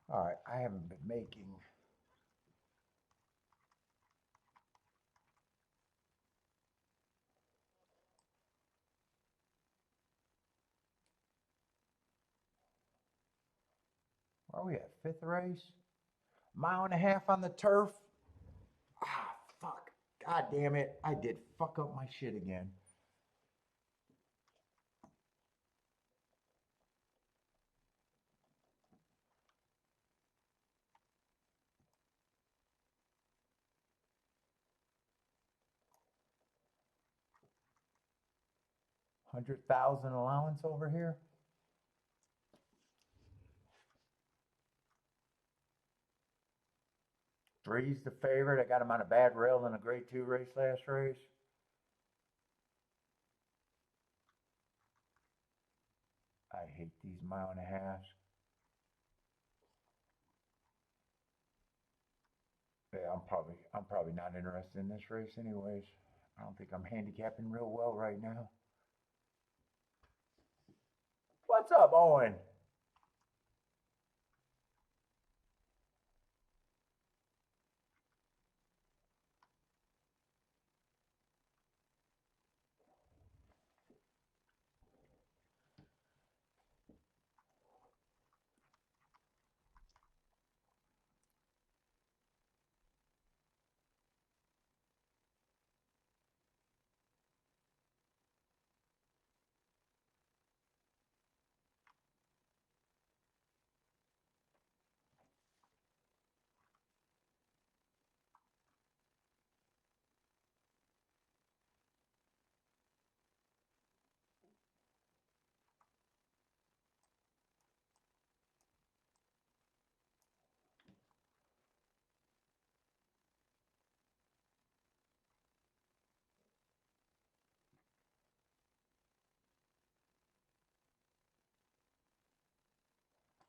All right, I haven't been making. Where are we at? Fifth race? Mile and a half on the turf. Ah, fuck. God damn it. I did fuck up my shit again. $100,000 allowance over here. Three's the favorite. I got him on a bad rail in a grade 2 race last race. I hate these mile and a halves. Yeah, I'm probably not interested in this race anyways. I don't think I'm handicapping real well right now. What's up, Owen?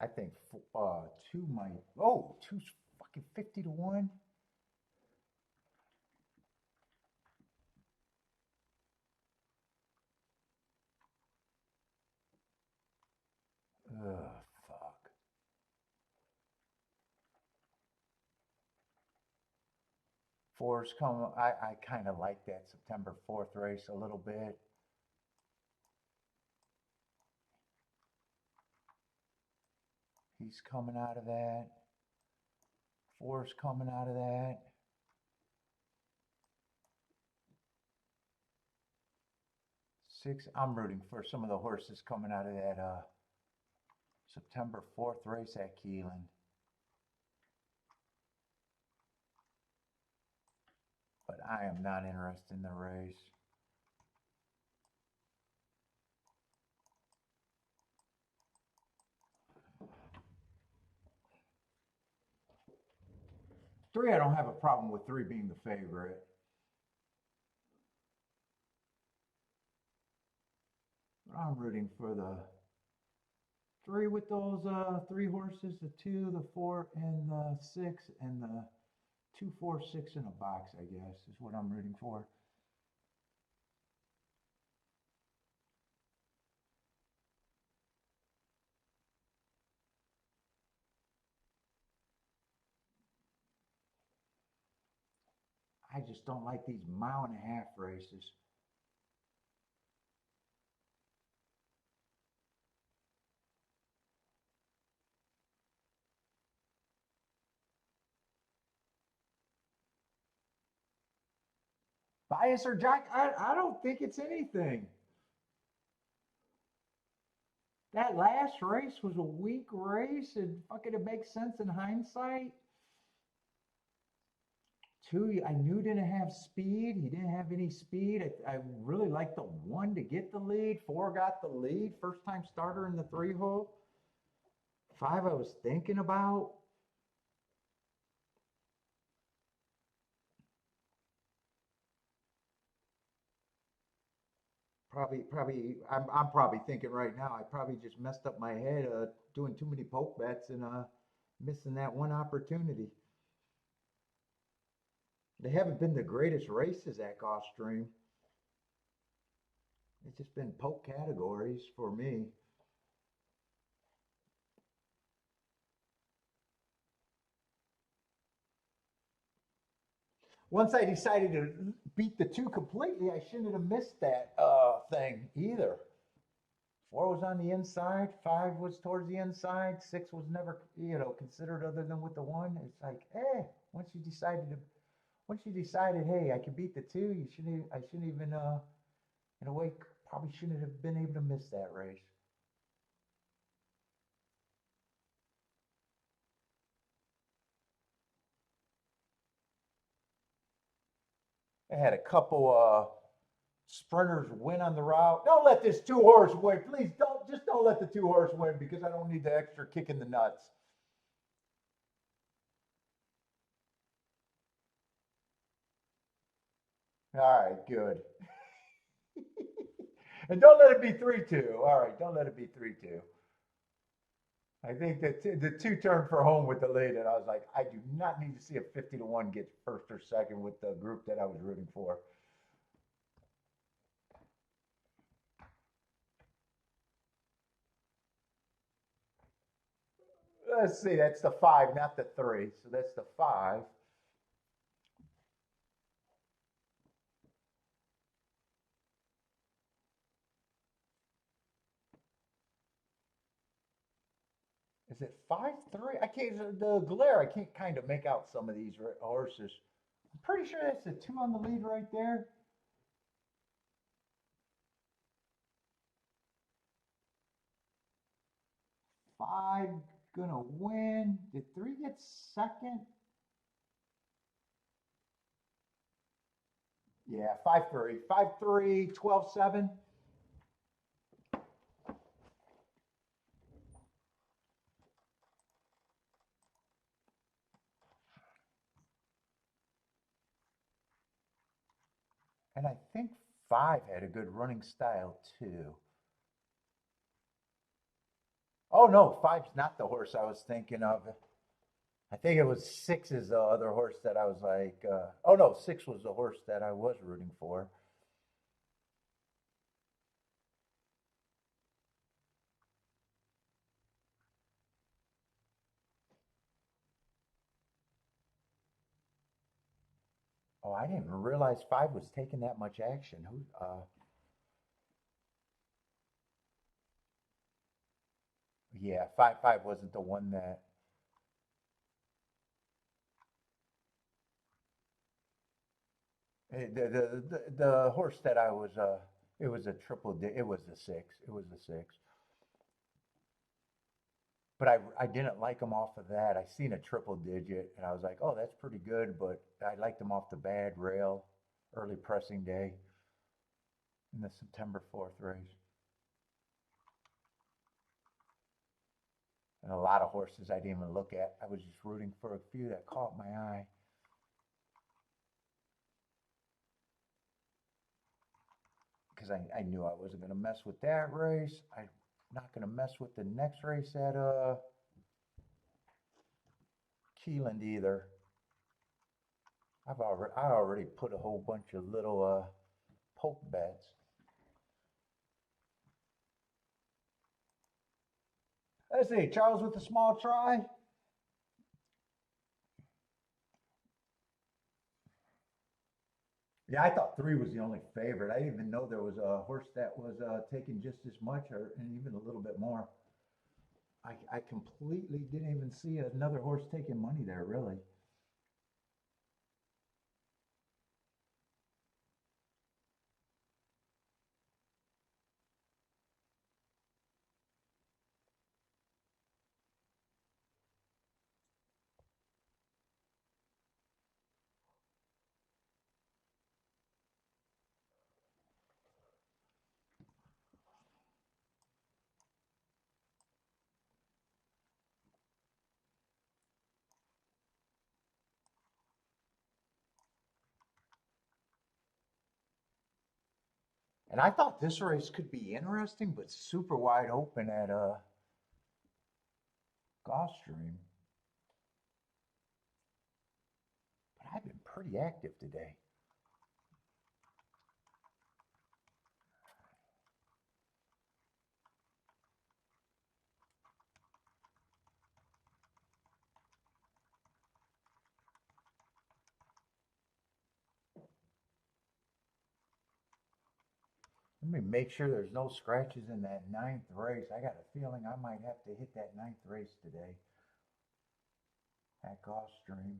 I think two might. Oh, two's fucking 50 to 1. Ugh, fuck. Four's coming. I kind of like that September 4th race a little bit. He's coming out of that. Four's coming out of that. Six, I'm rooting for some of the horses coming out of that September 4th race at Keeneland. But I am not interested in the race. Three, I don't have a problem with three being the favorite. I'm rooting for the three with those three horses, the 2, the 4, and the 6, and the 2, 4, 6 in a box, I guess, is what I'm rooting for. I just don't like these 1.5-mile races. Bias or Jack, I don't think it's anything. That last race was a weak race, and fucking it makes sense in hindsight. 2, I knew didn't have speed. He didn't have any speed. I really liked the 1 to get the lead. 4 got the lead. First time starter in the 3 hole. 5 I was thinking about. I'm probably thinking right now, I probably just messed up my head doing too many poke bets and missing that one opportunity. They haven't been the greatest races at Gulfstream. It's just been poke categories for me. Once I decided to beat the 2 completely, I shouldn't have missed that thing either. 4 was on the inside, 5 was towards the inside, 6 was never, considered other than with the 1. It's like, once you decided, hey, I can beat the 2, I shouldn't even, in a way, probably shouldn't have been able to miss that race. I had a couple sprinters win on the route. Don't let this 2-horse win. Please don't let the 2-horse win because I don't need the extra kick in the nuts. All right, good. And don't let it be 3-2. All right, don't let it be 3-2. I think that the 2 turned for home with the lead, and I was like, I do not need to see a 50-1 get first or second with the group that I was rooting for. Let's see, that's the 5, not the 3. So that's the 5. Is it 5-3? I can't, the glare, I can't kind of make out some of these horses. I'm pretty sure that's the 2 on the lead right there. 5 gonna win. Did 3 get second? Yeah, 5-3. 5-3, 12-7. And I think 5 had a good running style too. Oh no, 5's not the horse I was thinking of. I think it was 6 is the other horse that I was like, oh no, 6 was the horse that I was rooting for. Oh, I didn't realize 5 was taking that much action. Who? Yeah, 5 wasn't the one that. The horse that I was it was a it was the 6. It was the 6. But I didn't like him off of that. I seen a triple digit and I was like, oh, that's pretty good. But I liked him off the bad rail, early pressing day in the September 4th race. And a lot of horses I didn't even look at. I was just rooting for a few that caught my eye. because I knew I wasn't going to mess with that race. I'm not going to mess with the next race at Keeneland either. I already put a whole bunch of little poke bets. Let's see, Charles with a small try. Yeah, I thought 3 was the only favorite. I didn't even know there was a horse that was taking just as much or and even a little bit more. I completely didn't even see another horse taking money there, really. And I thought this race could be interesting, but super wide open at Gulfstream. But I've been pretty active today. Let me make sure there's no scratches in that 9th race. I got a feeling I might have to hit that 9th race today at Gulfstream.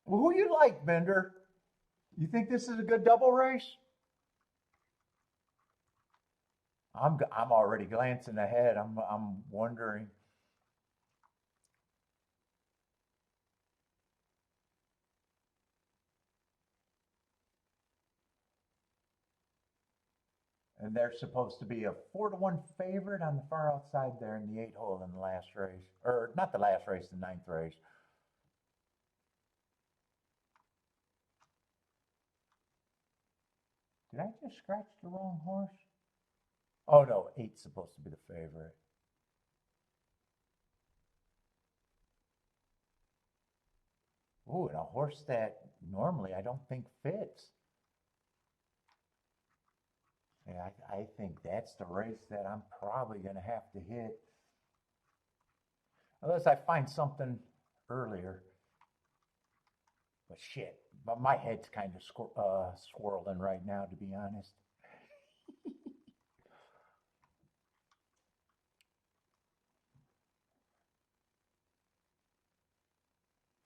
Well, who you like, Bender? You think this is a good double race? I'm already glancing ahead. I'm wondering. And they're supposed to be a 4-1 favorite on the far outside there in the 8 hole in the last race. Or not the last race, the 9th race. Did I just scratch the wrong horse? Oh no, 8's supposed to be the favorite. Ooh, and a horse that normally I don't think fits. Yeah, I think that's the race that I'm probably going to have to hit. Unless I find something earlier. But shit, but my head's kind of swirling right now, to be honest.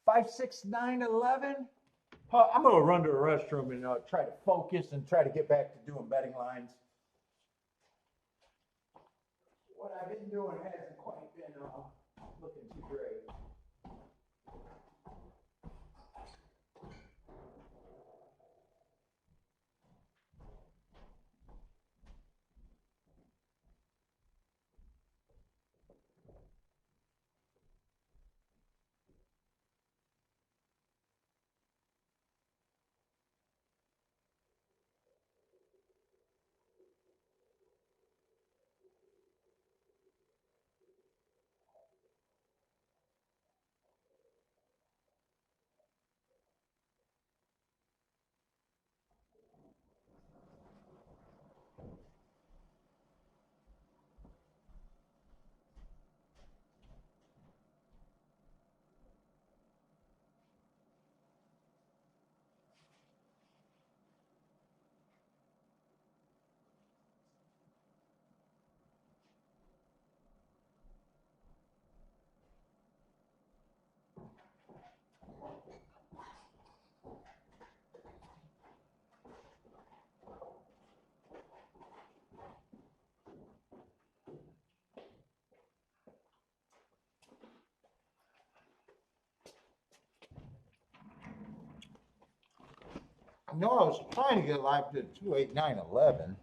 5, 6, 9, 11. I'm going to run to the restroom and try to focus and try to get back to doing betting lines. What I've been doing hasn't quite been looking too great. No, I was trying to get live to 28911.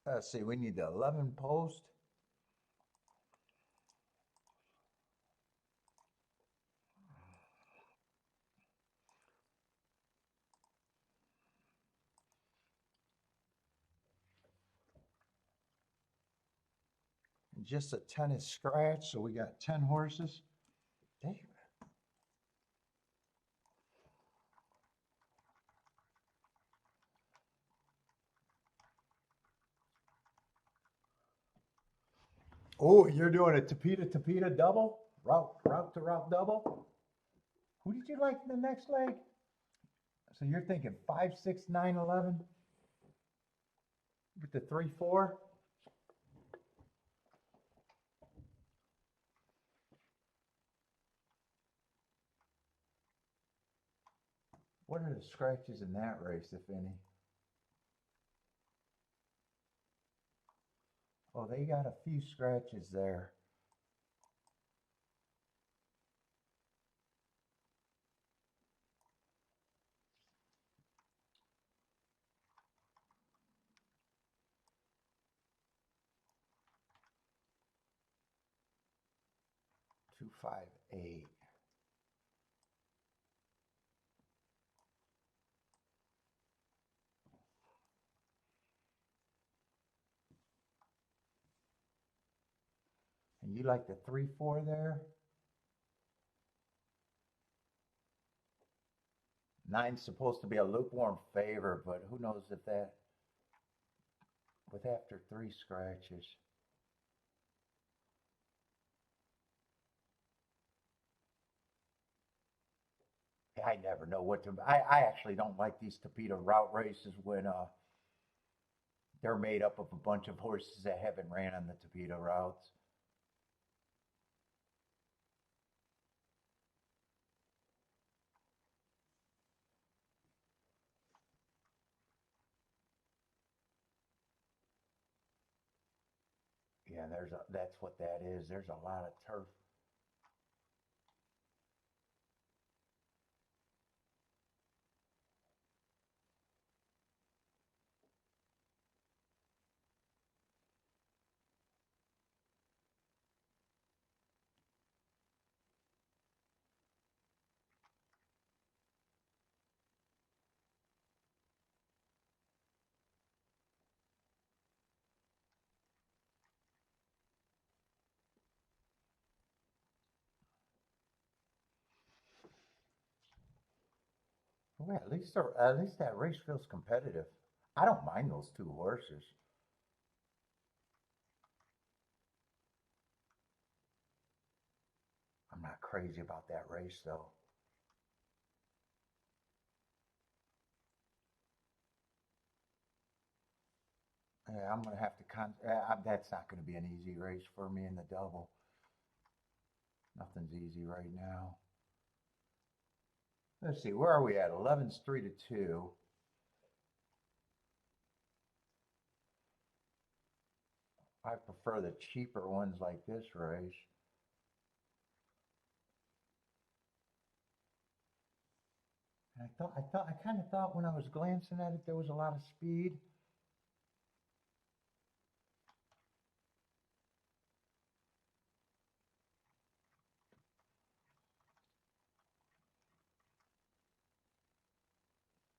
Let's see, we need the 11 post. Just a tennis scratch, so we got 10 horses. Damn. Oh, you're doing a Tapeta double? Route to route double? Who did you like in the next leg? So you're thinking 5, 6, 9, 11 with the 3, 4? What are the scratches in that race, if any? Oh, they got a few scratches there. Two, 5, 8. And you like the 3, 4 there? 9's supposed to be a lukewarm favorite, but who knows if that, with after 3 scratches. I never know what to. I actually don't like these Tapeta route races when they're made up of a bunch of horses that haven't ran on the Tapeta routes. Yeah, that's what that is. There's a lot of turf. Well, at least that race feels competitive. I don't mind those 2 horses. I'm not crazy about that race though. Yeah, I'm gonna have to that's not gonna be an easy race for me in the double. Nothing's easy right now. Let's see, where are we at? 11's 3 to 2. I prefer the cheaper ones like this race. And I kind of thought when I was glancing at it, there was a lot of speed.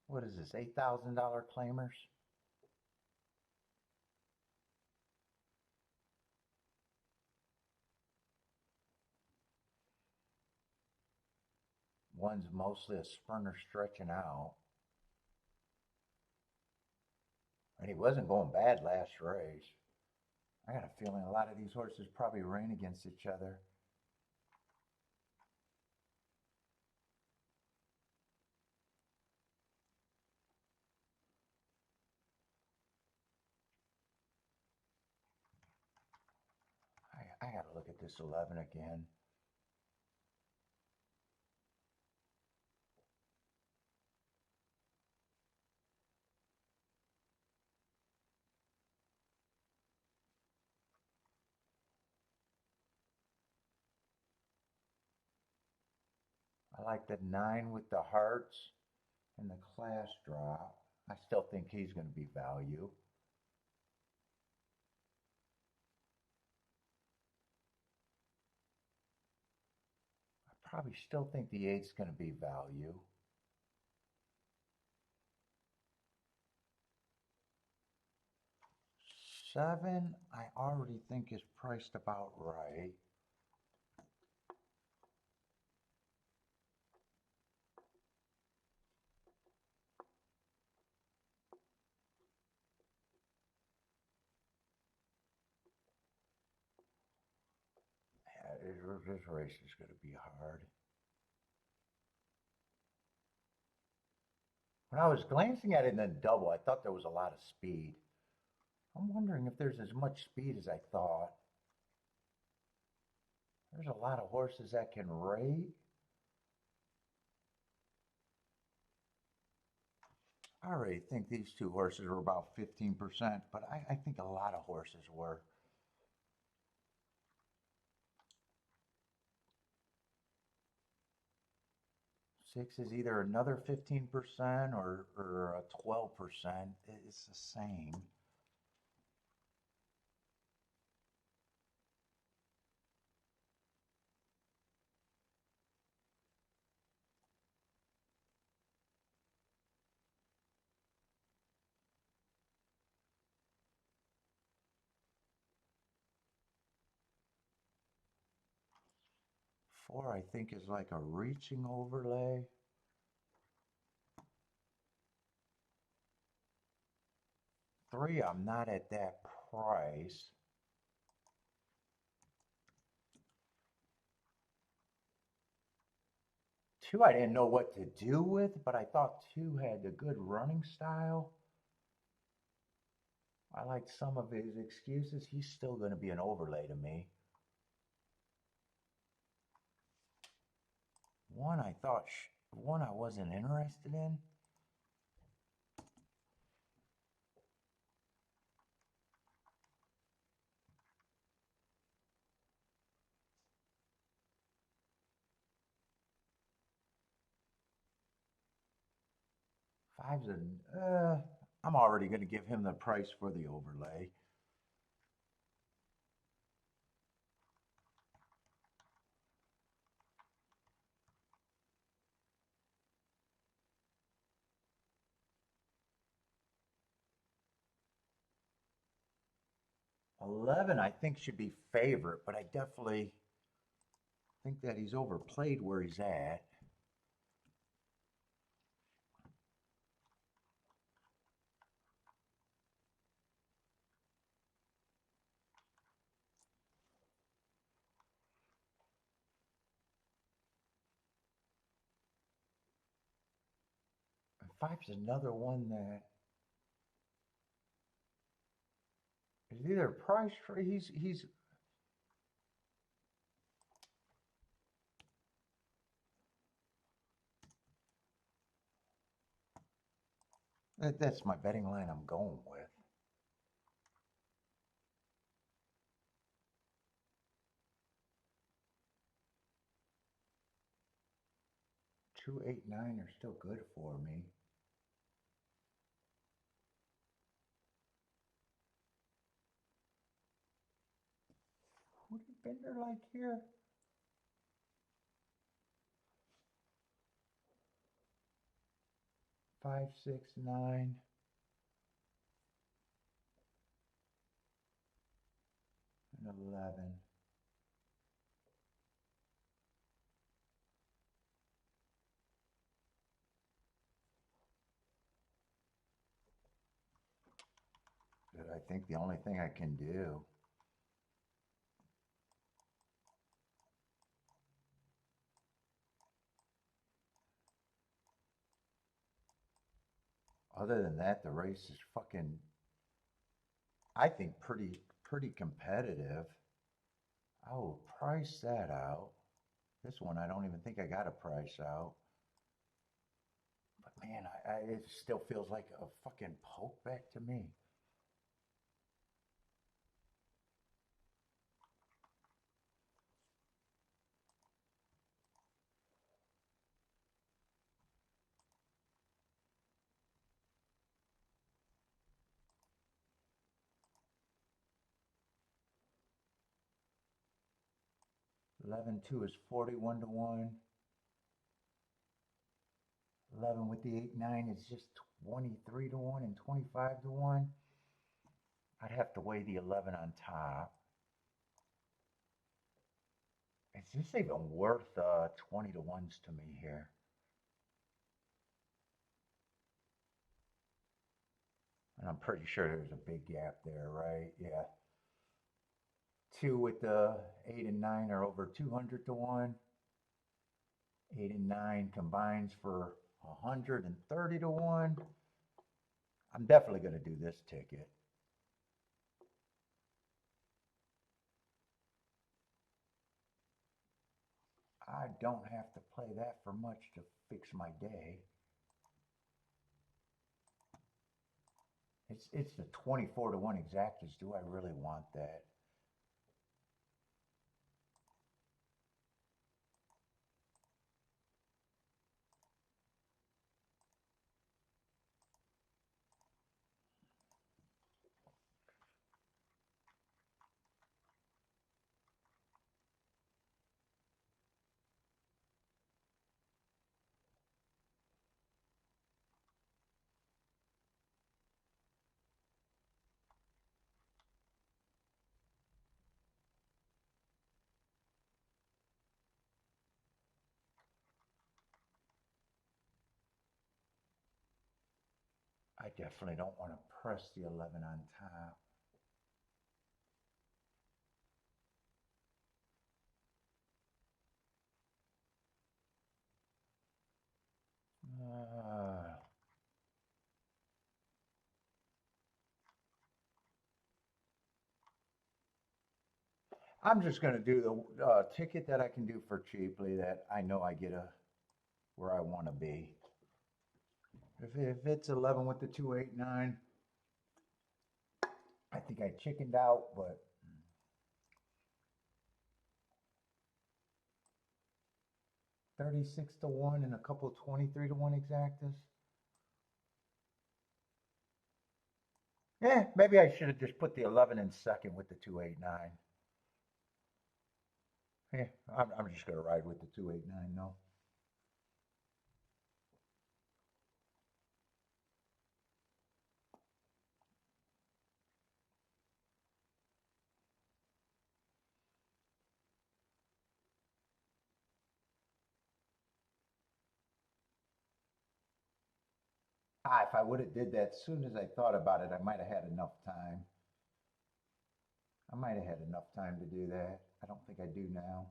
What is this, $8,000 claimers? One's mostly a sprinter stretching out. And he wasn't going bad last race. I got a feeling a lot of these horses probably ran against each other. at this 11 again. I like the 9 with the hearts and the class drop. I still think he's going to be value. I probably still think the 8's going to be value. Seven, I already think is priced about right. This race is going to be hard. When I was glancing at it in the double, I thought there was a lot of speed. I'm wondering if there's as much speed as I thought. There's a lot of horses that can rate. I already think these two horses were about 15%, but I think a lot of horses were. Six is either another 15% or a 12%. It's the same. Four, I think, is like a reaching overlay. Three, I'm not at that price. Two, I didn't know what to do with, but I thought two had a good running style. I liked some of his excuses. He's still going to be an overlay to me. One, one I wasn't interested in. Five's I'm already going to give him the price for the overlay. $11, I think, should be favorite, but I definitely think that he's overplayed where he's at. Five's another one that is either priced for he's that's my betting line I'm going with. Two, eight, nine are still good for me. Who did Bender like here? Five, six, nine. And 11. But I think the only thing I can do other than that, the race is fucking, I think, pretty competitive. I will price that out. This one, I don't even think I got a price out. But man, it still feels like a fucking poke back to me. Eleven two is 41 to 1. 11 with the 8-9 is just 23 to 1 and 25 to 1. I'd have to weigh the 11 on top. Is this even worth 20 to 1s to me here? And I'm pretty sure there's a big gap there, right? Yeah. 2 with the 8 and 9 are over 200 to 1. 8 and 9 combines for 130 to 1. I'm definitely going to do this ticket. I don't have to play that for much to fix my day. It's the 24 to 1 exactas. Do I really want that? I definitely don't want to press the 11 on top. I'm just going to do the ticket that I can do for cheaply that I know I get where I want to be. If it's 11 with the 289, I think I chickened out, but 36 to 1 and a couple of 23 to 1 exactas. Yeah, maybe I should have just put the 11 in second with the 289. Yeah, I'm just going to ride with the 289 though. If I would have did that as soon as I thought about it, I might have had enough time. I might have had enough time to do that. I don't think I do now.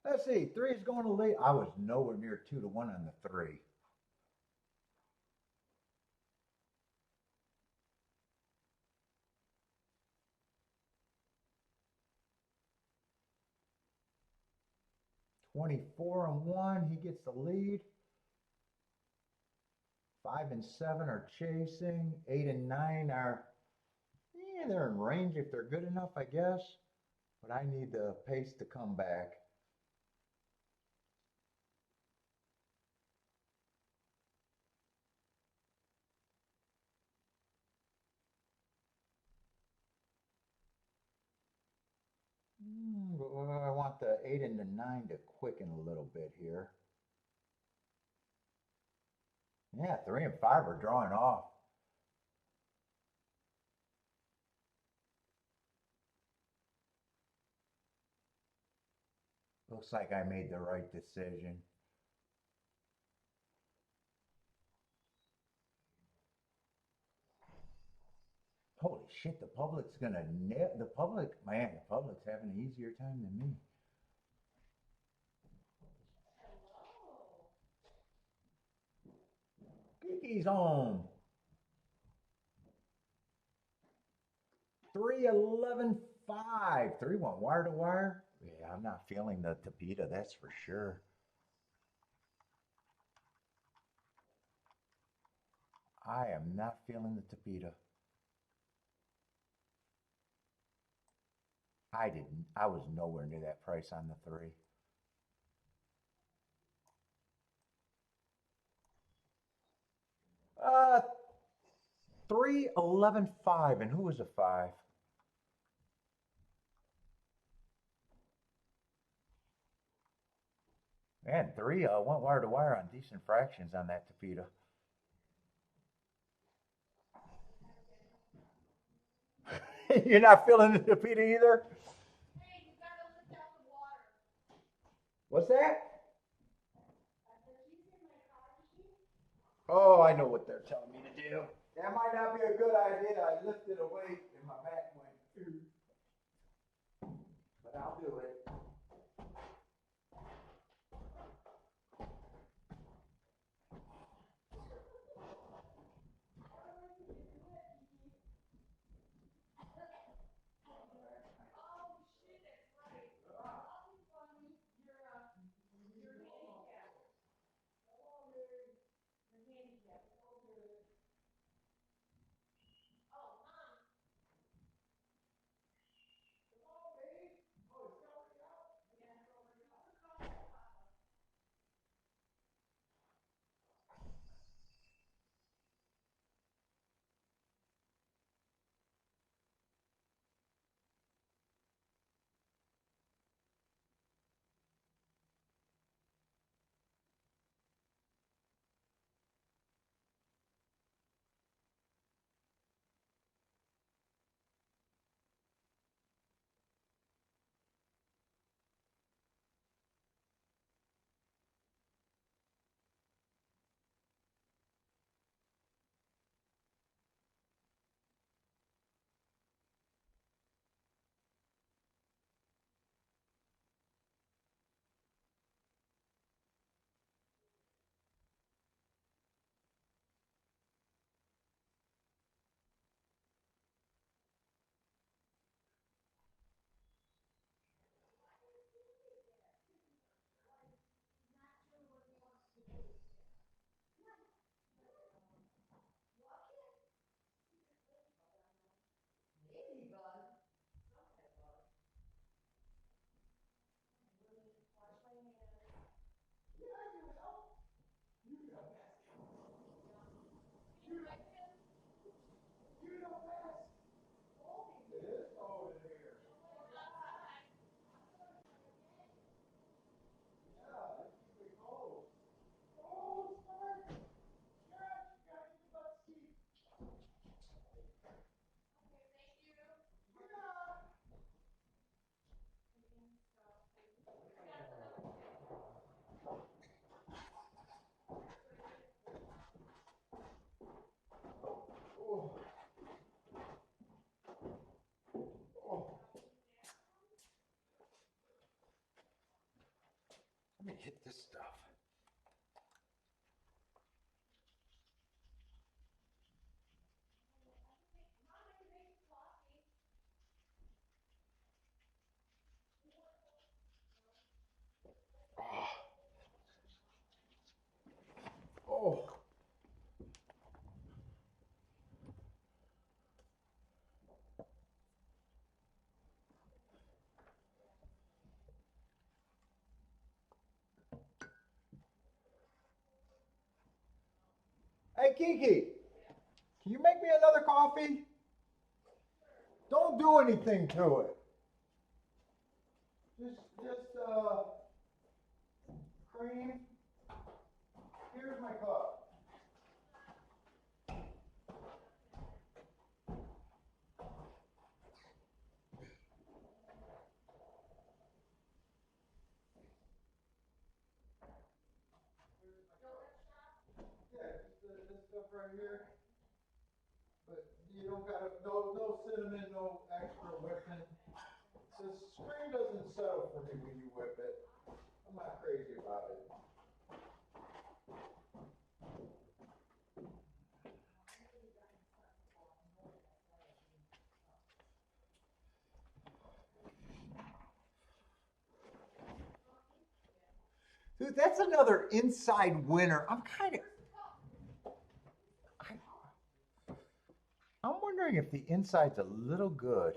Let's see, 3 is going to lead. I was nowhere near 2 to 1 on the 3. $24 and 1, he gets the lead. 5 and 7 are chasing. 8 and 9 are, yeah, they're in range if they're good enough, I guess. But I need the pace to come back. But I want the 8 and the 9 to quicken a little bit here. Yeah, 3 and 5 are drawing off. Looks like I made the right decision. Holy shit, the public's gonna nail the public. Man, the public's having an easier time than me. Kiki's home. 311.5. 3-1 wire to wire. Yeah, I'm not feeling the tapita, that's for sure. I am not feeling the tapita. I was nowhere near that price on the three. Uh, 311.5. And who was a five? Man, three went wire to wire on decent fractions on that tapita. You're not feeling the tapita either? What's that? Oh, I know what they're telling me to do. That might not be a good idea. I lifted a weight and my back went, but I'll do it. Oh, oh. Let me hit this stuff. Oh. Hey Kiki, can you make me another coffee? Don't do anything to it. Just cream. Here's my cup. Yeah, just this stuff right here. But You don't gotta, no cinnamon, no extra whipping. The screen doesn't settle for me when you whip it. I'm not crazy about it. Dude, that's another inside winner. I'm wondering if the inside's a little good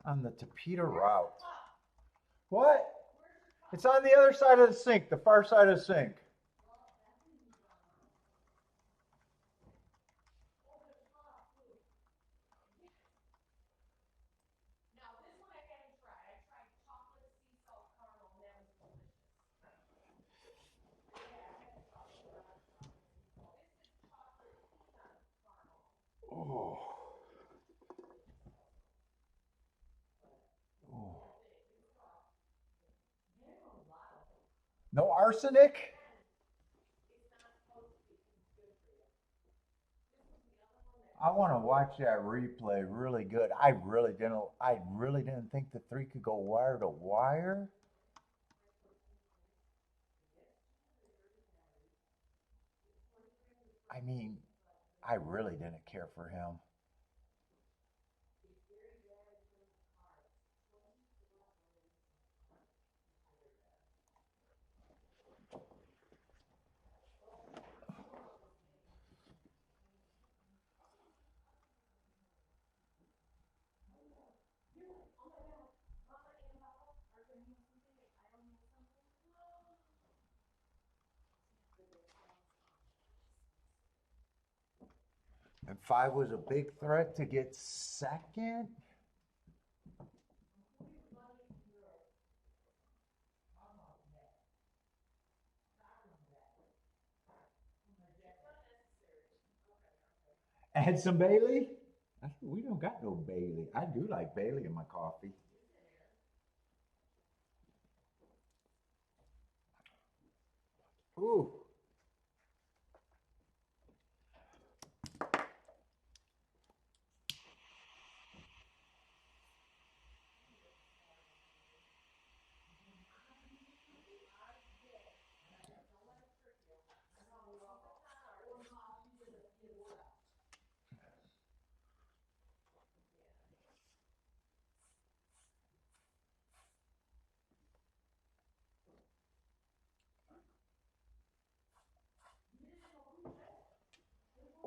on the tapeta route. What? It's on the other side of the sink, the far side of the sink. Oh. Oh. No arsenic? I want to watch that replay really good. I really didn't think the three could go wire to wire. I mean, I really didn't care for him. And five was a big threat to get second. Add some Bailey? We don't got no Bailey. I do like Bailey in my coffee. Ooh.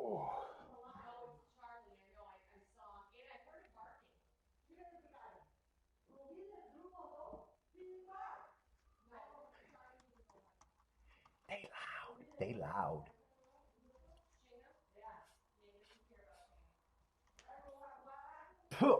Oh. They loud. Puh.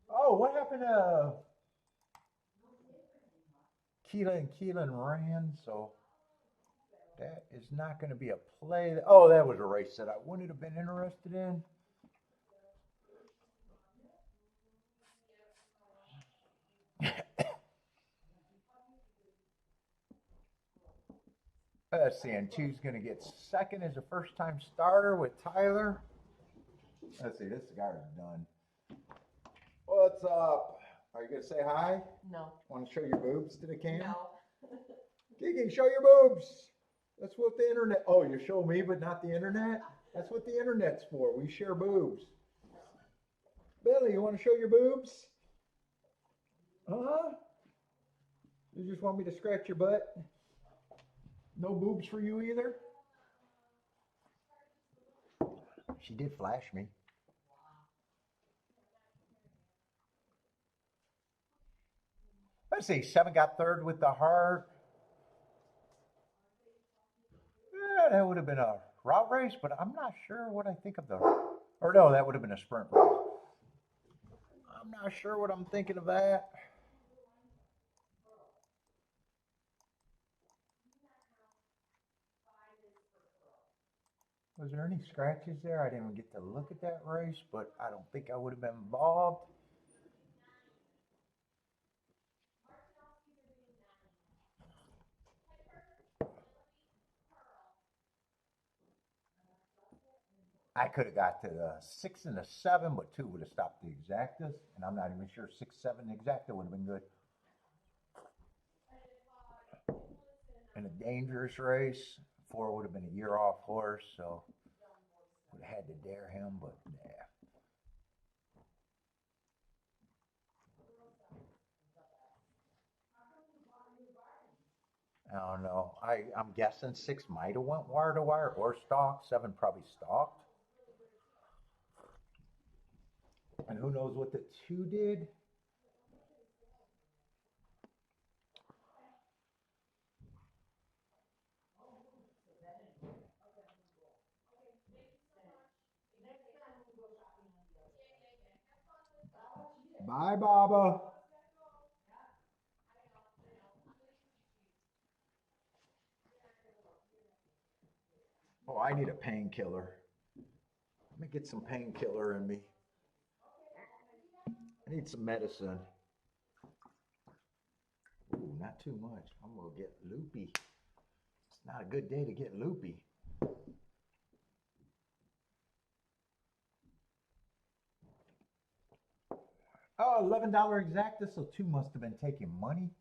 Oh, what happened to Keeneland ran, so that is not going to be a play. Oh, that was a race that I wouldn't have been interested in. Let's see, and two's going to get second as a first-time starter with Tyler. Let's see, this cigar is done. What's up? Are you going to say hi? No. Want to show your boobs to the cam? No. Kiki, show your boobs. That's what the internet. Oh, you show me, but not the internet? That's what the internet's for. We share boobs. Billy, you want to show your boobs? Huh? You just want me to scratch your butt? No boobs for you either? She did flash me. Let's see, seven got third with the heart. Yeah, that would have been a route race, but I'm not sure what I think of the. Or no, that would have been a sprint race. I'm not sure what I'm thinking of that. Was there any scratches there? I didn't get to look at that race, but I don't think I would have been involved. I could have got to the 6 and the 7, but 2 would have stopped the exactas, and I'm not even sure 6, 7 exacta would have been good. In a dangerous race, 4 would have been a year off horse, so would have had to dare him, but yeah. I don't know. I'm guessing 6 might have went wire to wire or stalked. 7 probably stalked. And who knows what the 2 did? Bye, Baba. Oh, I need a painkiller. Let me get some painkiller in me. I need some medicine. Ooh, not too much. I'm going to get loopy. It's not a good day to get loopy. Oh, $11 exacta, so 2 must have been taking money.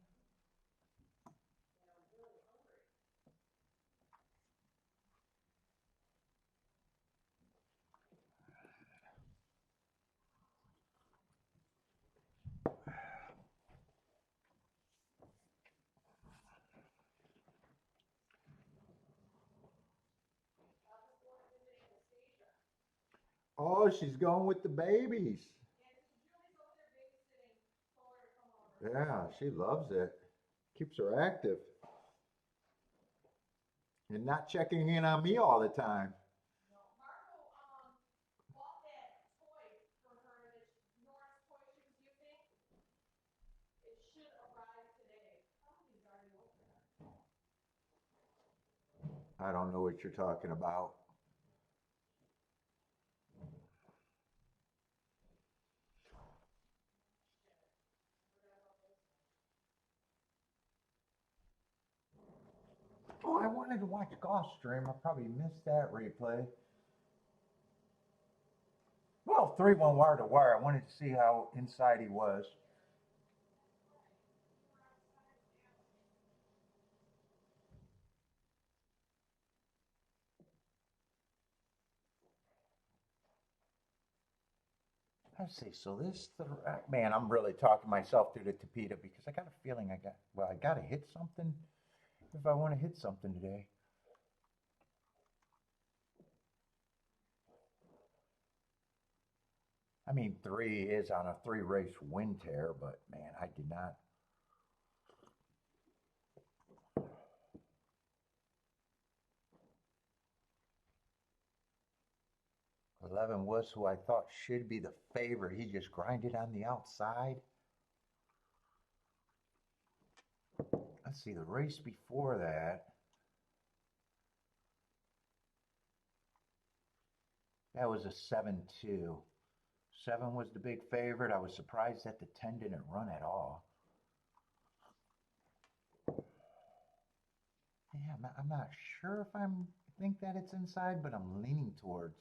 Oh, she's going with the babies. Yeah, she loves it. Keeps her active. And not checking in on me all the time. I don't know what you're talking about. Oh, I wanted to watch Gulfstream. I probably missed that replay. Well, 3-1 wire to wire. I wanted to see how inside he was. Let's see. So this, man, I'm really talking myself through the tapeta because I got a feeling I got to hit something if I want to hit something today. I mean, 3 is on a 3-race win tear, but man, I did not. Eleven was who I thought should be the favorite. He just grinded on the outside. Let's see, the race before that. That was a 7-2. 7 was the big favorite. I was surprised that the 10 didn't run at all. Yeah, I'm not sure if I think that it's inside, but I'm leaning towards.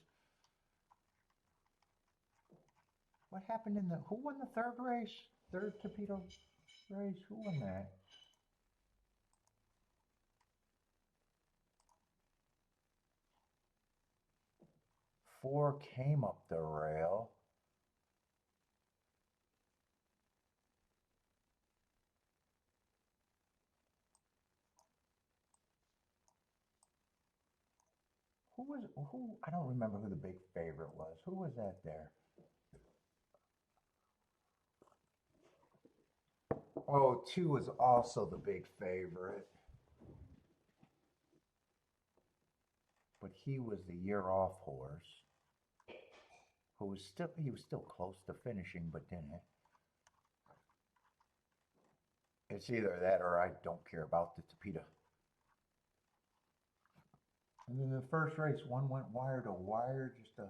What happened in who won the 3rd race? 3rd torpedo race? Who won that? Four came up the rail. Who? I don't remember who the big favorite was. Who was that there? Oh, 2 was also the big favorite. But he was the year off horse. He was still close to finishing, but didn't. It's either that or I don't care about the torpedo. And then the first race, one went wire to wire, just a.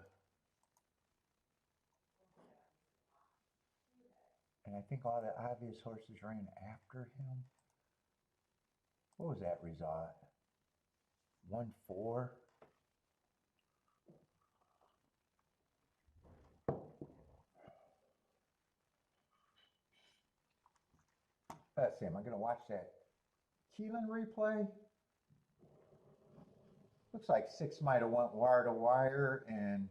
And I think all the obvious horses ran after him. What was that result? 1-4. Let's see, am I going to watch that Keeneland replay? Looks like 6 might have went wire to wire, and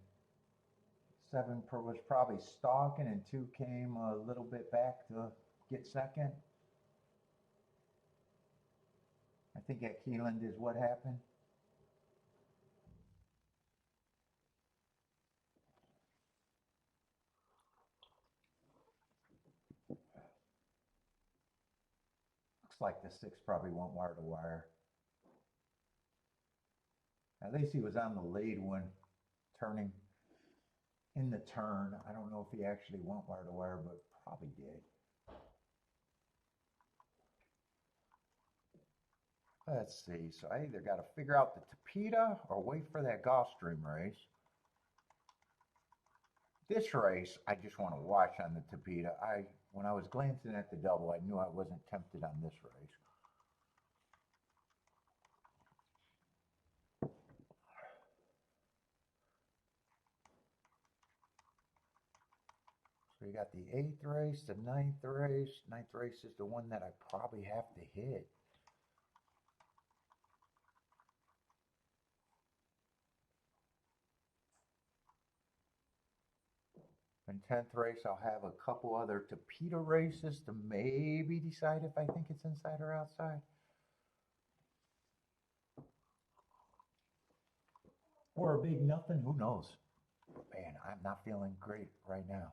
7 was probably stalking, and 2 came a little bit back to get second. I think at Keeneland is what happened. Looks like the 6 probably went wire to wire. At least he was on the lead when turning in the turn. I don't know if he actually went wire to wire, but probably did. Let's see. So I either got to figure out the Tapeta or wait for that Gulfstream race. This race, I just want to watch on the Tapeta. When I was glancing at the double, I knew I wasn't tempted on this race. So you got the 8th race, the 9th race. 9th race is the one that I probably have to hit. And 10th race, I'll have a couple other Tapeta races to maybe decide if I think it's inside or outside. Or a big nothing, who knows? Man, I'm not feeling great right now.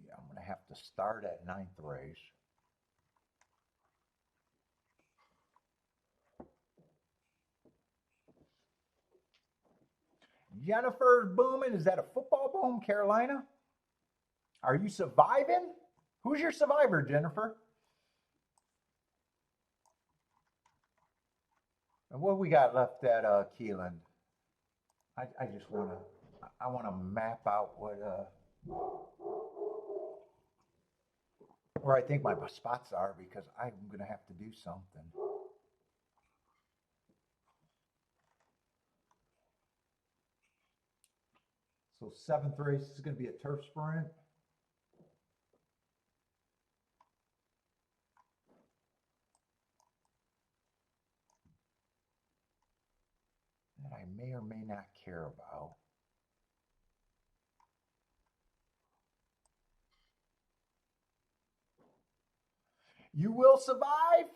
Yeah, I'm going to have to start at 9th race. Jennifer's booming. Is that a football boom, Carolina? Are you surviving? Who's your survivor, Jennifer? And what we got left at Keeneland? I just want to map out what where I think my spots are, because I'm going to have to do something. So 7th race is going to be a turf sprint. That I may or may not care about. You will survive?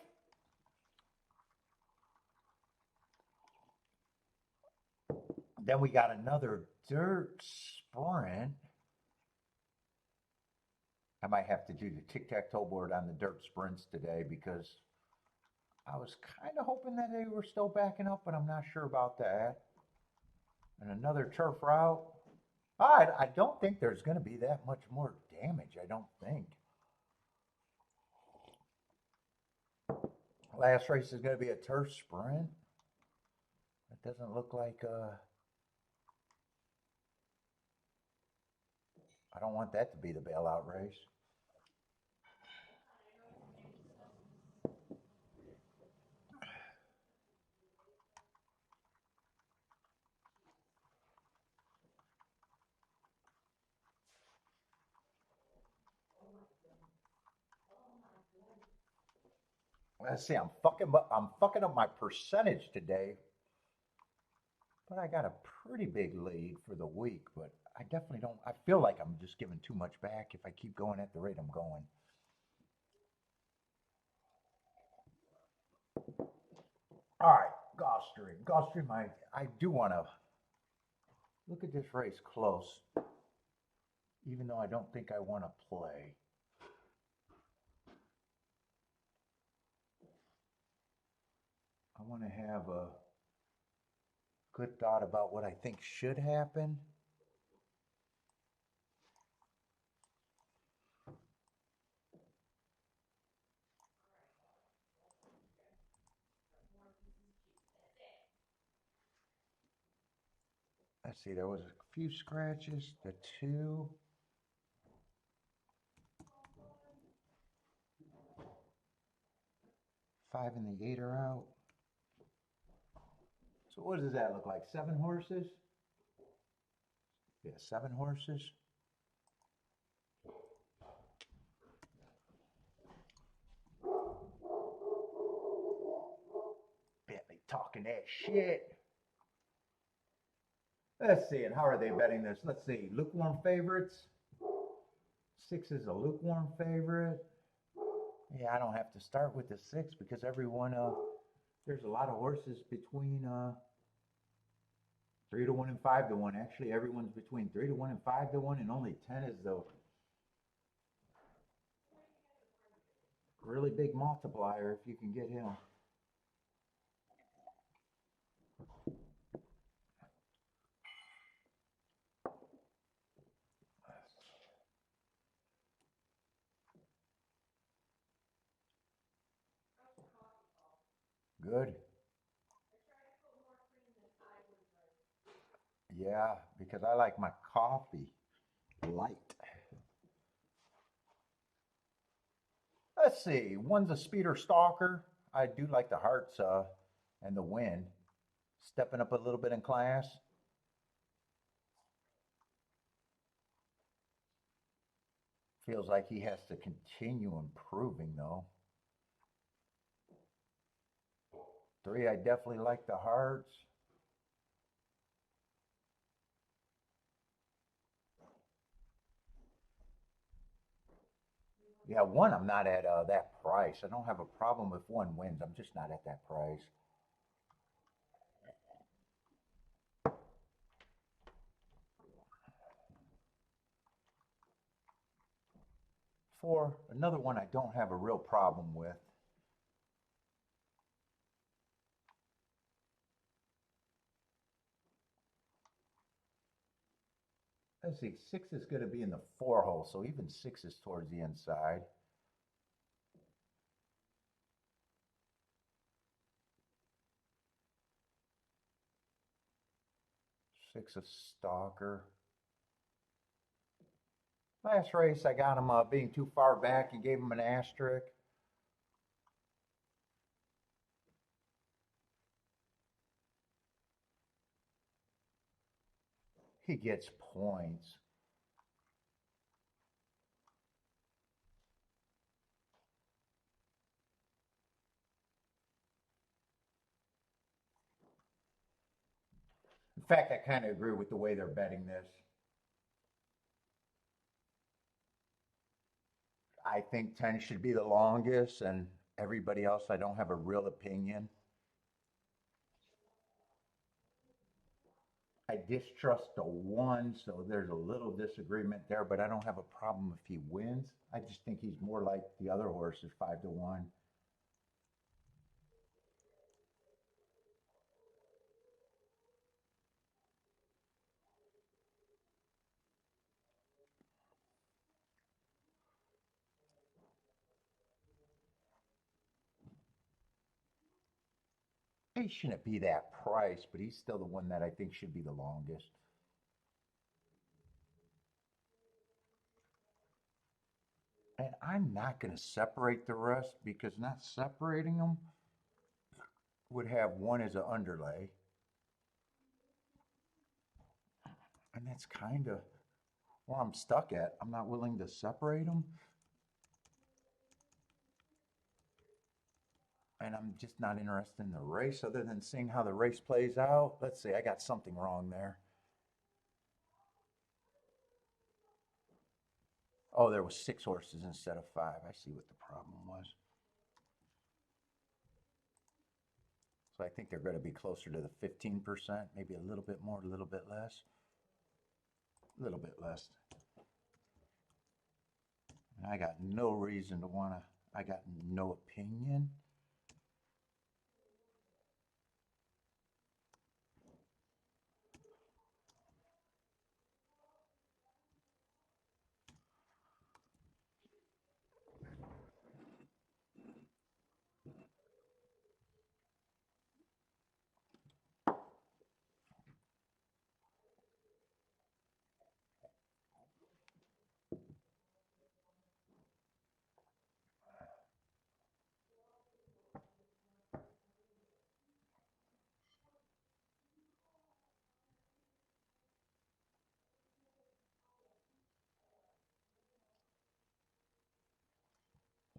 Then we got another dirt sprint. I might have to do the tic-tac-toe board on the dirt sprints today, because I was kind of hoping that they were still backing up, but I'm not sure about that. And another turf route. I don't think there's going to be that much more damage, I don't think. Last race is going to be a turf sprint. It doesn't look like I don't want that to be the bailout race. Let's see, I'm fucking up my percentage today. But I got a pretty big lead for the week, but I definitely don't, I feel like I'm just giving too much back if I keep going at the rate I'm going. All right, Gulfstream. Gulfstream, I do want to look at this race close, even though I don't think I want to play. I want to have a good thought about what I think should happen. Let's see, there was a few scratches, the 2. 5 and the 8 are out. So what does that look like? 7 horses? Yeah, 7 horses. Bentley talking that shit. Let's see, and how are they betting this? Let's see, lukewarm favorites. 6 is a lukewarm favorite. Yeah, I don't have to start with the 6 because everyone, there's a lot of horses between 3 to 1 and 5 to 1. Actually, everyone's between 3 to 1 and 5 to 1, and only 10 is the really big multiplier if you can get him. Good. Yeah, because I like my coffee light. Let's see. One's a speeder stalker. I do like the hearts and the win. Stepping up a little bit in class. Feels like he has to continue improving though. 3, I definitely like the hearts. Yeah, 1, I'm not at that price. I don't have a problem if 1 wins. I'm just not at that price. 4, another one I don't have a real problem with. Let's see, 6 is going to be in the 4 hole, so even 6 is towards the inside. 6 a stalker. Last race, I got him being too far back and gave him an asterisk. He gets points. In fact, I kind of agree with the way they're betting this. I think 10 should be the longest, and everybody else, I don't have a real opinion. I distrust the 1, so there's a little disagreement there, but I don't have a problem if he wins. I just think he's more like the other horses, 5 to 1. He shouldn't be that price, but he's still the one that I think should be the longest. And I'm not going to separate the rest because not separating them would have 1 as an underlay. And that's kind of where I'm stuck at. I'm not willing to separate them. And I'm just not interested in the race other than seeing how the race plays out. Let's see, I got something wrong there. Oh, there was 6 horses instead of 5. I see what the problem was. So I think they're going to be closer to the 15%, maybe a little bit more, a little bit less. A little bit less. And I got no reason to want to, I got no opinion.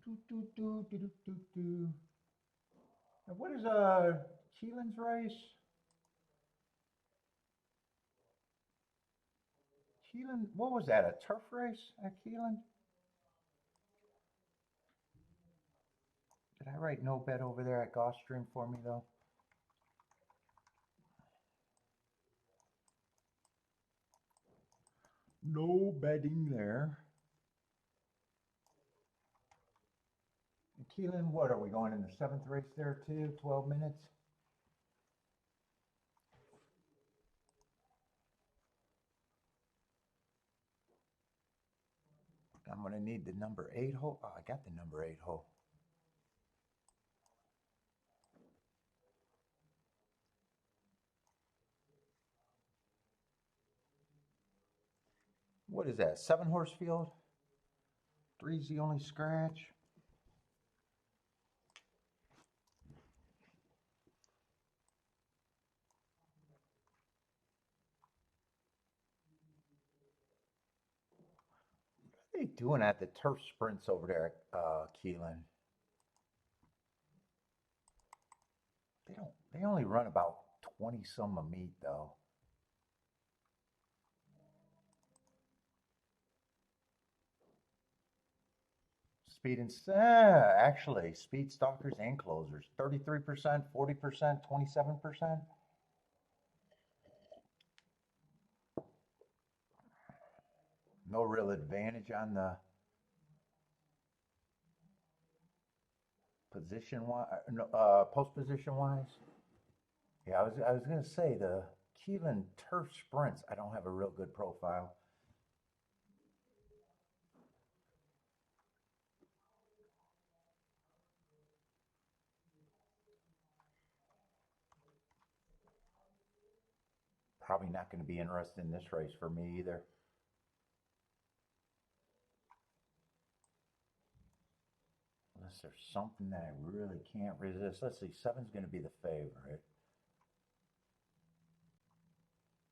Do, do, do, do, do, do, do. Now, what is Keelan's race? Keelan, what was that? A turf race at Keelan? Did I write no bet over there at Gulfstream for me though? No betting there. And Keelan, what are we going in the 7th race there too? 12 minutes? I'm going to need the number 8 hole. Oh, I got the number 8 hole. What is that? 7-horse field? 3's the only scratch. What are they doing at the turf sprints over there at Keeneland? They only run about 20 some a meet though. Speed and actually speed stalkers and closers 33%, 40%, 27%. No real advantage on the position post position wise. Yeah, I was gonna say the Keeneland turf sprints. I don't have a real good profile. Probably not going to be interested in this race for me either. Unless there's something that I really can't resist. Let's see, 7's going to be the favorite.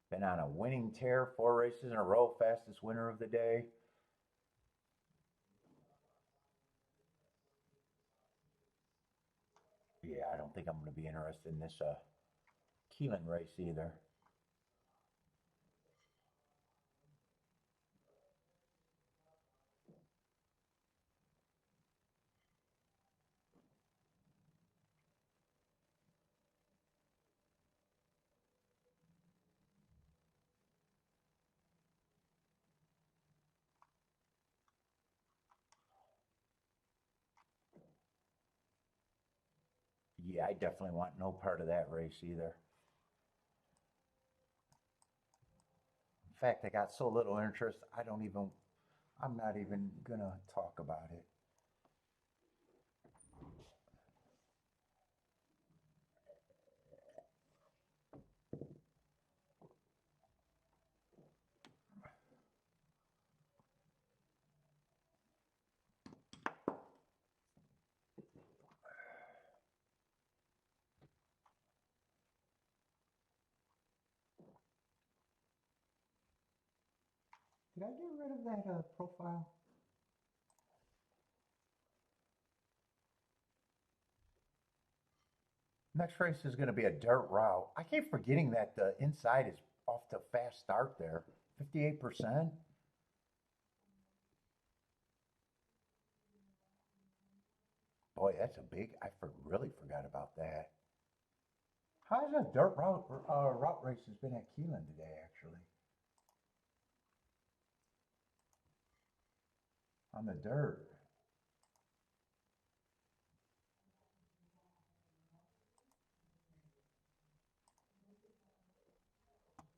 Been on a winning tear, 4 races in a row, fastest winner of the day. Yeah, I don't think I'm going to be interested in this Keeneland race either. Yeah, I definitely want no part of that race either. In fact, I got so little interest, I'm not even gonna talk about it. Did I get rid of that profile? Next race is going to be a dirt route. I keep forgetting that the inside is off to a fast start there. 58%. Boy, that's a big, really forgot about that. How's a dirt route race has been at Keeneland today, actually? On the dirt.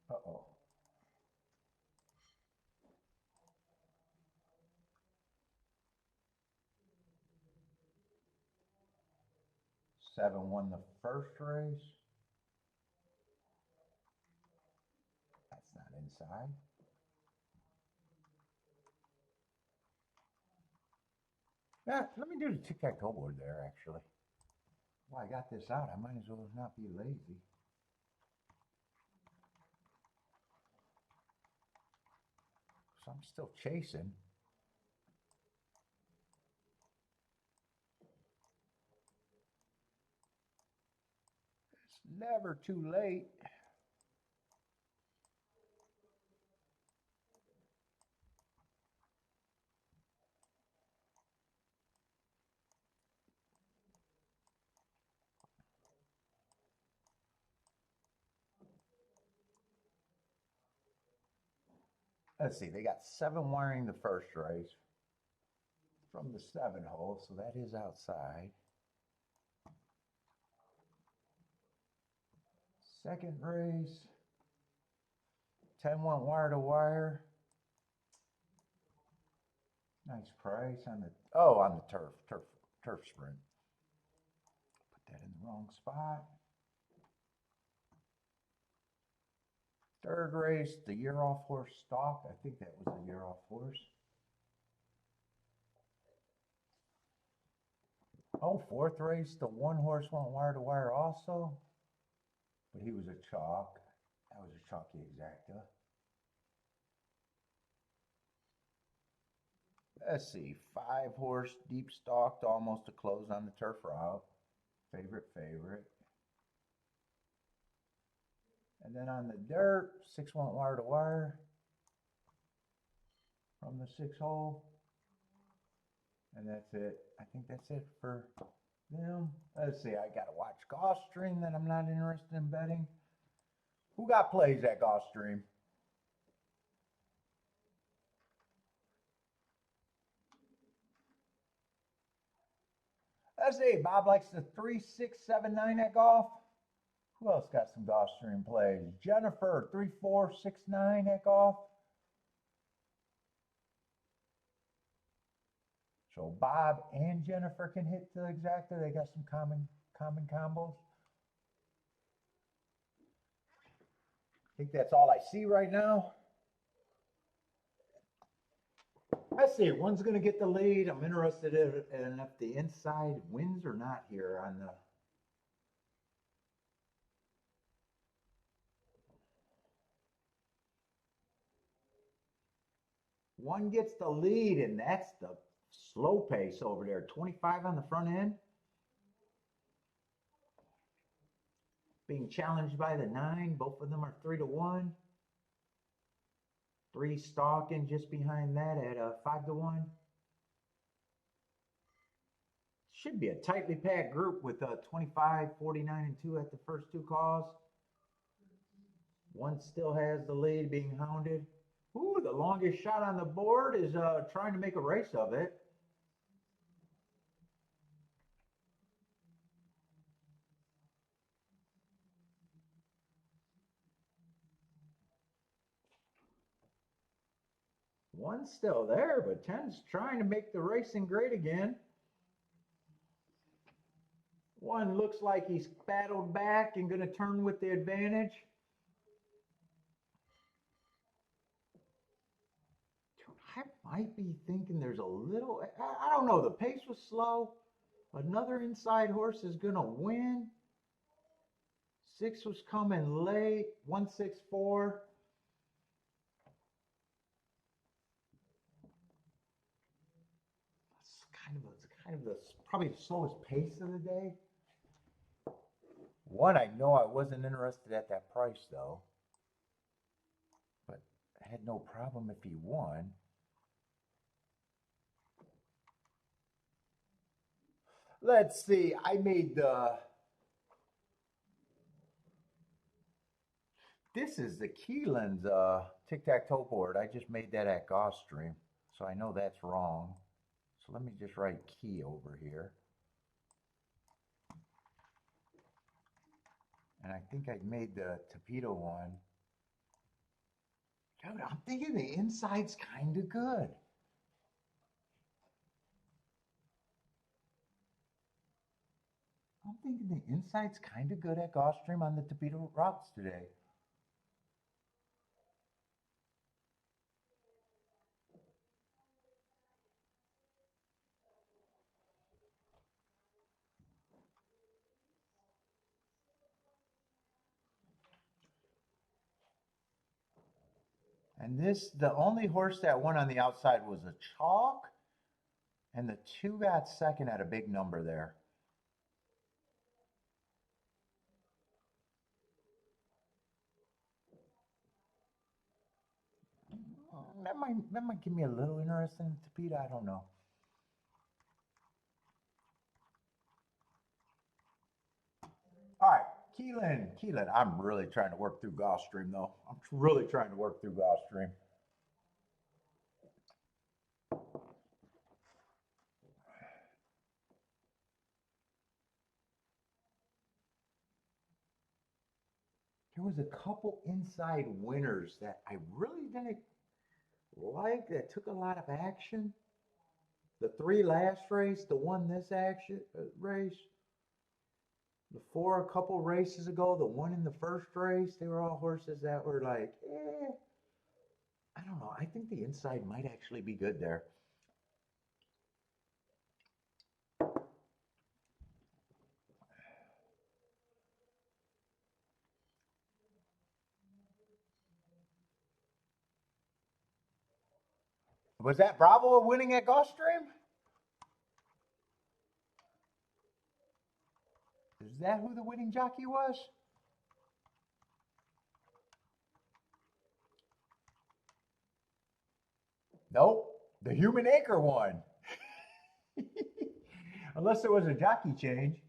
Uh-oh. 7 won the first race. That's not inside. Yeah, let me do the tic-tac-toe board there, actually. Well, I got this out. I might as well not be lazy. So I'm still chasing. Never too late. Let's see, they got 7 wiring the first race from the 7 hole, so that is outside. Second race, 10 went wire to wire. Nice price on the, on the turf sprint. Put that in the wrong spot. Third race, the year off horse stalked. I think that was the year off horse. Oh, fourth race, the 1 horse went wire to wire also, but he was a chalk. That was a chalky exacta. Let's see, 5 horse deep stalked almost to close on the turf route. Favorite. And then on the dirt, 6 went wire to wire from the 6 hole. And that's it. I think that's it for them. Let's see, I got to watch Gulfstream that I'm not interested in betting. Who got plays at Gulfstream? Let's see, Bob likes the 3, 6, 7, 9 at golf. Who else got some Gulfstream plays? Jennifer, 3, 4, 6, 9 at golf. So Bob and Jennifer can hit the exacta. They got some common combos. I think that's all I see right now. Let's see, one's going to get the lead. I'm interested in if the inside wins or not here on the. One gets the lead, and that's the slow pace over there. 25 on the front end. Being challenged by the 9. Both of them are 3-1. 3 stalking just behind that at 5-1. Should be a tightly packed group with 25, 49, and 2 at the first 2 calls. One still has the lead, being hounded. Ooh, the longest shot on the board is trying to make a race of it. One's still there, but 10's trying to make the racing great again. One looks like he's battled back and going to turn with the advantage. I might be thinking there's a little, I don't know, the pace was slow. Another inside horse is going to win. 6 was coming late, 164. It's kind of probably the slowest pace of the day. One, I know I wasn't interested at that price though, but I had no problem if he won. Let's see, I made this is the Keeneland tic-tac-toe board. I just made that at Gulfstream, so I know that's wrong. So let me just write key over here. And I think I made the torpedo one. Dude, I'm thinking the inside's kind of good. I'm thinking the inside's kind of good at Gulfstream on the torpedo routes today. And this, the only horse that won on the outside was a chalk, and the 2 got second at a big number there. that might give me a little interest in Topeka. I don't know. All right, Keeneland. I'm really trying to work through Gulfstream though. I'm really trying to work through Gulfstream. There was a couple inside winners that I really didn't like that took a lot of action. The three last race, the one this action race, the four a couple races ago, the one in the first race, they were all horses that were like, I don't know. I think the inside might actually be good there. Was that Bravo winning at Gulfstream? Is that who the winning jockey was? Nope. The Human Acre won. Unless there was a jockey change.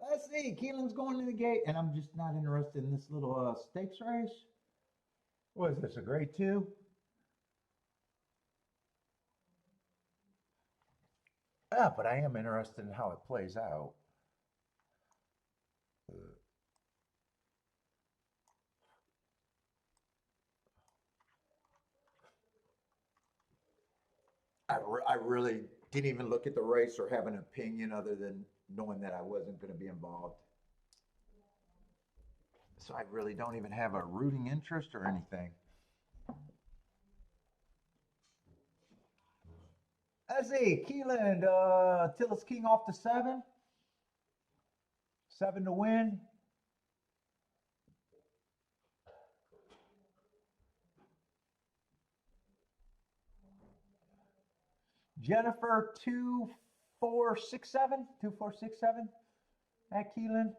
Let's see. Keeneland's going to the gate, and I'm just not interested in this little stakes race. What is this, a grade 2? Yeah, but I am interested in how it plays out. I really didn't even look at the race or have an opinion other than knowing that I wasn't going to be involved. So I really don't even have a rooting interest or anything. Let's see, Keeneland, Tillis King off to 7. 7 to win. Jennifer 2467. 2467 at Keeneland.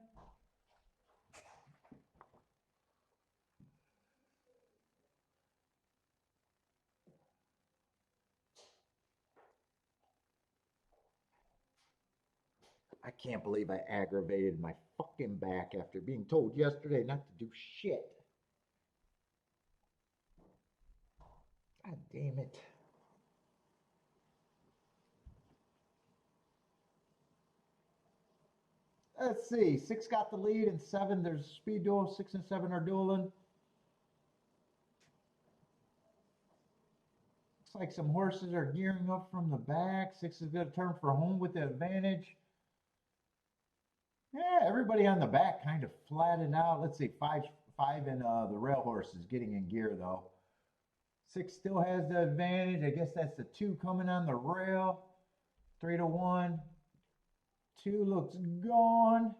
I can't believe I aggravated my fucking back after being told yesterday not to do shit. God damn it. Let's see. 6 got the lead, and 7, there's speed duel. 6 and 7 are dueling. Looks like some horses are gearing up from the back. 6 is going to turn for home with the advantage. Yeah, everybody on the back kind of flattened out. Let's see, 5 and the rail horse is getting in gear though. 6 still has the advantage. I guess that's the 2 coming on the rail. 3 to 1. 2 looks gone.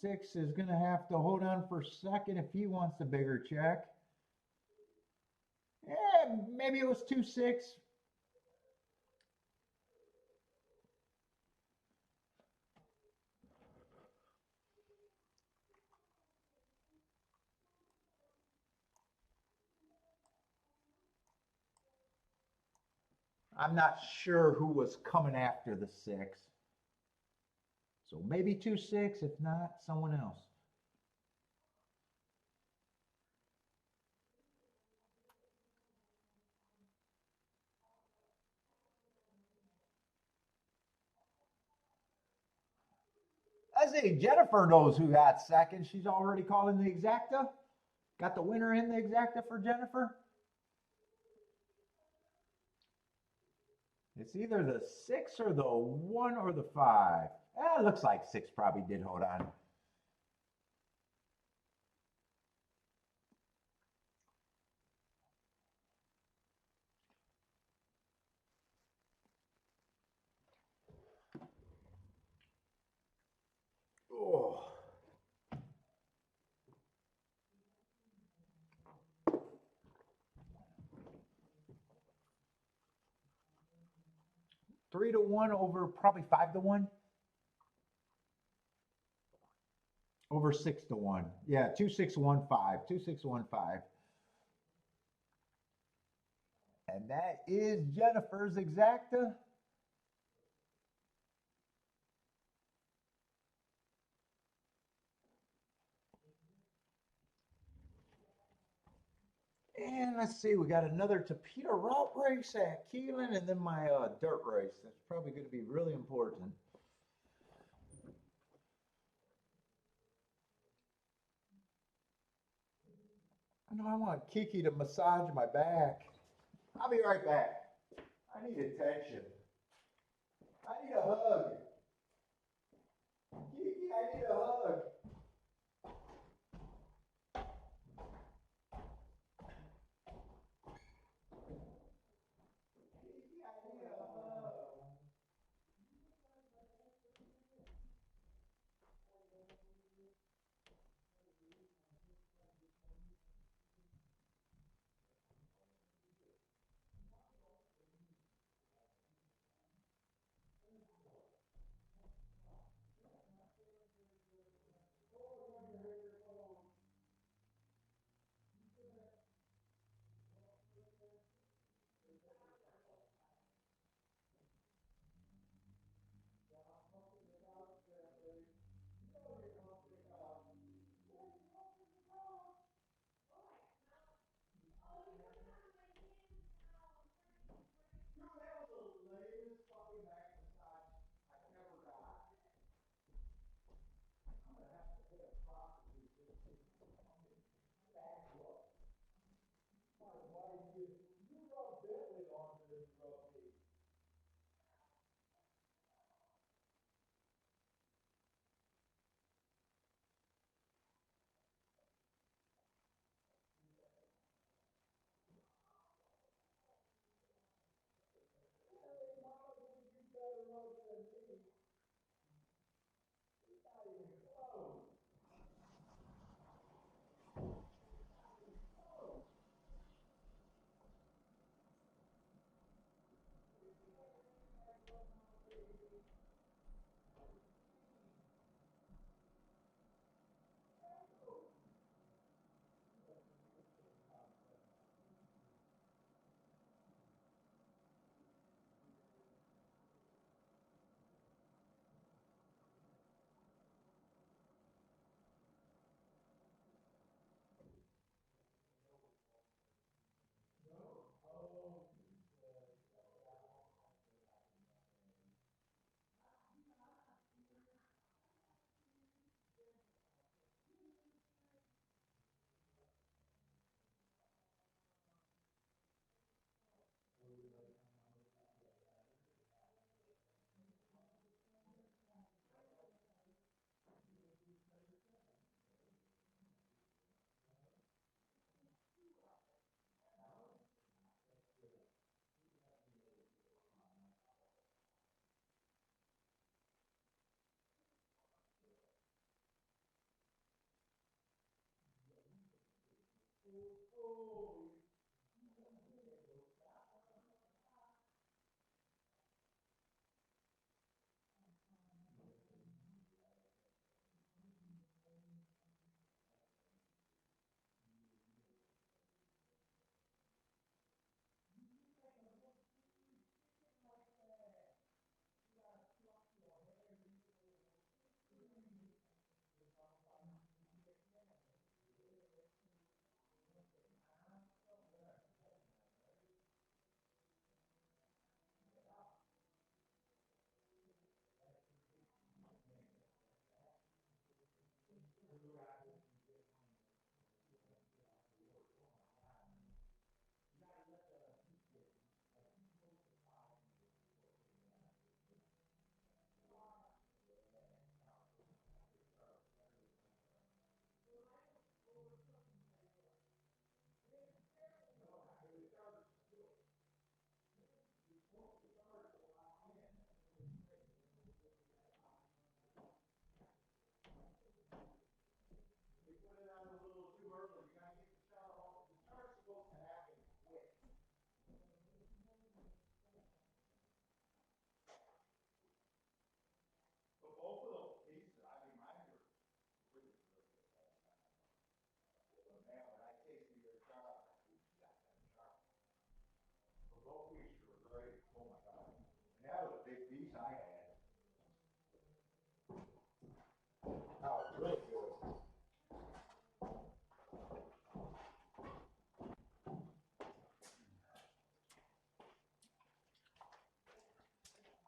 6 is going to have to hold on for second if he wants the bigger check. Yeah, maybe it was 2-6. I'm not sure who was coming after the 6. So maybe 2-6, if not, someone else. I see Jennifer knows who got second. She's already calling the exacta. Got the winner in the exacta for Jennifer. It's either the 6 or the 1 or the 5. It looks like 6 probably did hold on. Oh. 3 to 1 over probably 5 to 1. Over 6 to 1. Yeah, 2615. 2615. And that is Jennifer's exacta. And let's see, we got another Tapeta route race at Keeneland, and then my dirt race. That's probably going to be really important. I know I want Kiki to massage my back. I'll be right back. I need attention. I need a hug. Kiki, I need a hug. Kiki, I need a hug.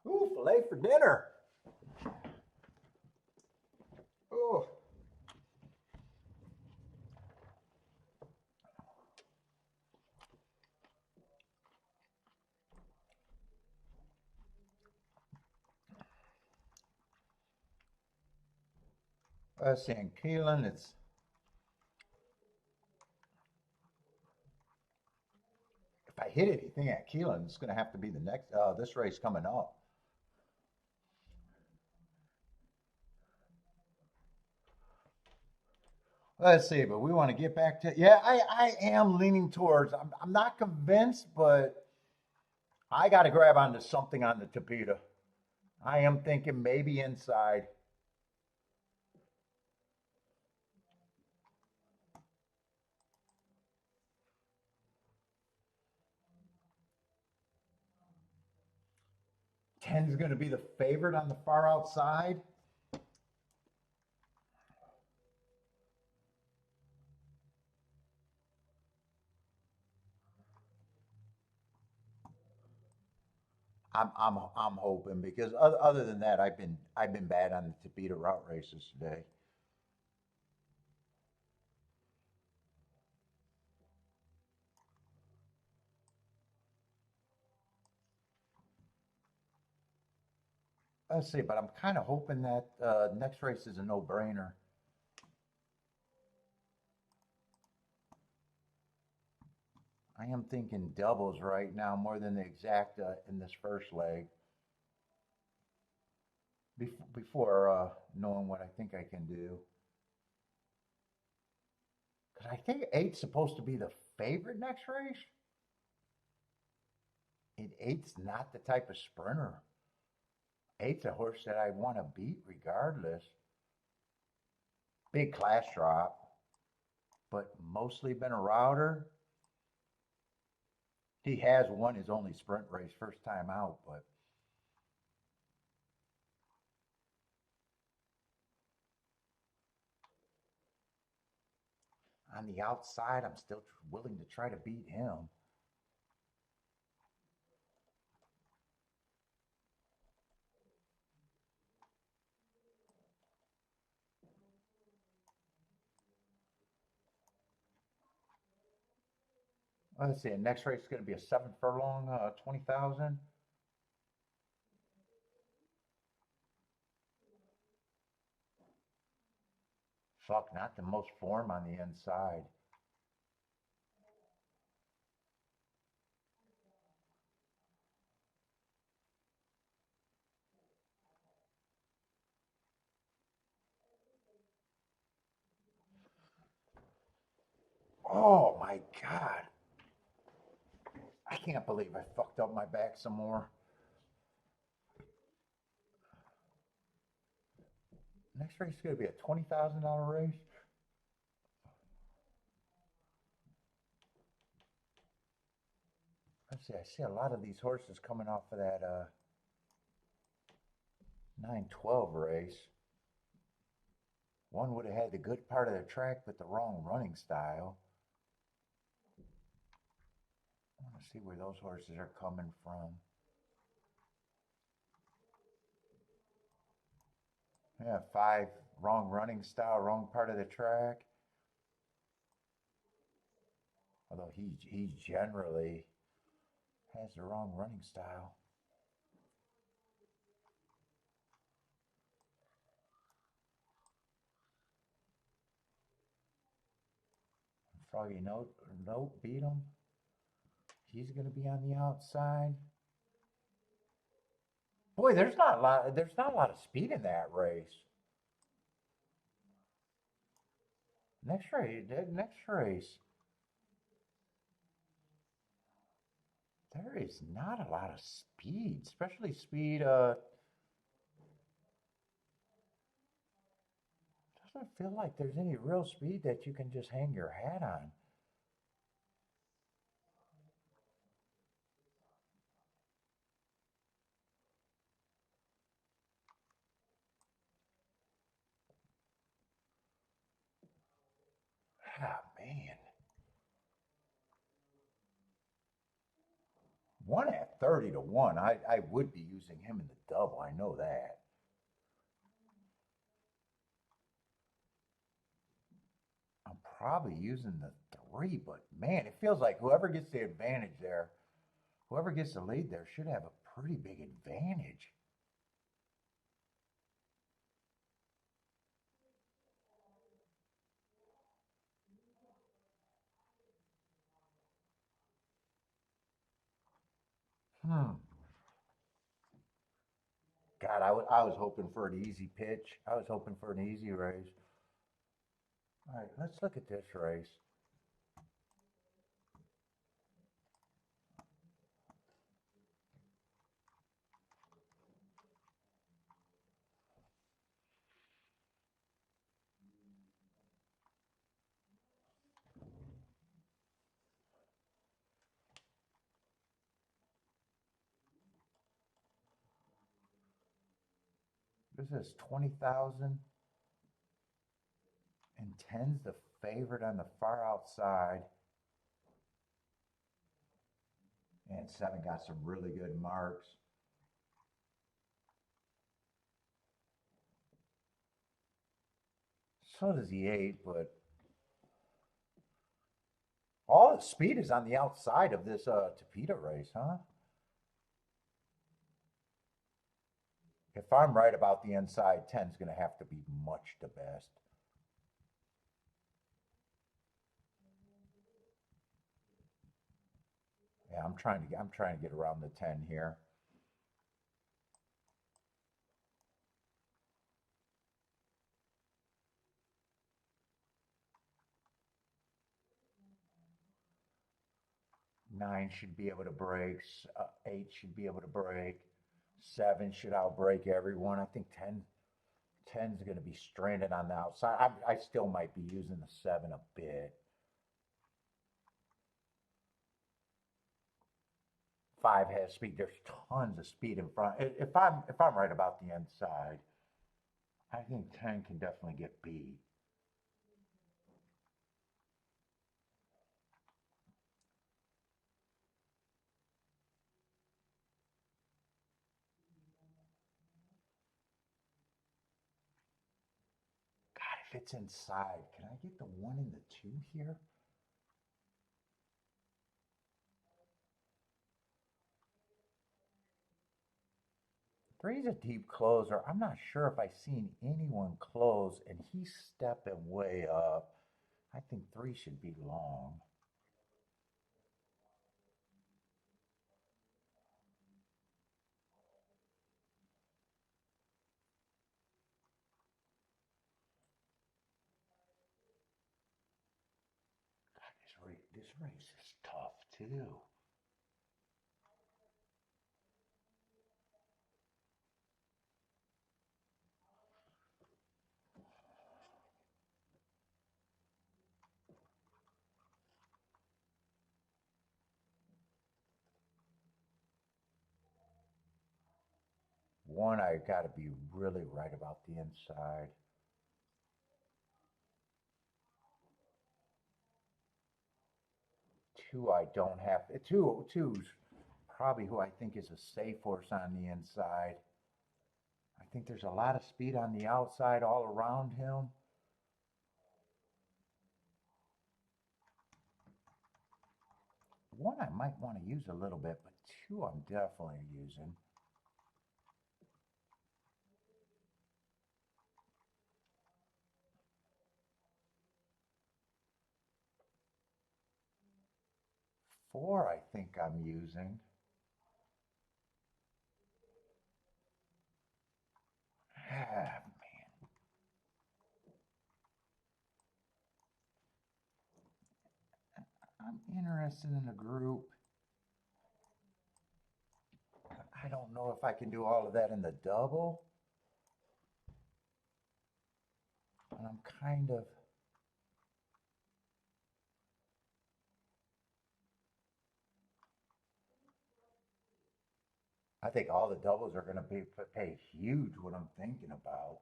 Ooh, filet for dinner. Oh. Let's see, in Keeneland, if I hit anything at Keeneland, it's going to have to be the next, this race coming up. Let's see, but we want to get back to, yeah, I am leaning towards, I'm not convinced, but I got to grab onto something on the Tapita. I am thinking maybe inside. Ten's going to be the favorite on the far outside. I'm hoping because other than that, I've been bad on the Tapita route races today. Let's see, but I'm kind of hoping that next race is a no-brainer. I am thinking doubles right now more than the exacta in this first leg. Before knowing what I think I can do, because I think eight's supposed to be the favorite next race. And eight's not the type of sprinter. Eight's a horse that I want to beat regardless. Big class drop, but mostly been a router. He has won his only sprint race first time out, but on the outside, I'm still willing to try to beat him. Let's see. Next race is going to be a 7 furlong, 20,000. Fuck, not the most form on the inside. Oh my God. I can't believe I fucked up my back some more. Next race is going to be a $20,000 race. Let's see. I see a lot of these horses coming off of that 912 race. One would have had the good part of the track, but the wrong running style. I want to see where those horses are coming from. Yeah, 5 wrong running style, wrong part of the track. Although he generally has the wrong running style. Froggy nope, beat him. He's going to be on the outside. Boy, there's not a lot of speed in that race. Next race. There is not a lot of speed, especially speed doesn't feel like there's any real speed that you can just hang your hat on. Ah, man. One at 30 to 1. I would be using him in the double. I know that. I'm probably using the 3, but man, it feels like whoever gets the advantage there, whoever gets the lead there should have a pretty big advantage. Hmm. God, I was hoping for an easy pitch. I was hoping for an easy race. All right, let's look at this race. This is 20,000 and 10's the favorite on the far outside. And 7 got some really good marks. So does the 8, but all the speed is on the outside of this Tapeta race, huh? If I'm right about the inside, 10's going to have to be much the best. Yeah, I'm trying to get around the 10 here. Nine should be able to break. 8 should be able to break. 7 should outbreak everyone. I think 10's going to be stranded on the outside. I still might be using the 7 a bit. 5 has speed. There's tons of speed in front. If I'm right about the inside, I think 10 can definitely get beat. God, if it's inside, can I get the 1 and the 2 here? Three's a deep closer. I'm not sure if I've seen anyone close, and he's stepping way up. I think 3 should be long. God, this race is tough too. One, I got to be really right about the inside. 2, I don't have. Two's probably who I think is a safe horse on the inside. I think there's a lot of speed on the outside all around him. 1, I might want to use a little bit, but 2, I'm definitely using. Four, I think I'm using. Ah, man. I'm interested in a group. I don't know if I can do all of that in the double. And I'm kind of. I think all the doubles are going to pay huge what I'm thinking about.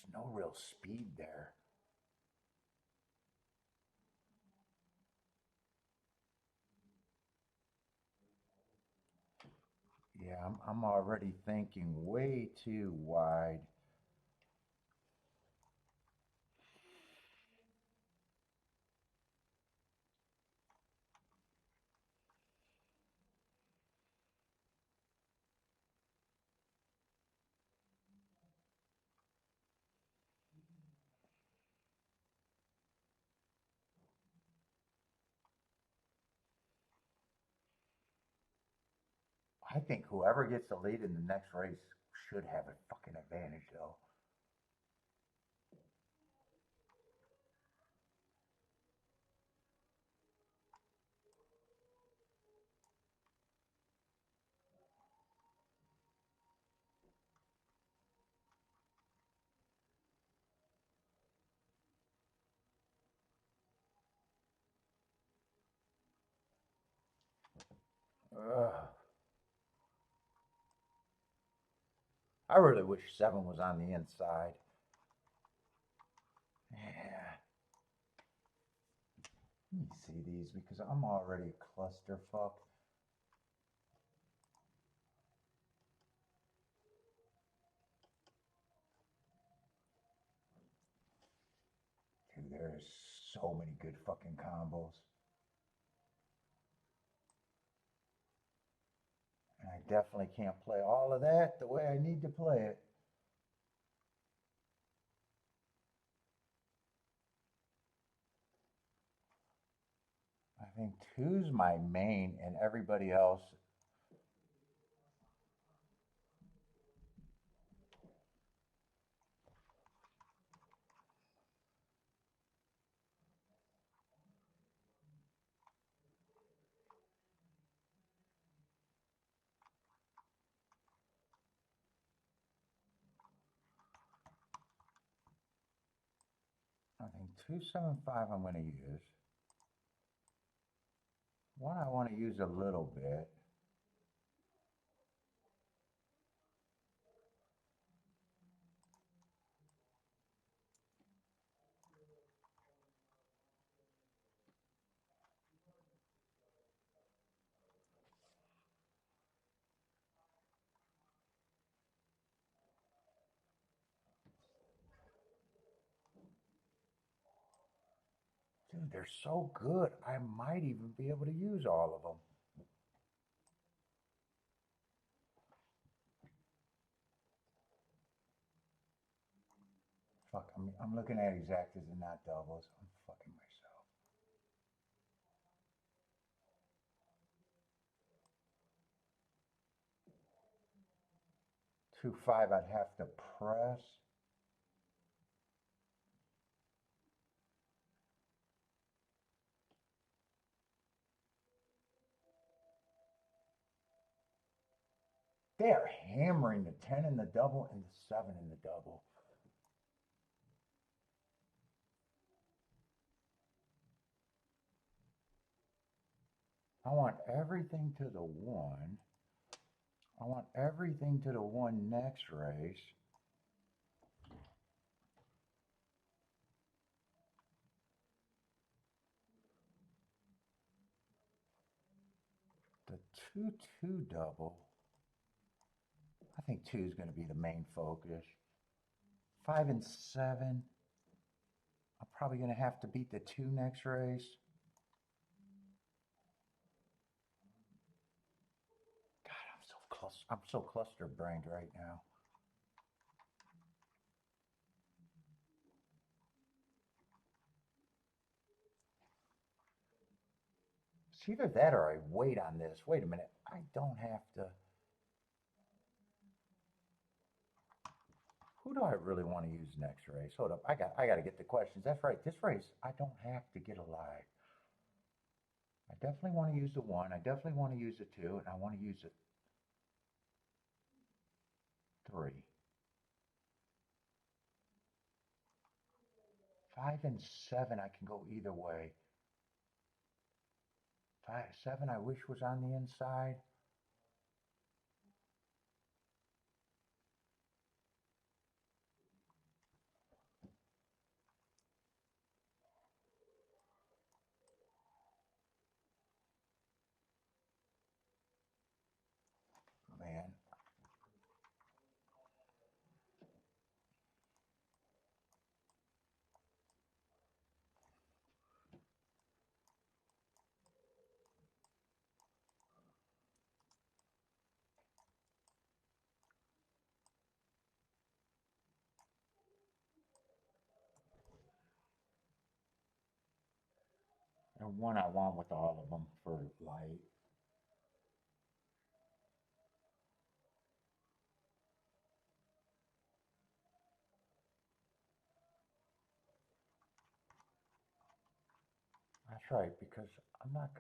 There's no real speed there. Yeah, I'm already thinking way too wide. I think whoever gets the lead in the next race should have a fucking advantage, though. Ugh. I really wish 7 was on the inside. Yeah. Let me see these because I'm already clusterfuck. Dude, there's so many good fucking combos. And I definitely can't play all of that the way I need to play it. I think 2's my main and everybody else. I think 275 I'm going to use. 1 I want to use a little bit. Dude, they're so good. I might even be able to use all of them. Fuck, I'm looking at exactas and not doubles. I'm fucking myself. 2-5 I'd have to press. They are hammering the 10 in the double and the 7 in the double. I want everything to the 1. I want everything to the 1 next race. The 2-2 double. I think 2 is going to be the main focus. 5 and 7. I'm probably going to have to beat the 2 next race. God, I'm so cluster brained right now. It's either that or I wait on this. Wait a minute. I don't have to. Who do I really want to use next race? Hold up. I got to get the questions. That's right. This race, I don't have to get alive. I definitely want to use the 1. I definitely want to use the 2. And I want to use the 3. 5 and 7, I can go either way. 7, I wish was on the inside. The one I want with all of them for light. That's right, because I'm not.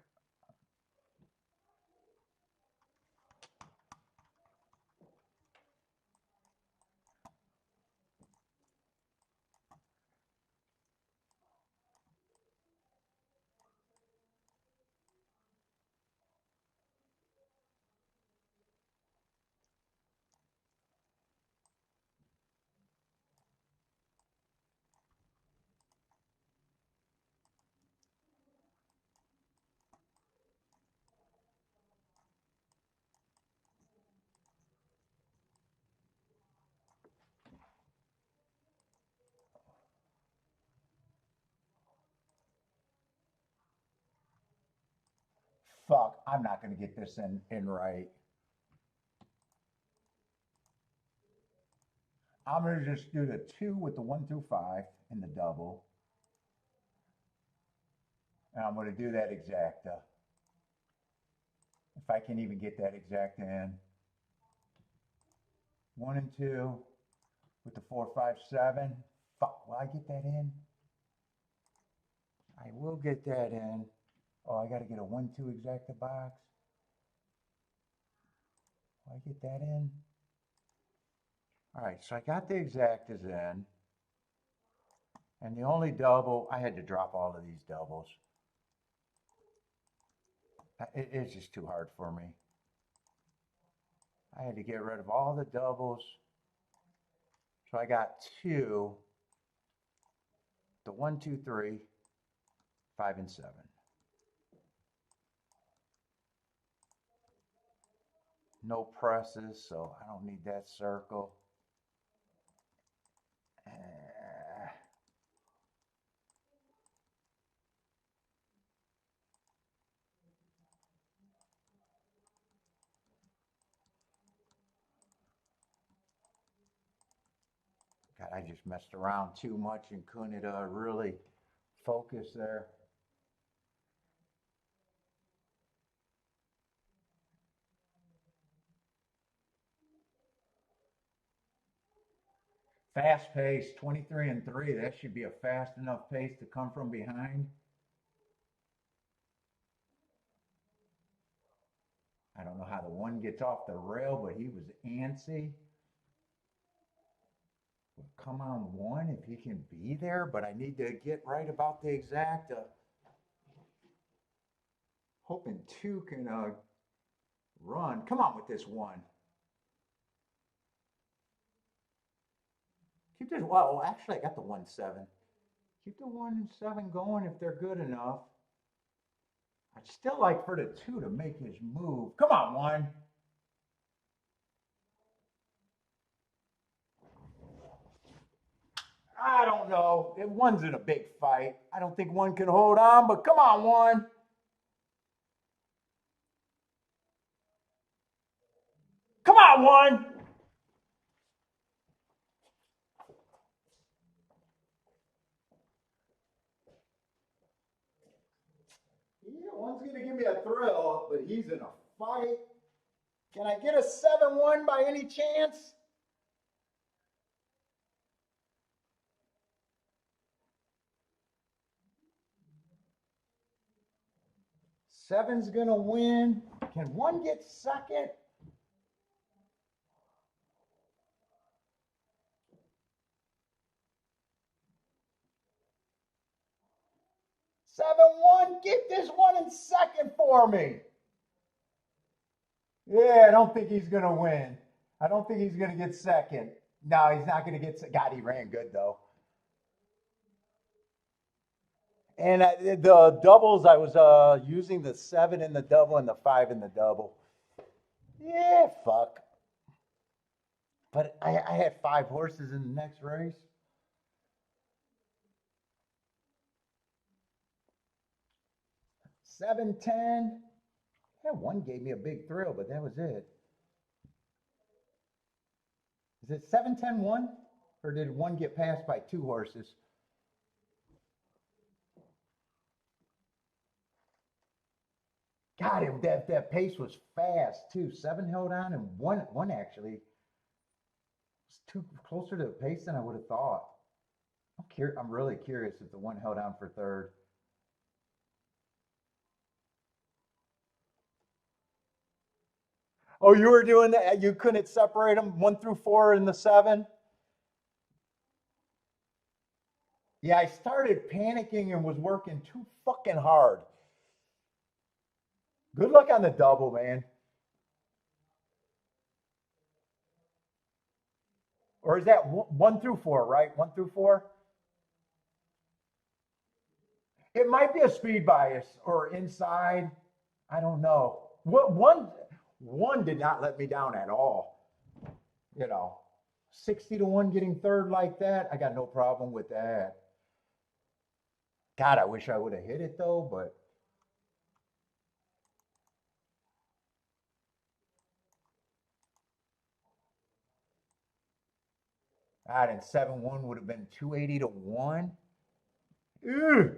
Fuck, I'm not going to get this in right. I'm going to just do the 2 with the 1 through 5 in the double. And I'm going to do that exacta. If I can even get that exacta in. 1 and 2 with the 4, 5, 7. Fuck, will I get that in? I will get that in. Oh, I got to get a 1, 2 exacta box. Will I get that in? All right, so I got the exactas in. And the only double, I had to drop all of these doubles. It's just too hard for me. I had to get rid of all the doubles. So I got 2, the 1, 2, 3, 5, and 7. No presses, so I don't need that circle. God, I just messed around too much and couldn't really focus there. Fast pace, 23 and 3. That should be a fast enough pace to come from behind. I don't know how the 1 gets off the rail, but he was antsy. Well, come on, 1, if he can be there, but I need to get right about the exacta. Hoping 2 can run. Come on with this 1. Keep this. Well, actually, I got the 1, 7. Keep the 1 and 7 going if they're good enough. I'd still like for the 2 to make his move. Come on, 1. I don't know. 1's in a big fight. I don't think 1 can hold on, but come on, 1. Come on, 1. Yeah, 1's going to give me a thrill, but he's in a fight. Can I get a 7-1 by any chance? Seven's going to win. Can 1 get second? Seven one, get this 1 in second for me. Yeah, I don't think he's going to win. I don't think he's going to get second. No, he's not going to get. God, he ran good though. And the doubles, I was using the 7 in the double and the 5 in the double. Yeah, fuck. But I had 5 horses in the next race. Seven, 10. Yeah, 1 gave me a big thrill, but that was it. Is it 7, 10, 1? Or did 1 get passed by 2 horses? God, that pace was fast too. Seven held on, and one actually was too closer to the pace than I would have thought. I'm really curious if the one held on for third. Oh, you were doing that. You couldn't separate them one through four in the seven. Yeah, I started panicking and was working too fucking hard. Good luck on the double, man. Or is that one through four, right? One through four? It might be a speed bias or inside. I don't know. What one did not let me down at all. You know, 60 to 1 getting third like that. I got no problem with that. God, I wish I would have hit it though, but God, and 7-1 would have been 280 to 1. Ew.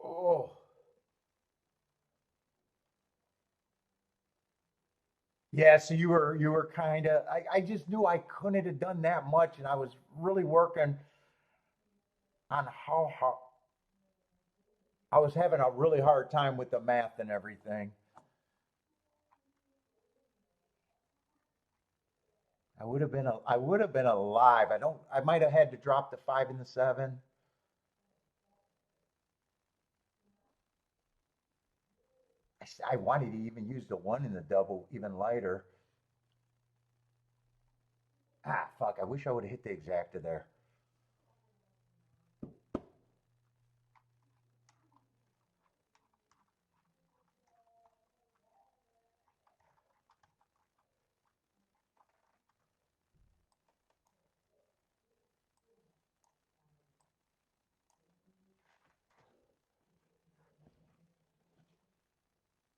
Oh. Yeah, so you were kind of I just knew I couldn't have done that much and I was really working on how I was having a really hard time with the math and everything. I would have been alive. I might have had to drop the 5 and the 7. I wanted to even use the 1 in the double even lighter. Ah, fuck, I wish I would have hit the exacta there.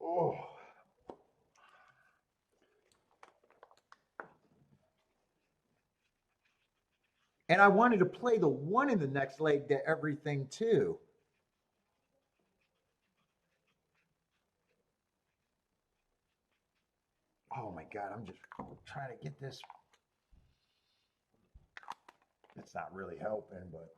Oh. And I wanted to play the 1 in the next leg to everything too. Oh my god, I'm just trying to get this. It's not really helping, but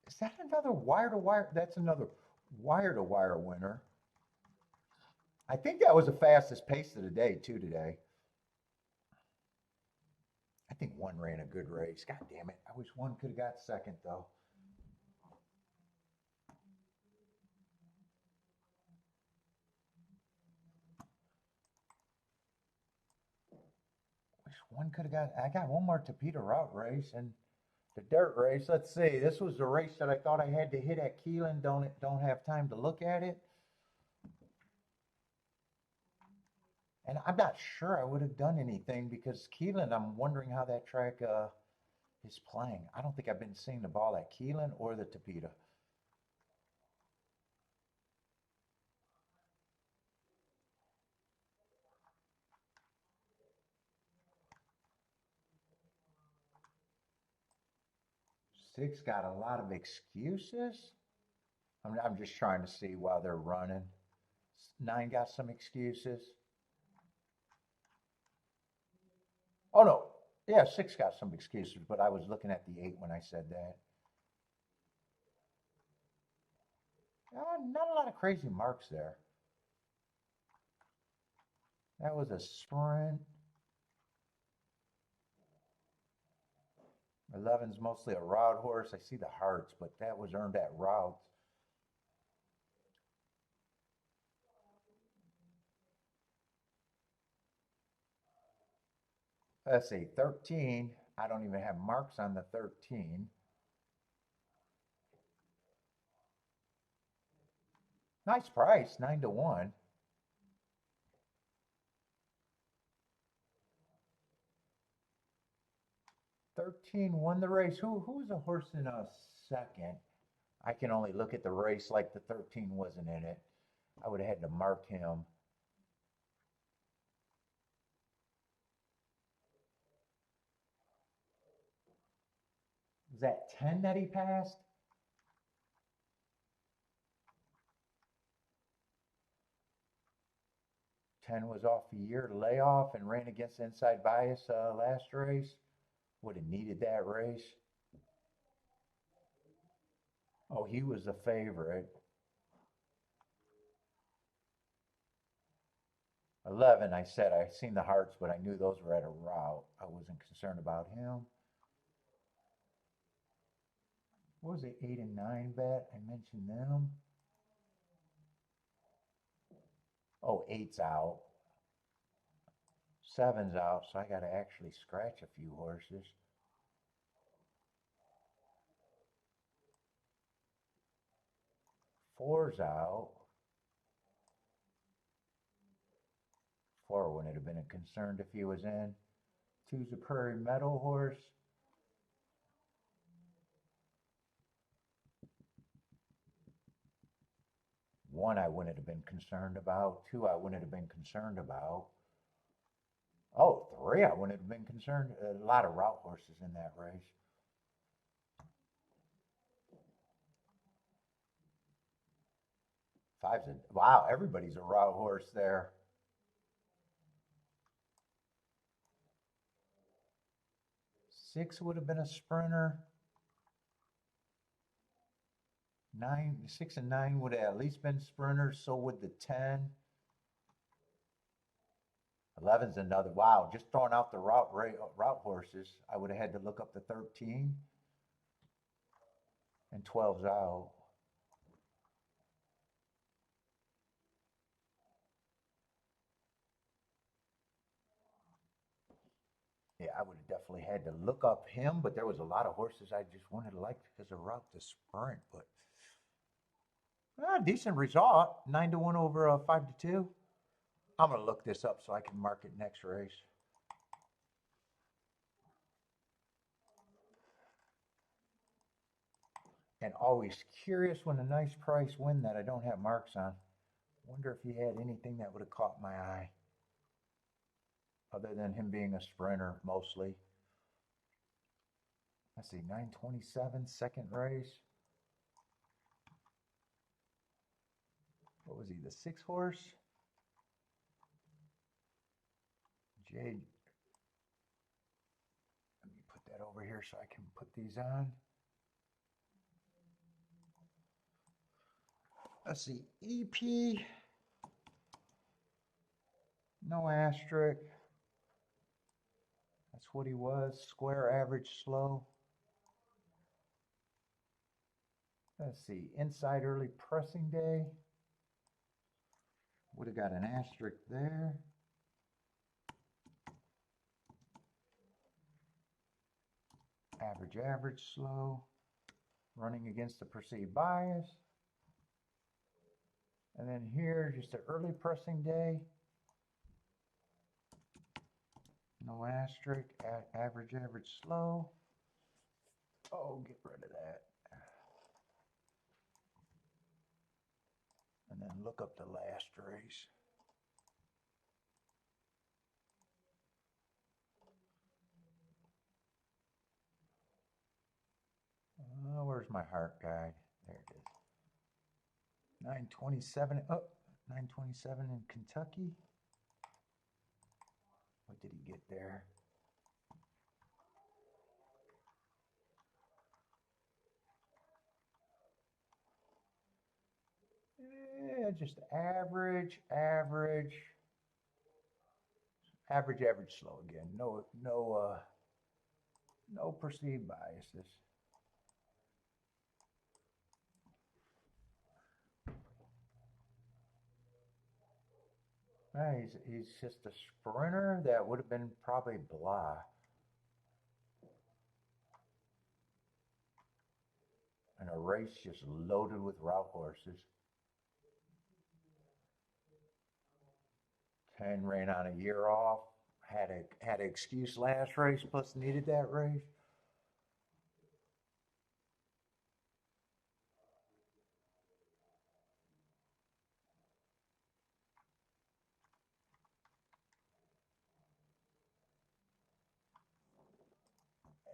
is that another wire to wire? That's another wire to wire winner. I think that was the fastest pace of the day, too, today. I think one ran a good race. God damn it. I wish one could have got second, though. Wish one could have got. I got one more Tapeta route race and the dirt race. Let's see. This was the race that I thought I had to hit at Keeneland. Don't have time to look at it. And I'm not sure I would have done anything because Keeneland, I'm wondering how that track is playing. I don't think I've been seeing the ball at Keeneland or the Tapeta. Six got a lot of excuses. I'm just trying to see while they're running. Nine got some excuses. Oh no, yeah, six got some excuses, but I was looking at the eight when I said that. Not a lot of crazy marks there. That was a sprint. 11's mostly a route horse. I see the hearts, but that was earned at routes. Let's see, 13. I don't even have marks on the 13. Nice price, 9-1. 13 won the race. Who's a horse in a second? I can only look at the race like the 13 wasn't in it. I would have had to mark him. Was that 10 that he passed? Ten was off a year layoff and ran against inside bias last race. Would have needed that race. Oh, he was the favorite. 11, I said I seen the hearts, but I knew those were at a route. I wasn't concerned about him. What was it, 8 and 9 bet? I mentioned them. Oh, 8's out. 7's out, so I got to actually scratch a few horses. 4's out. 4 wouldn't have been concerned if he was in. 2's a Prairie Meadow horse. 1 I wouldn't have been concerned about. 2 I wouldn't have been concerned about. Oh, 3 I wouldn't have been concerned. A lot of route horses in that race. Wow, everybody's a route horse there. 6 would have been a sprinter. 6 and 9 would have at least been sprinters. So would the 10. 11's another. Wow, just throwing out the route horses, I would have had to look up the 13. And 12's out. Yeah, I would have definitely had to look up him, but there was a lot of horses I just wanted to like because of route to sprint. But decent result, 9-1 over 5-2. I'm gonna look this up so I can mark it next race. And always curious when a nice price win that I don't have marks on. Wonder if he had anything that would have caught my eye. Other than him being a sprinter mostly. Let's see, 927, second race. What was he, the 6 horse? Jade. Let me put that over here so I can put these on. Let's see, EP. No asterisk. That's what he was. Square average slow. Let's see, inside early pressing day. Would have got an asterisk there. Average slow. Running against the perceived bias. And then here, just an early pressing day. No asterisk, average slow. Oh, get rid of that. And then look up the last race. Oh, where's my heart guide? There it is. 927, 927 in Kentucky. What did he get there? Yeah, just average slow again. No perceived biases. He's just a sprinter that would have been probably blah. And a race just loaded with route horses. and ran on a year off. Had an excuse last race, plus needed that race.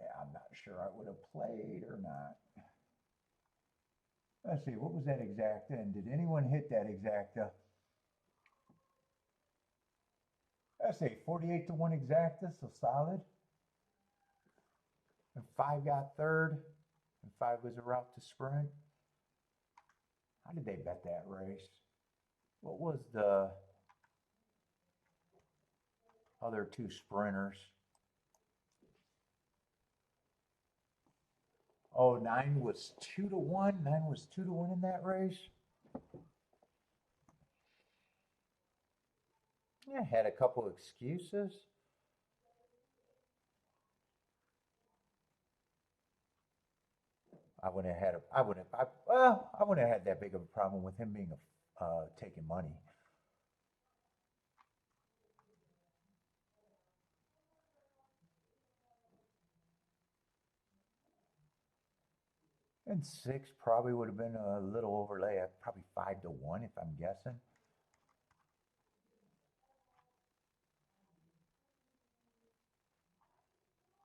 Yeah, I'm not sure I would have played or not. Let's see, what was that exacta? And did anyone hit that exacta? Let's see, 48 to 1 exacta, so solid. And 5 got third, and 5 was a route to sprint. How did they bet that race? What was the other 2 sprinters? Oh, 9 was 2 to 1. 9 was 2 to 1 in that race. Yeah, had a couple excuses. I wouldn't have had I wouldn't have had that big of a problem with him being taking money. And 6 probably would have been a little overlay, probably 5 to 1 if I'm guessing.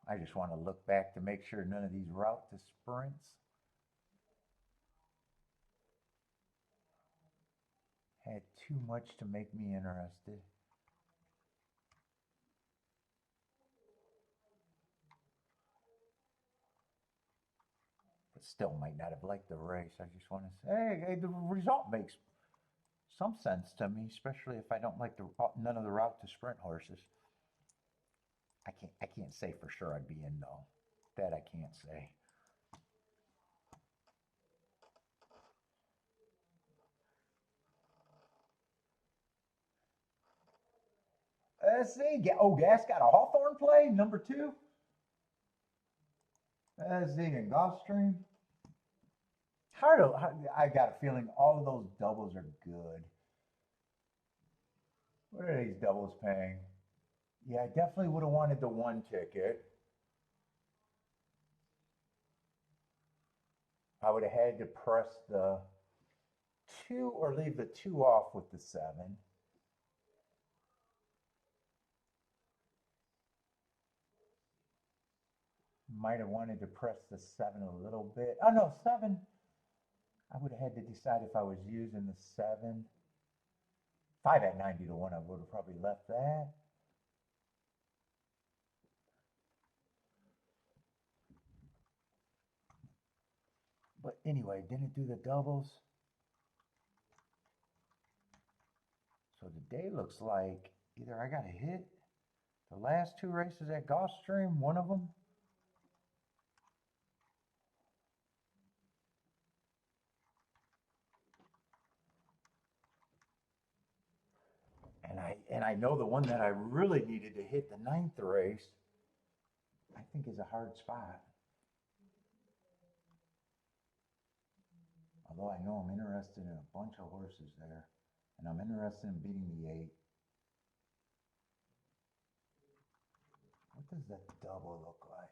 I just want to look back to make sure none of these route to sprints had too much to make me interested. But still might not have liked the race. I just want to say, hey, the result makes some sense to me, especially if I don't like none of the route to sprint horses. I can't say for sure I'd be in though. That I can't say. Let's see. Oh, Gas got a Hawthorne play, number 2. Let's see, in Gulfstream. I got a feeling all of those doubles are good. What are these doubles paying? Yeah, I definitely would have wanted the 1 ticket. I would have had to press the 2 or leave the 2 off with the 7. Might have wanted to press the 7 a little bit. Oh no, 7. I would have had to decide if I was using the 7. 5 at 90 to 1, I would have probably left that. But anyway, didn't do the doubles. So the day looks like either I got a hit the last 2 races at Gulfstream, one of them. And I know the one that I really needed to hit, the 9th race, I think is a hard spot. Although I know I'm interested in a bunch of horses there. And I'm interested in beating the 8. What does that double look like?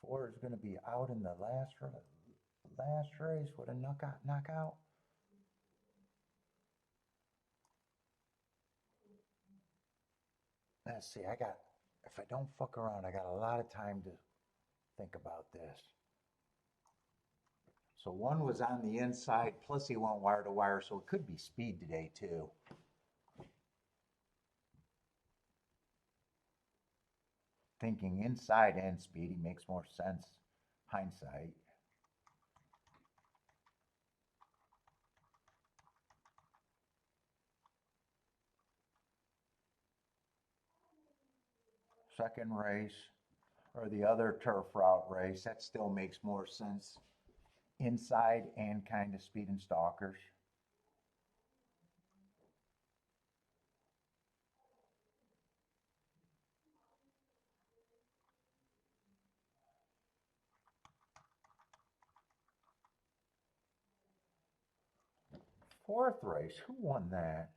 Four is going to be out in the last race with a knockout. Let's see, if I don't fuck around, I got a lot of time to think about this. So 1 was on the inside, plus he went wire to wire, so it could be speed today too. Thinking inside and speedy makes more sense, hindsight. Second race, or the other turf route race, that still makes more sense. Inside and kind of speed and stalkers. Fourth race, who won that?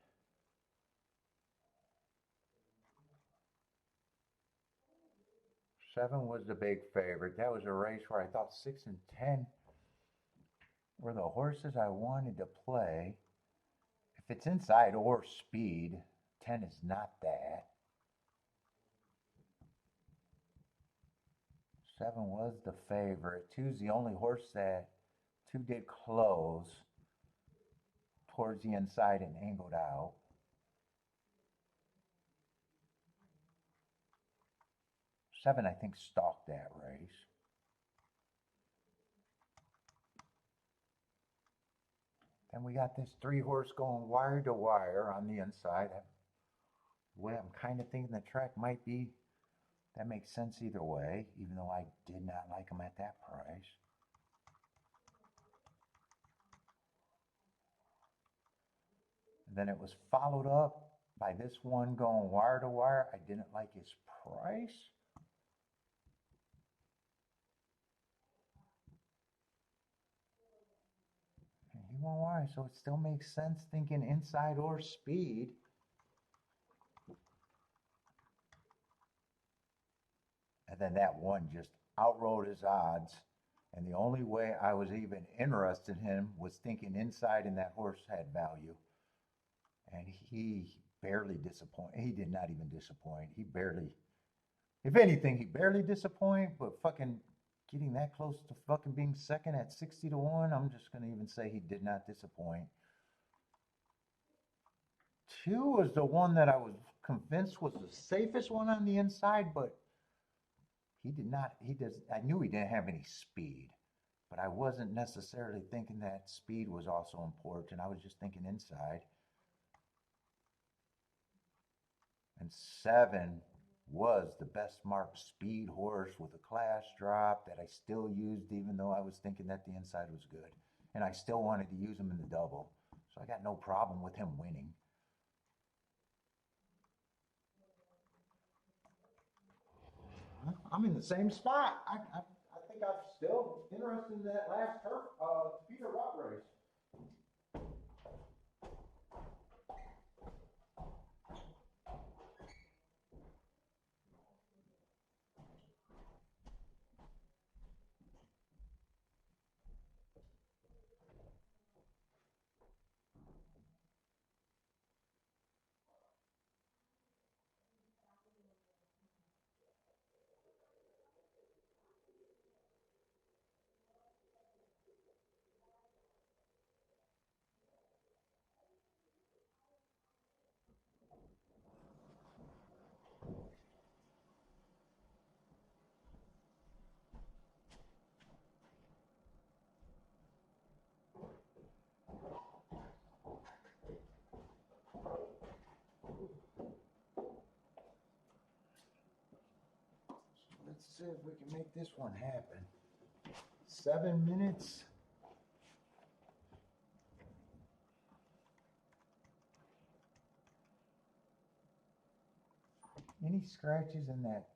Seven was the big favorite. That was a race where I thought 6 and 10 were the horses I wanted to play. If it's inside or speed, 10 is not that. 7 was the favorite. 2's the only horse that 2 did close towards the inside and angled out. 7, I think, stalked that race. Then we got this 3 horse going wire to wire on the inside. The way I'm kind of thinking the track might be, that makes sense either way, even though I did not like them at that price. And then it was followed up by this one going wire to wire. I didn't like his price. And he won wire, so it still makes sense thinking inside or speed. And then that one just outrode his odds. And the only way I was even interested in him was thinking inside and that horse had value. And he barely disappointed. He did not even disappoint. He barely, if anything, he barely disappointed, but fucking getting that close to fucking being second at 60 to 1, I'm just going to even say he did not disappoint. 2 was the one that I was convinced was the safest one on the inside, but he did not, I knew he didn't have any speed, but I wasn't necessarily thinking that speed was also important. I was just thinking inside. And 7 was the best marked speed horse with a class drop that I still used, even though I was thinking that the inside was good. And I still wanted to use him in the double. So I got no problem with him winning. I'm in the same spot. I think I'm still interested in that last Peter Watt race. Let's see if we can make this one happen. 7 minutes. Any scratches in that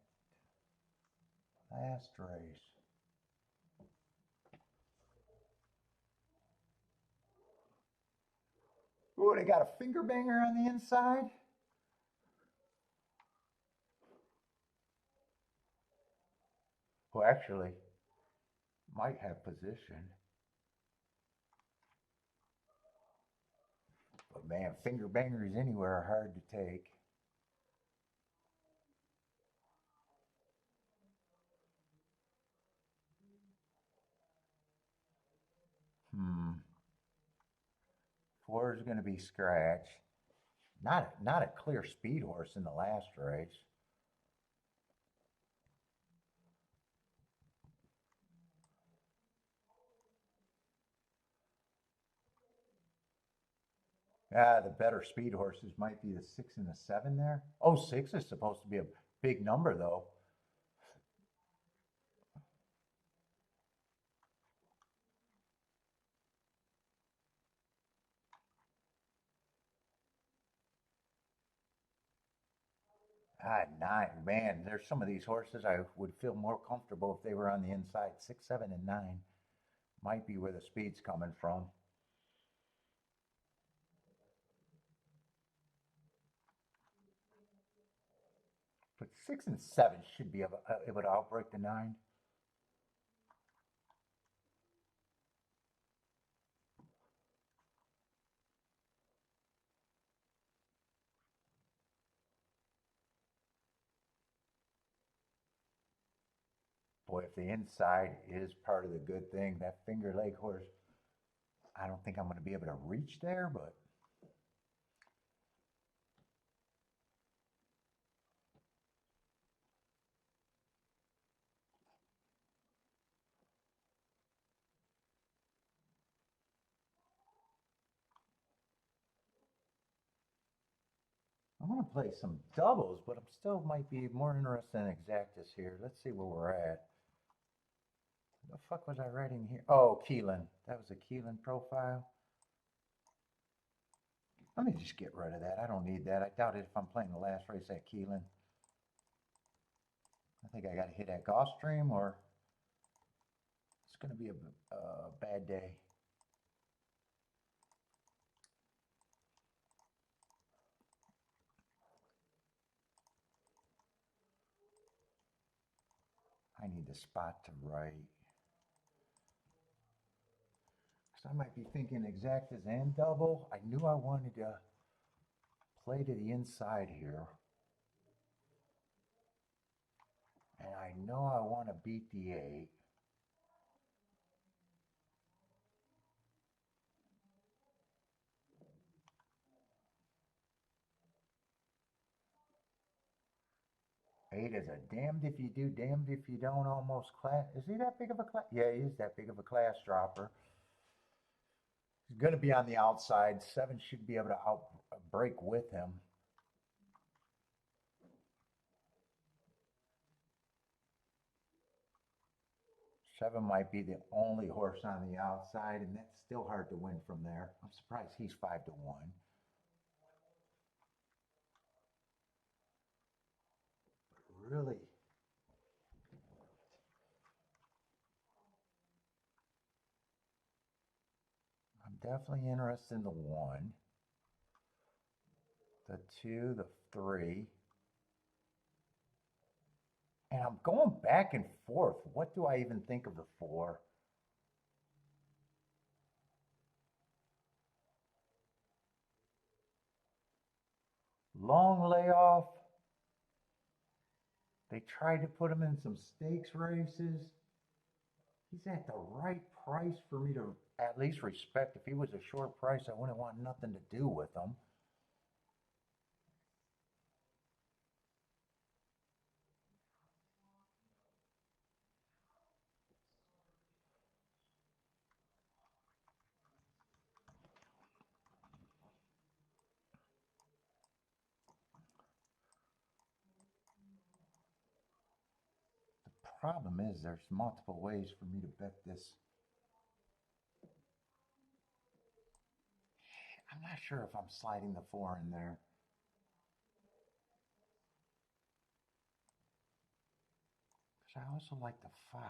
last race? Oh, they got a finger banger on the inside. Who actually might have position. But man, finger bangers anywhere are hard to take. Hmm. 4 is going to be scratch. Not a clear speed horse in the last race. The better speed horses might be the 6 and the 7 there. Oh, 6 is supposed to be a big number though. Ah, 9, man, there's some of these horses I would feel more comfortable if they were on the inside. 6, 7, and 9 might be where the speed's coming from. But 6 and 7 should be able to outbreak the 9. Boy, if the inside is part of the good thing, that finger leg horse, I don't think I'm going to be able to reach there, but I want to play some doubles, but I'm still might be more interested in exactus here. Let's see where we're at. What the fuck was I writing here? Oh, Keeneland. That was a Keeneland profile. Let me just get rid of that. I don't need that. I doubt it if I'm playing the last race at Keeneland. I think I got to hit at Gulfstream or it's going to be a bad day. I need the spot to write. Because I might be thinking exactas and double. I knew I wanted to play to the inside here. And I know I want to beat the 8. Eight is a damned if you do, damned if you don't almost class. Is he that big of a class? Yeah, he is that big of a class dropper. He's going to be on the outside. 7 should be able to outbreak with him. Seven might be the only horse on the outside, and that's still hard to win from there. I'm surprised he's 5-1. But really, I'm definitely interested in the 1, the 2, the 3. And I'm going back and forth. What do I even think of the 4? Long layoff. They tried to put him in some stakes races. He's at the right price for me to at least respect. If he was a short price, I wouldn't want nothing to do with him. The problem is there's multiple ways for me to bet this. I'm not sure if I'm sliding the 4 in there. Because I also like the 5.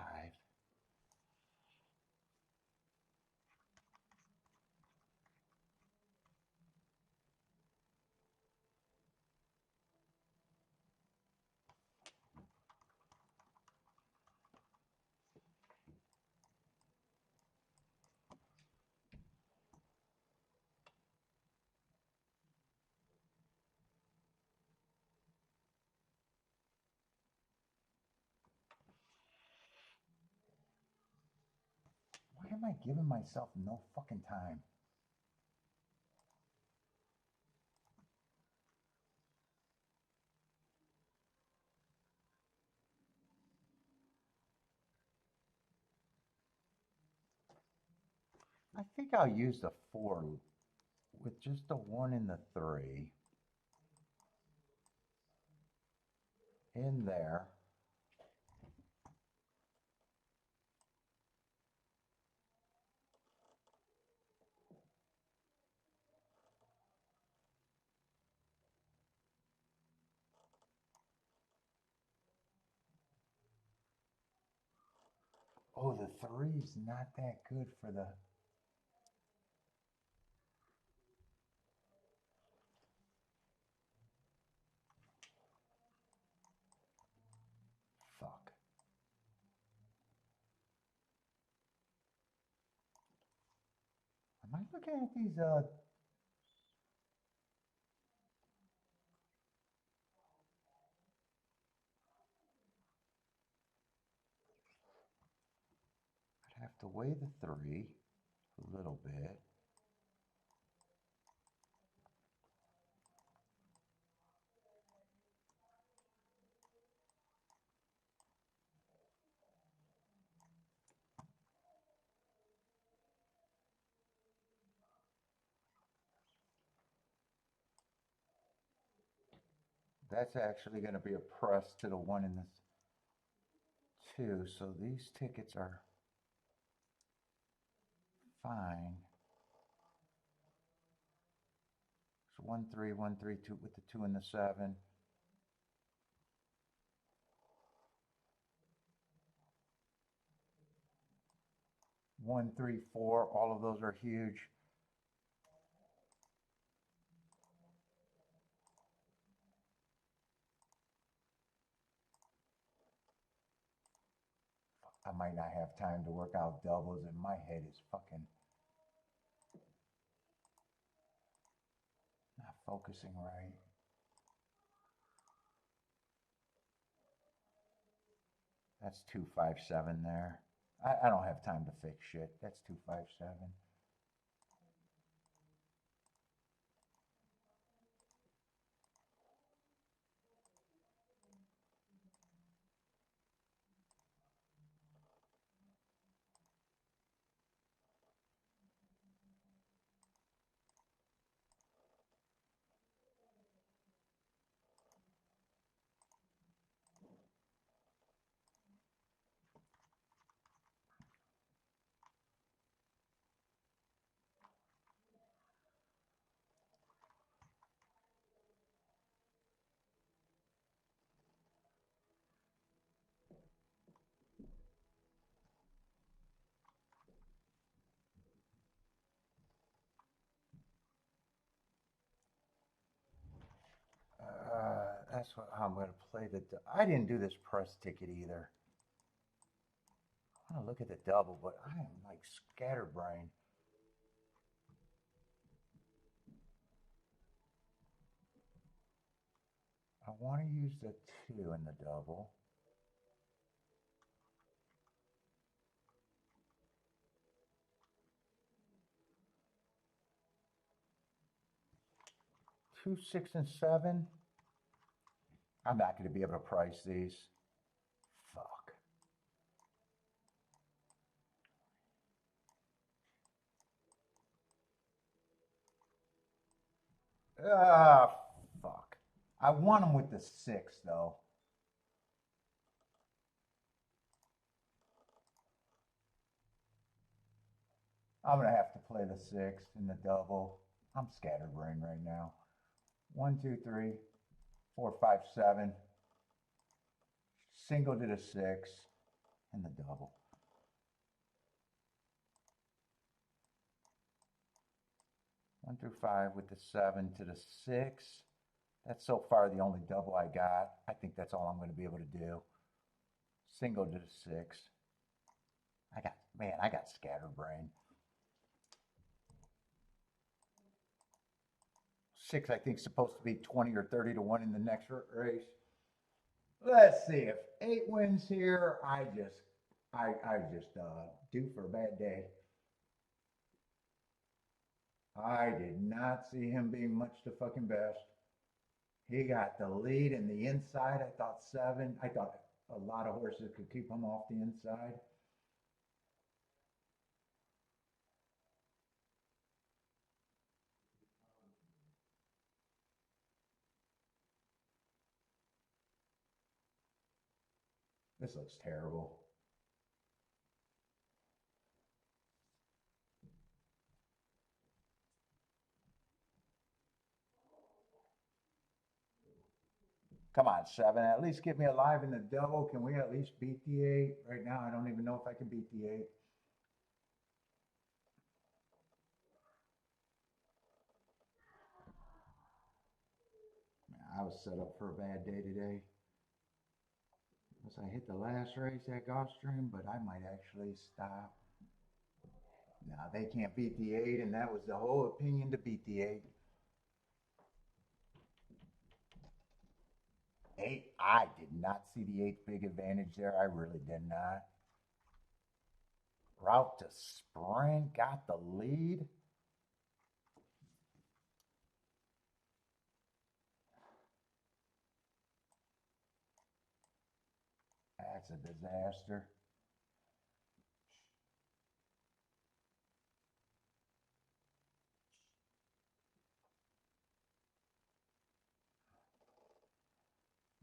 Why am I giving myself no fucking time? I think I'll use the 4 with just the 1 and the 3 in there. Oh, the 3's not that good for the... Am I looking at these? I'd have to weigh the 3 a little bit. That's actually going to be a press to the 1 and the 2. So these tickets are fine. So 1 3 1 3 2 with the 2 and the 7. 1 3 4. All of those are huge. I might not have time to work out doubles, and my head is fucking not focusing right. That's 257 there. I don't have time to fix shit. That's 257. That's how I'm going to play the. I didn't do this press ticket either. I want to look at the double, but I am like scatterbrained. I want to use the 2 in the double. Two, 6, and 7. I'm not going to be able to price these. Fuck. Ah, fuck. I want them with the 6 though. I'm gonna have to play the 6 in the double. I'm scatterbrained right now. 1 2 3 4 5 7. Single to the 6 in the double. 1 through 5 with the 7 to the 6. That's so far the only double I got. I think that's all I'm going to be able to do. Single to the 6. I got scatterbrained. 6, I think, is supposed to be 20 or 30 to 1 in the next race. Let's see if 8 wins here. I just due for a bad day. I did not see him being much the fucking best. He got the lead in the inside. I thought 7. I thought a lot of horses could keep him off the inside. This looks terrible. Come on, 7. At least get me alive in the double. Can we at least beat the 8? Right now, I don't even know if I can beat the 8. I was set up for a bad day today. Unless I hit the last race at Gulfstream, but I might actually stop. No, they can't beat the 8, and that was the whole opinion to beat the 8. 8, I did not see the 8 big advantage there. I really did not. Route to sprint, got the lead. That's a disaster.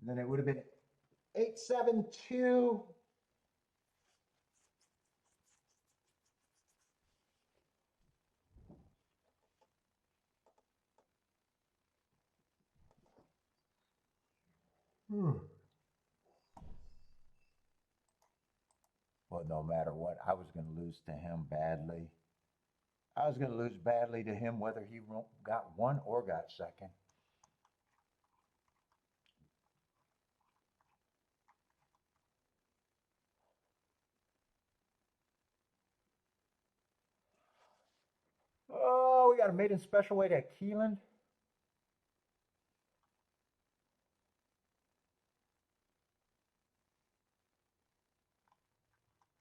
And then it would have been 8-7-2. Well, no matter what, I was going to lose to him badly. I was going to lose badly to him whether he got 1 or got 2nd. Oh, we got a maiden special weight at Keeneland.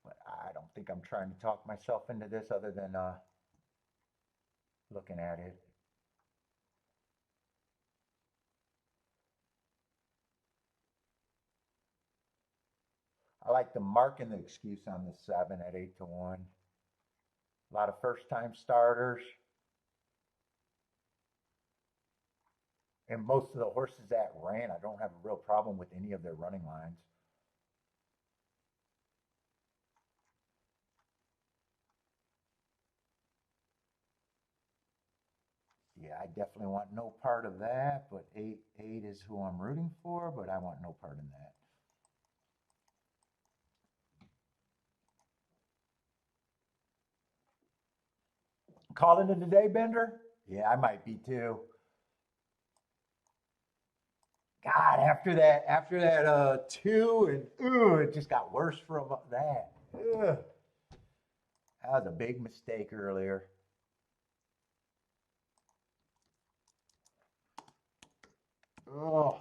But I don't think I'm trying to talk myself into this other than looking at it. I like the mark and the excuse on the 7 at 8-1. A lot of first-time starters. And most of the horses that ran, I don't have a real problem with any of their running lines. Yeah, I definitely want no part of that, but 8 is who I'm rooting for, but I want no part in that. Calling it a day, Bender? Yeah, I might be too. God, after that 2 and it just got worse from that. Ugh. That was a big mistake earlier. Oh.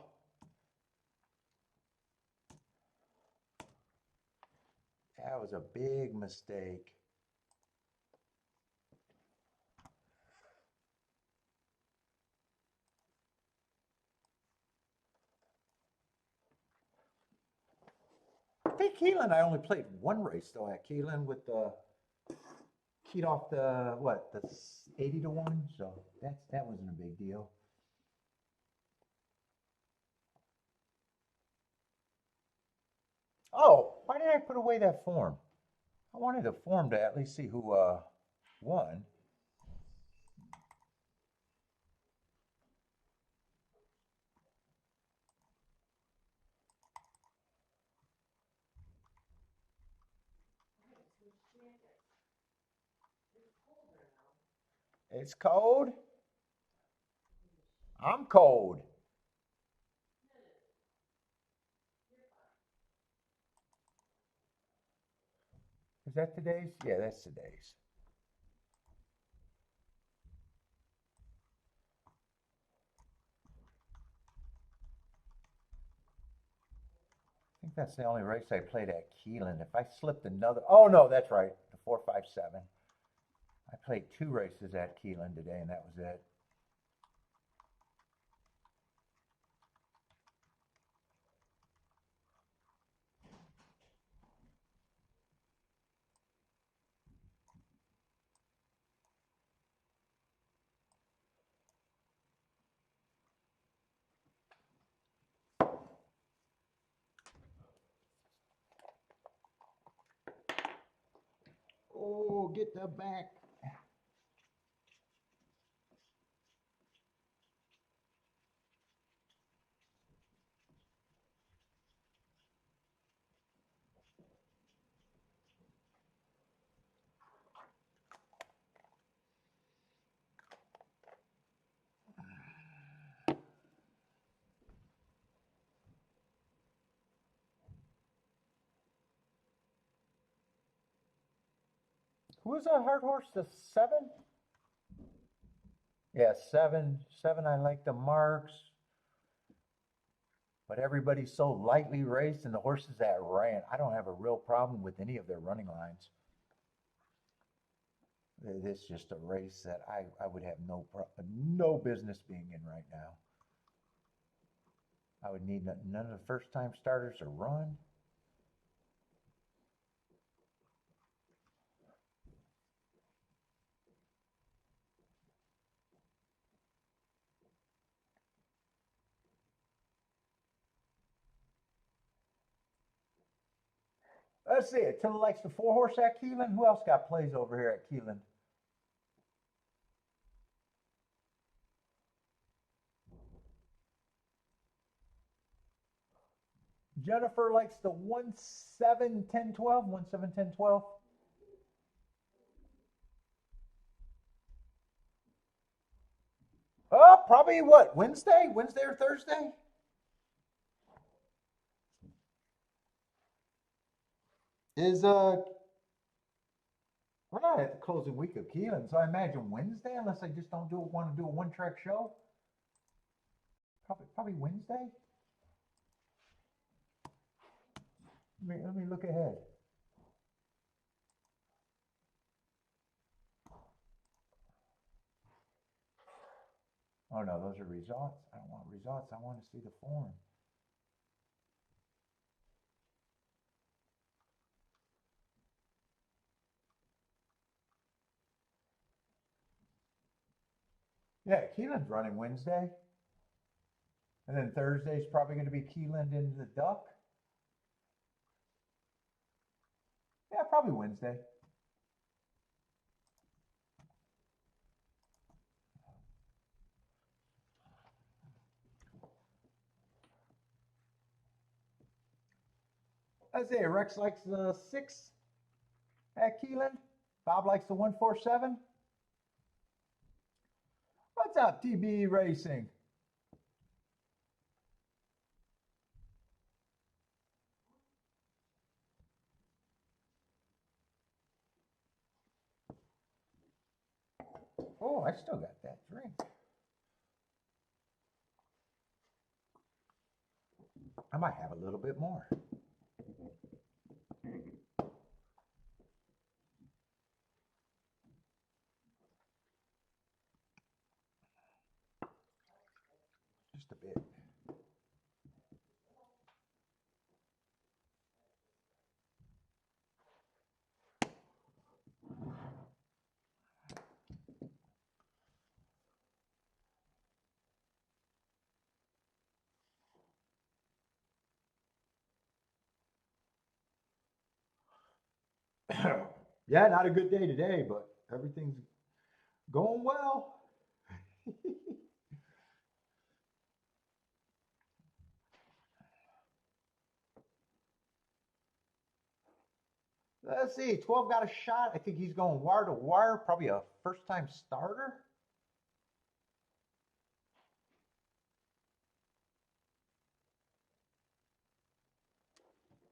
That was a big mistake. I think Keeneland, I only played 1 race though at Keeneland with the keyed off the what, the 80-1. So that wasn't a big deal. Oh, why did I put away that form? I wanted the form to at least see who won. It's cold. I'm cold. Is that today's? Yeah, that's today's. I think that's the only race I played at Keeneland. If I slipped another, oh no, that's right, the 457. I played 2 races at Keeneland today, and that was it. Oh, get the back. Who's a hard horse? The 7? Yeah, 7. 7, I like the marks. But everybody's so lightly raced, and the horses that ran, I don't have a real problem with any of their running lines. It's just a race that I would have no business being in right now. I would need none of the first-time starters to run. Let's see. Attila likes the 4-horse at Keeneland. Who else got plays over here at Keeneland? Jennifer likes the 1-7-10-12. 1-7-10-12. Oh, probably what? Wednesday? Wednesday or Thursday? We're not at the closing week of Keeneland, so I imagine Wednesday, unless I just don't want to do a one-track show. Probably Wednesday. Let me look ahead. Oh no, those are results. I don't want results. I want to see the form. Yeah, Keeneland's running Wednesday. And then Thursday's probably going to be Keeneland in the Duck. Yeah, probably Wednesday. I say Rex likes the 6 at Keeneland. Bob likes the 147. What's up, TB Racing? Oh, I still got that drink. I might have a little bit more. Just a bit. Yeah, not a good day today, but everything's going well. Let's see, 12 got a shot. I think he's going wire to wire, probably a first-time starter.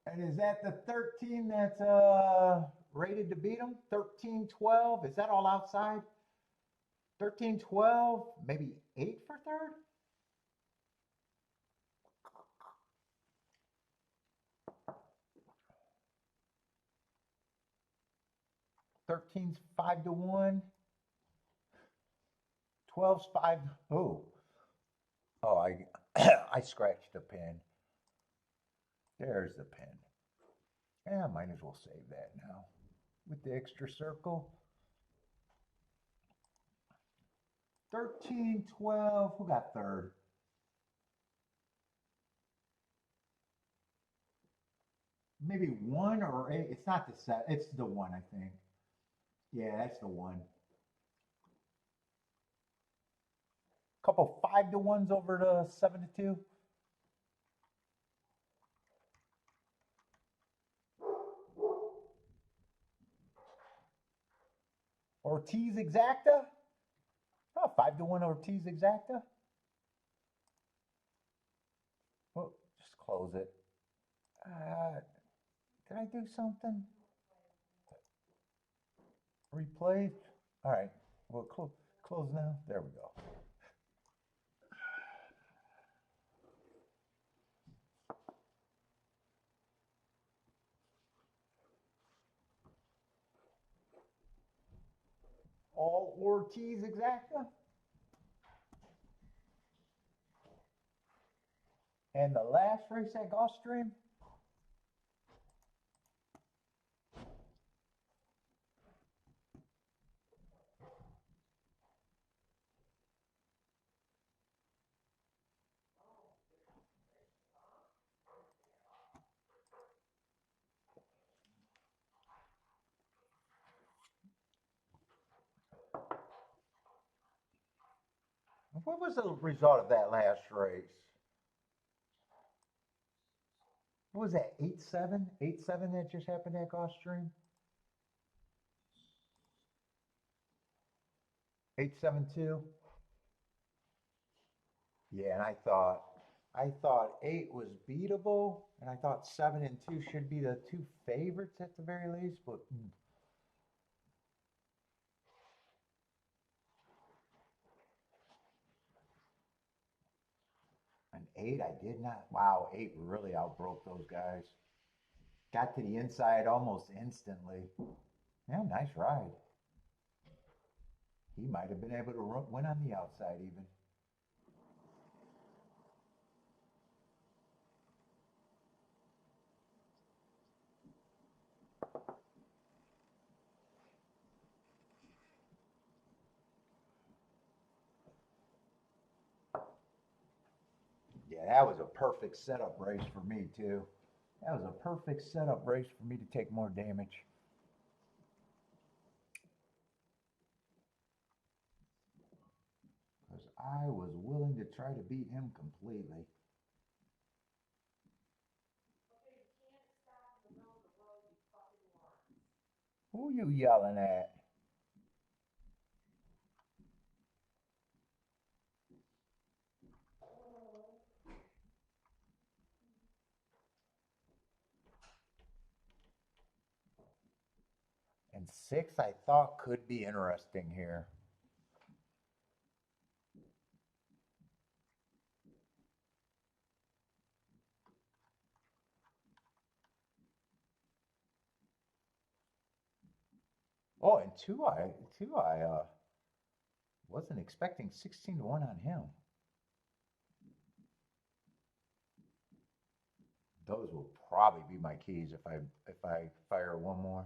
And is that the 13 that's rated to beat him? 13-12. Is that all outside? 13-12, maybe 8 for third? Thirteen's 5-1. 12's 5. Oh, I I scratched the pen. There's the pen. Yeah, might as well save that now with the extra circle. 13-12. Who got third? Maybe 1 or 8. It's not the set. It's the 1, I think. Yeah, that's the 1. Couple 5-1s over to 7-2. Ortiz Exacta. Oh, 5-1 Ortiz Exacta. Well, just close it. Did I do something? Replay. All right. Well, close now. There we go. All Ortiz exacta. And the last race at Gulfstream. What was the result of that last race? What was that? 8-7? 8-7 that just happened at Gulfstream? 8-7-2? Yeah, and I thought 8 was beatable, and I thought 7 and 2 should be the two favorites at the very least, but an 8 I did not. Wow, 8 really outbroke those guys. Got to the inside almost instantly. Yeah, nice ride. He might have been able to win on the outside even. Yeah, that was a perfect setup race for me too. That was a perfect setup race for me to take more damage. Because I was willing to try to beat him completely. Who you yelling at? And 6 I thought could be interesting here. Oh, and 2 I wasn't expecting 16-1 on him. Those will probably be my keys if I fire one more.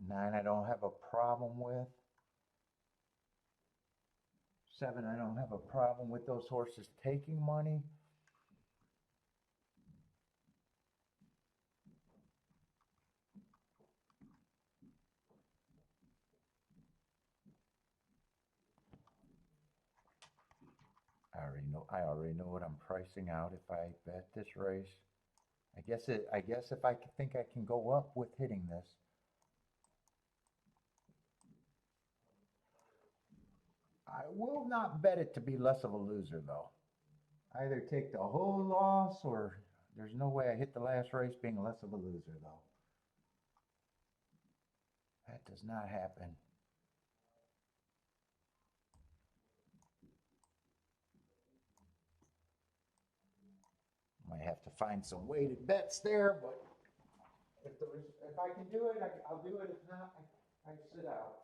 Nine I don't have a problem with. 7 I don't have a problem with those horses taking money. I already know what I'm pricing out if I bet this race. I guess if I think I can go up with hitting this. I will not bet it to be less of a loser though. Either take the whole loss or there's no way I hit the last race being less of a loser though. That does not happen. Might have to find some weighted bets there, but if I can do it, I'll do it. If not, I sit out.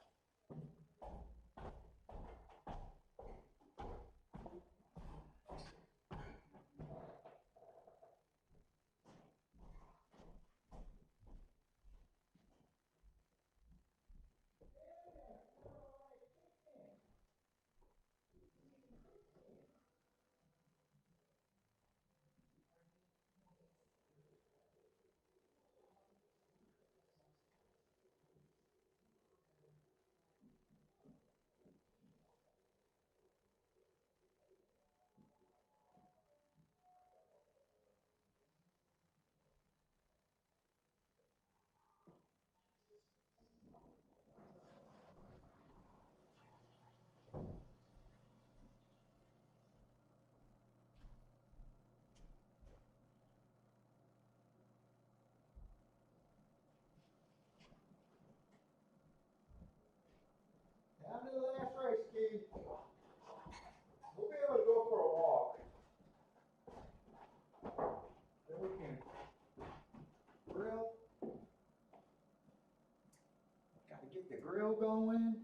oil going.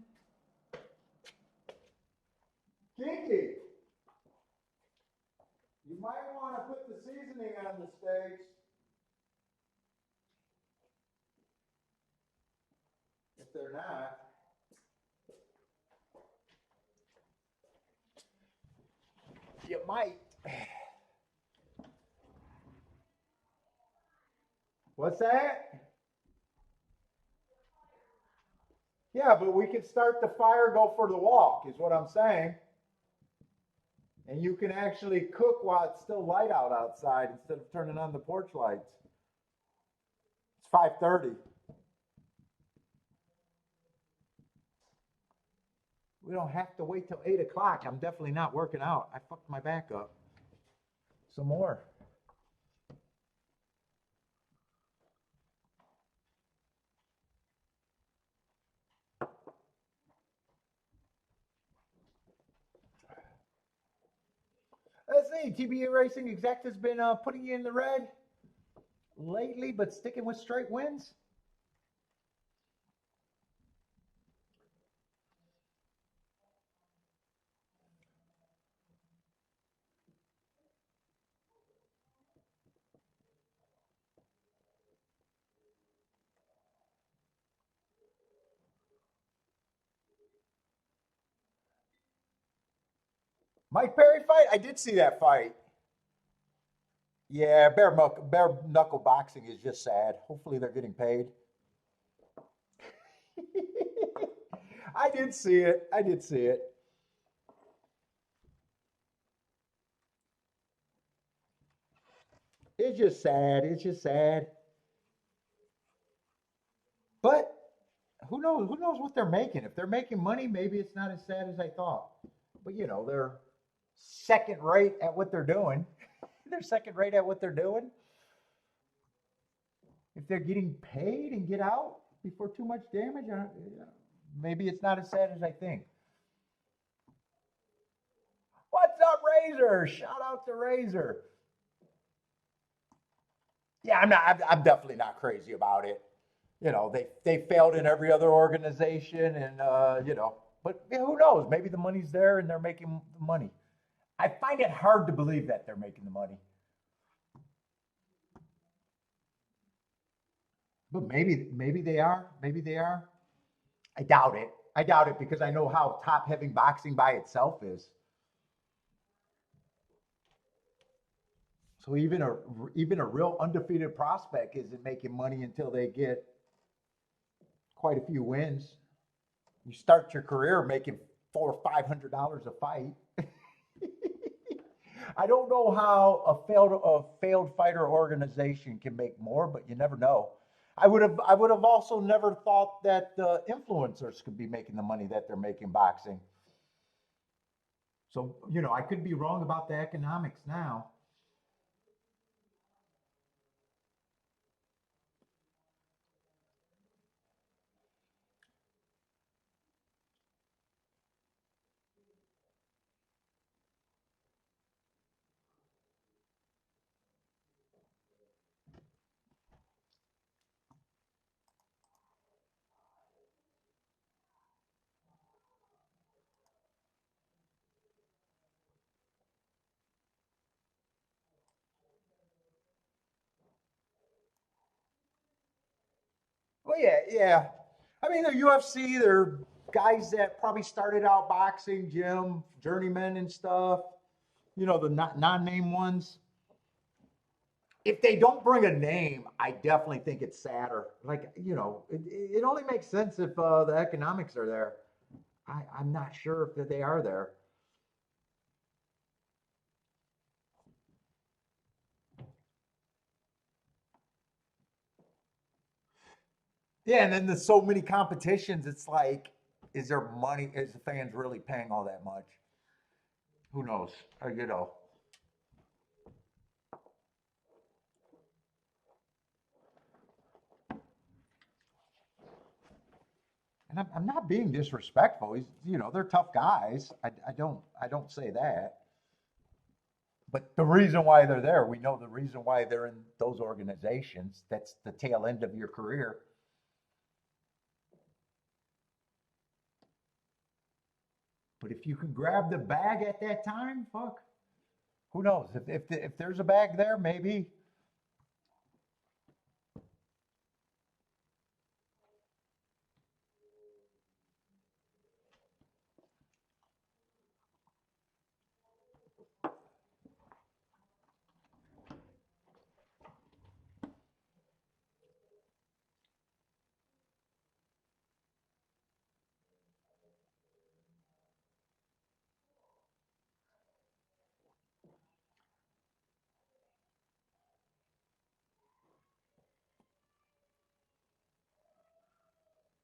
Kiki, you might want to put the seasoning on the steaks. If they're not. You might. What's that? Yeah, but we can start the fire, go for the walk, is what I'm saying. And you can actually cook while it's still light out outside instead of turning on the porch lights. It's 5:30. We don't have to wait till 8 o'clock. I'm definitely not working out. I fucked my back up. Some more. Let's see. TBA Racing Exec has been putting you in the red lately, but sticking with straight wins. Mike Perry fight? I did see that fight. Yeah, bare knuckle boxing is just sad. Hopefully they're getting paid. I did see it. I did see it. It's just sad. It's just sad. But who knows? Who knows what they're making? If they're making money, maybe it's not as sad as I thought. But you know, they're second rate at what they're doing. They're second rate at what they're doing. If they're getting paid and get out before too much damage, maybe it's not as sad as I think. What's up, Razor? Shout out to Razor. Yeah, I'm definitely not crazy about it. You know, they failed in every other organization, and you know, but who knows? Maybe the money's there and they're making the money. I find it hard to believe that they're making the money. But maybe they are. Maybe they are. I doubt it. I doubt it because I know how top heavy boxing by itself is. So even a real undefeated prospect isn't making money until they get quite a few wins. You start your career making $400 or $500 a fight. I don't know how a failed fighter organization can make more, but you never know. I would have also never thought that the influencers could be making the money that they're making boxing. So, you know, I could be wrong about the economics now. Well, yeah, yeah. I mean, the UFC, they're guys that probably started out boxing, gym, journeymen and stuff. You know, the non-name ones. If they don't bring a name, I definitely think it's sadder. Like, you know, it only makes sense if the economics are there. I'm not sure if they are there. Yeah, and then there's so many competitions. It's like, is there money? Is the fans really paying all that much? Who knows? You know. And I'm not being disrespectful. You know, they're tough guys. I don't say that. But the reason why they're there, we know the reason why they're in those organizations. That's the tail end of your career. But if you can grab the bag at that time, fuck, who knows? If there's a bag there, maybe.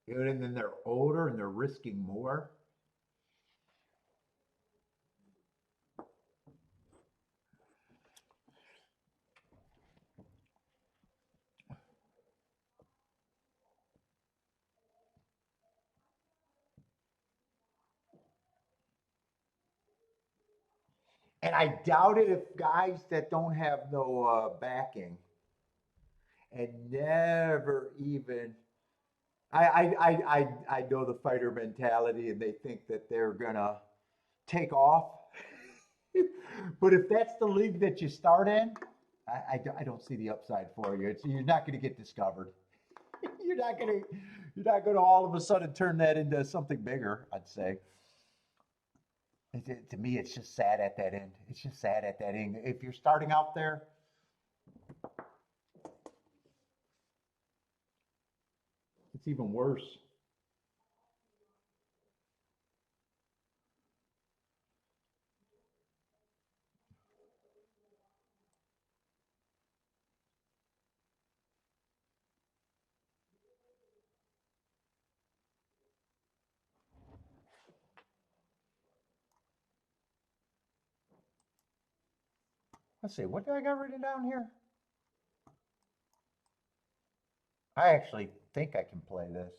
And then they're older and they're risking more. And I doubt it if guys that don't have no backing and never even I know the fighter mentality and they think that they're gonna take off. But if that's the league that you start in, I don't see the upside for you. You're not going to get discovered. you're not going to you're not going to all of a sudden turn that into something bigger. I'd say. To me, it's just sad at that end. It's just sad at that end. If you're starting out there, it's even worse. Let's see. What do I got written down here? I actually think I can play this.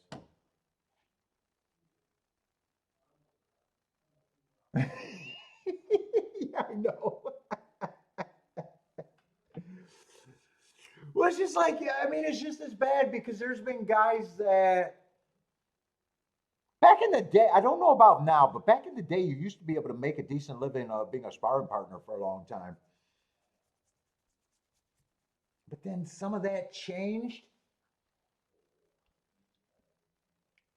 Yeah, I know. Well, it's just like, yeah, I mean, it's just as bad because there's been guys that back in the day, I don't know about now, but back in the day, you used to be able to make a decent living being a sparring partner for a long time. But then some of that changed.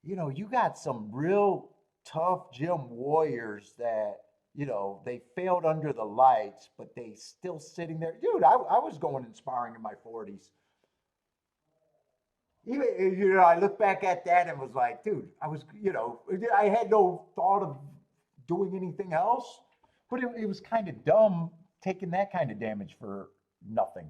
You know, you got some real tough gym warriors that, you know, they failed under the lights, but they still sitting there. Dude, I was going and sparring in my 40s. Even, you know, I look back at that and was like, dude, I was, you know, I had no thought of doing anything else, but it was kind of dumb taking that kind of damage for nothing.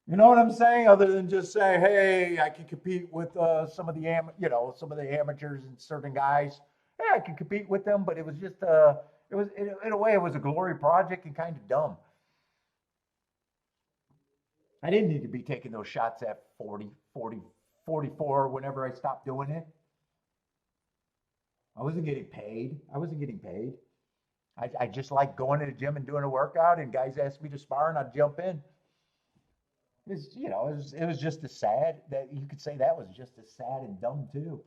You know what I'm saying? Other than just say, hey, I can compete with some of the you know, some of the amateurs and certain guys. Hey, I can compete with them, but it was just it was in a way it was a glory project and kind of dumb. I didn't need to be taking those shots at 40, 40, 44 whenever I stopped doing it. I wasn't getting paid. I wasn't getting paid. I just like going to the gym and doing a workout, and guys ask me to spar, and I'd jump in. It's, you know, it was just as sad that you could say that was just as sad and dumb too.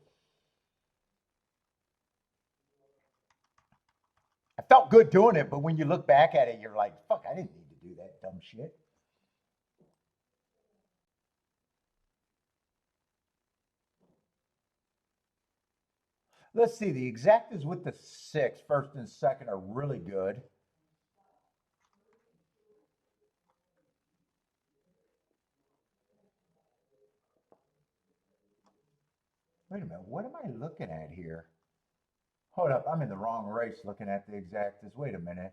I felt good doing it, but when you look back at it, you're like, fuck, I didn't need to do that dumb shit. Let's see, the exactas with the six, first and second, are really good. Wait a minute, what am I looking at here? Hold up, I'm in the wrong race looking at the exactas. Wait a minute.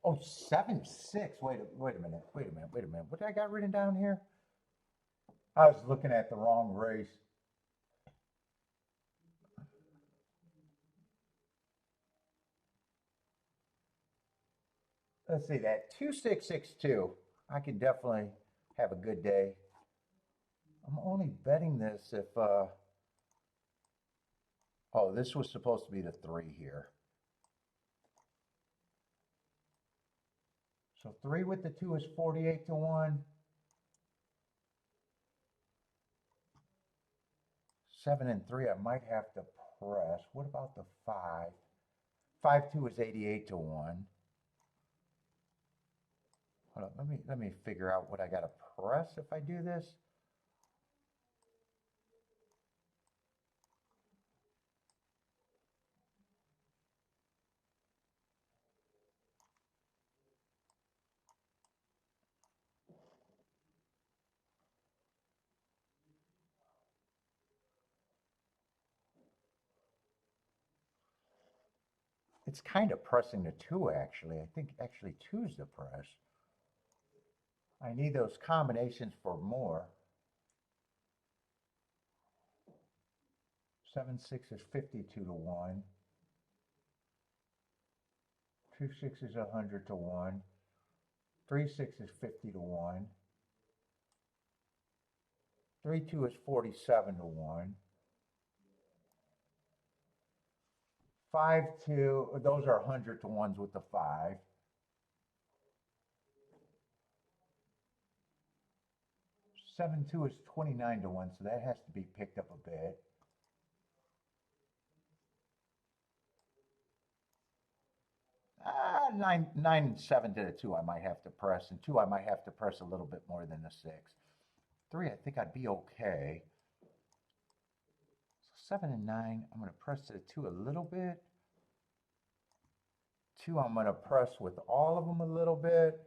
Oh, 7-6. Wait a minute. Wait a minute. Wait a minute. What did I got written down here? I was looking at the wrong race. Let's see that 2662. I can definitely have a good day. I'm only betting this if oh, this was supposed to be the three here. So 3 with the 2 is 48 to 1. 7 and 3 I might have to press. What about the 5? 5, 2 is 88 to 1. Hold on, let me figure out what I gotta press if I do this. It's kind of pressing the 2 actually. I think actually 2 is the press. I need those combinations for more. 7, 6 is 52 to 1. 2, 6 is 100 to 1. 3, 6 is 50 to 1. 3, 2 is 47 to 1. 5, 2, those are 100 to 1s with the 5. 7, 2 is 29 to 1, so that has to be picked up a bit. Nine and 7 to the 2 I might have to press, and 2 I might have to press a little bit more than the 6. 3 I think I'd be okay. So 7 and 9 I'm going to press to the 2 a little bit. 2 I'm going to press with all of them a little bit.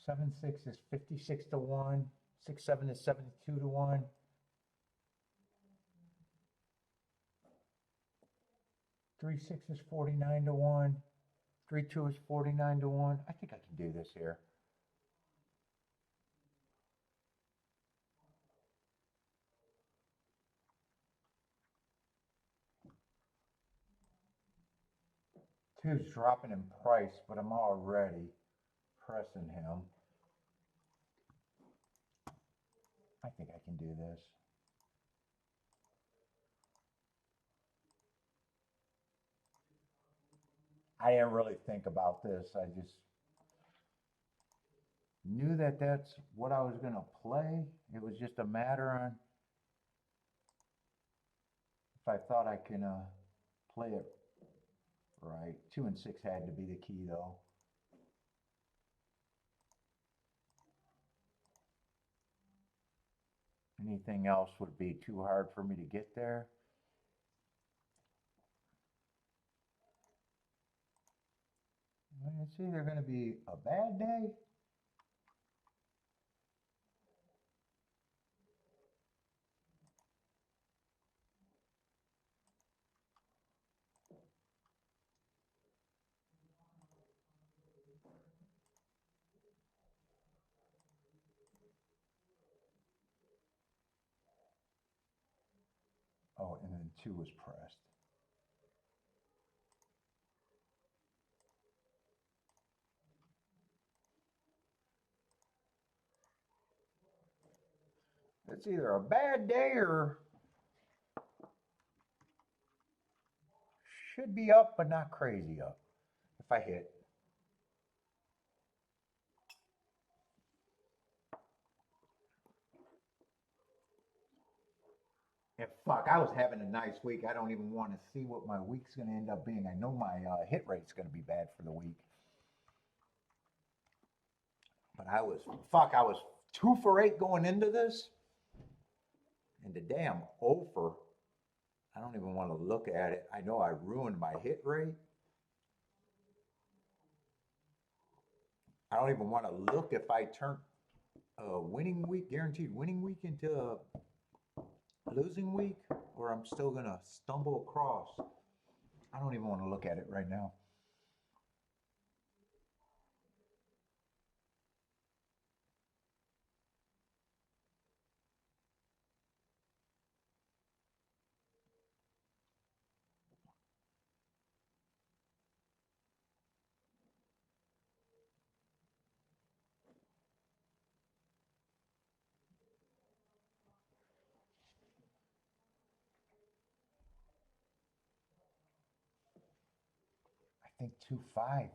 Seven, 6 is 56 to 1. 6, 7 is 72 to 1. 3, 6 is 49 to 1. 3, 2 is 49 to 1. I think I can do this here. Two's dropping in price, but I'm already pressing him. I think I can do this. I didn't really think about this. I just knew that that's what I was going to play. It was just a matter on if I thought I can play it right. 2 and 6 had to be the key, though. Anything else would be too hard for me to get there. It's either going to be a bad day oh, and then 2 was pressed. It's either a bad day or should be up, but not crazy up if I hit. And fuck, I was having a nice week. I don't even want to see what my week's going to end up being. I know my hit rate's going to be bad for the week. But I was 2 for 8 going into this. And today I'm 0 for, I don't even want to look at it. I know I ruined my hit rate. I don't even want to look if I turn a winning week, guaranteed winning week into a losing week, or I'm still going to stumble across. I don't even want to look at it right now. think 2-5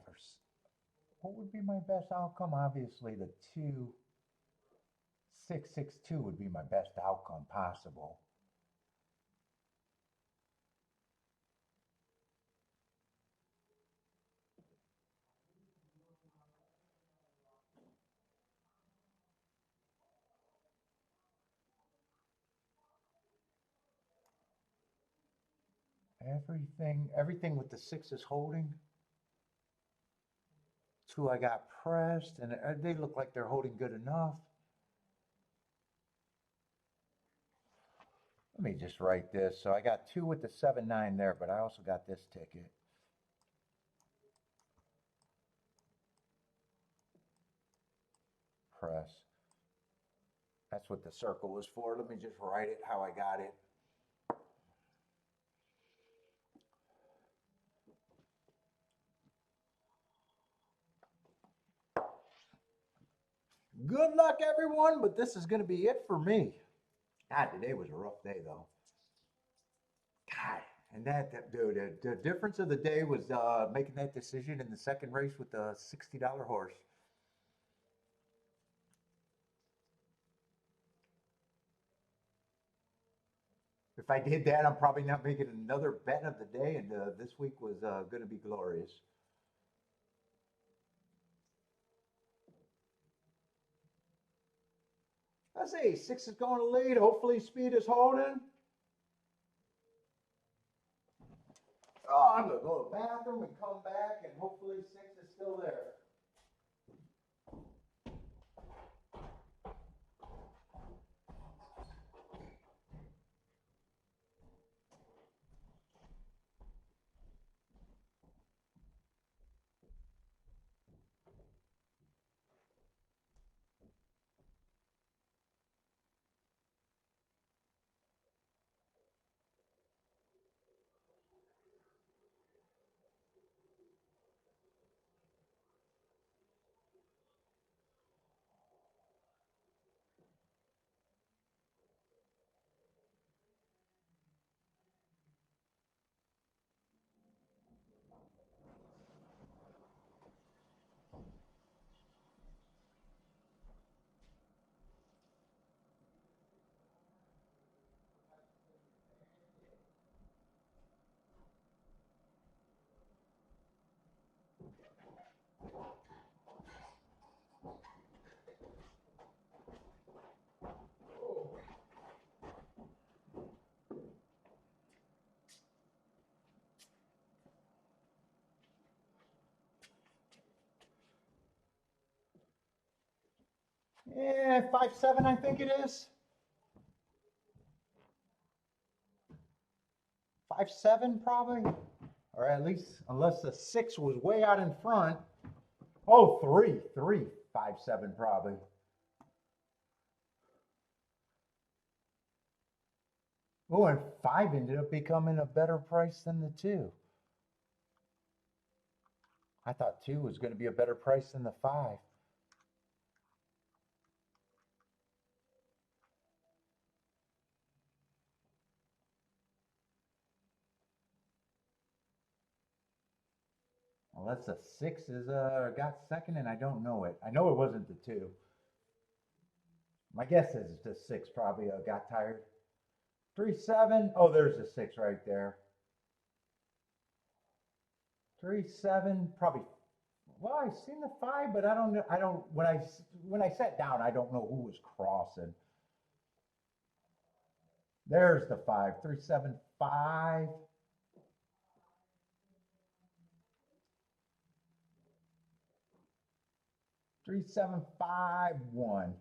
what would be my best outcome? Obviously, the 2-6-6-2 would be my best outcome possible. Everything with the 6 is holding. 2 I got pressed, and they look like they're holding good enough. Let me just write this. So I got 2 with the 7-9 there, but I also got this ticket. Press. That's what the circle was for. Let me just write it how I got it. Good luck, everyone, but this is going to be it for me. God, today was a rough day, though. God, and dude, the difference of the day was making that decision in the second race with the $60 horse. If I did that, I'm probably not making another bet of the day, and this week was going to be glorious. I say 6 is going to lead. Hopefully, speed is holding. Oh, I'm going to go to the bathroom and come back, and hopefully 6 is still there. Yeah, 5-7, I think it is. 5-7 probably, or at least unless the 6 was way out in front. Oh, 5-7 probably. Oh, and 5 ended up becoming a better price than the 2. I thought 2 was going to be a better price than the 5. Unless the 6 is got second and I don't know it. I know it wasn't the 2. My guess is the 6 probably got tired. 3-7. Oh, there's the 6 right there. 3-7 probably. Well, I seen the 5, but I don't know. I don't when I sat down, I don't know who was crossing. There's the 5. 3-7-5. 3-7-5-1.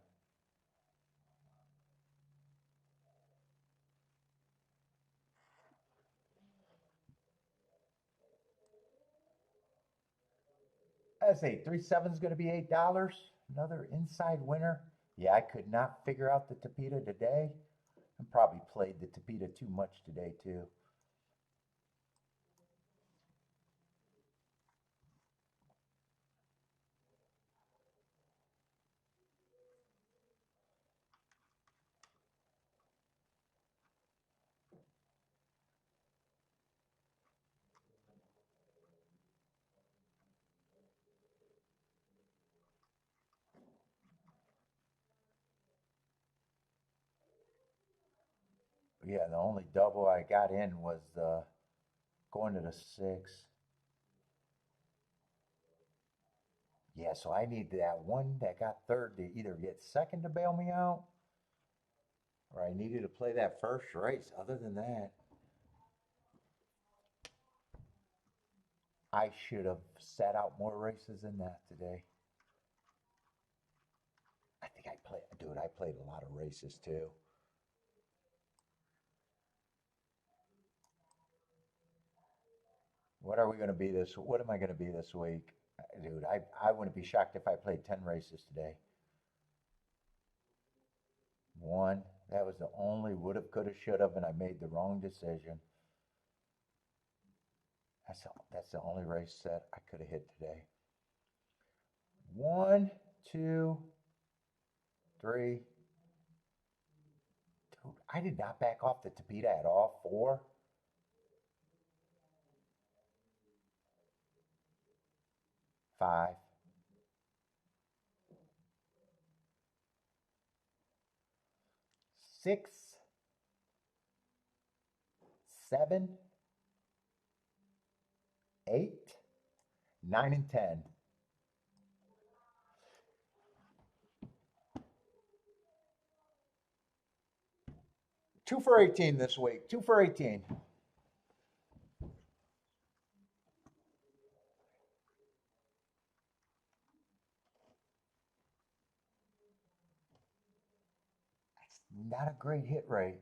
I say 3-7 is going to be $8. Another inside winner. Yeah, I could not figure out the Tapeta today. I probably played the Tapeta too much today too. Yeah, the only double I got in was going to the six. Yeah, so I need that one that got third to either get second to bail me out, or I needed to play that first race. Other than that, I should have sat out more races than that today. I think I played, dude, I played a lot of races too. What are we going to be this? What am I going to be this week? Dude, I wouldn't be shocked if I played 10 races today. One, that was the only would have, could have, should have, and I made the wrong decision. That's the only race that I could have hit today. One, two, three. Dude, I did not back off the Tapita at all. Four, five, six, seven, eight, nine, and 10. Two for 18 this week. Two for 18. That's not a great hit rate.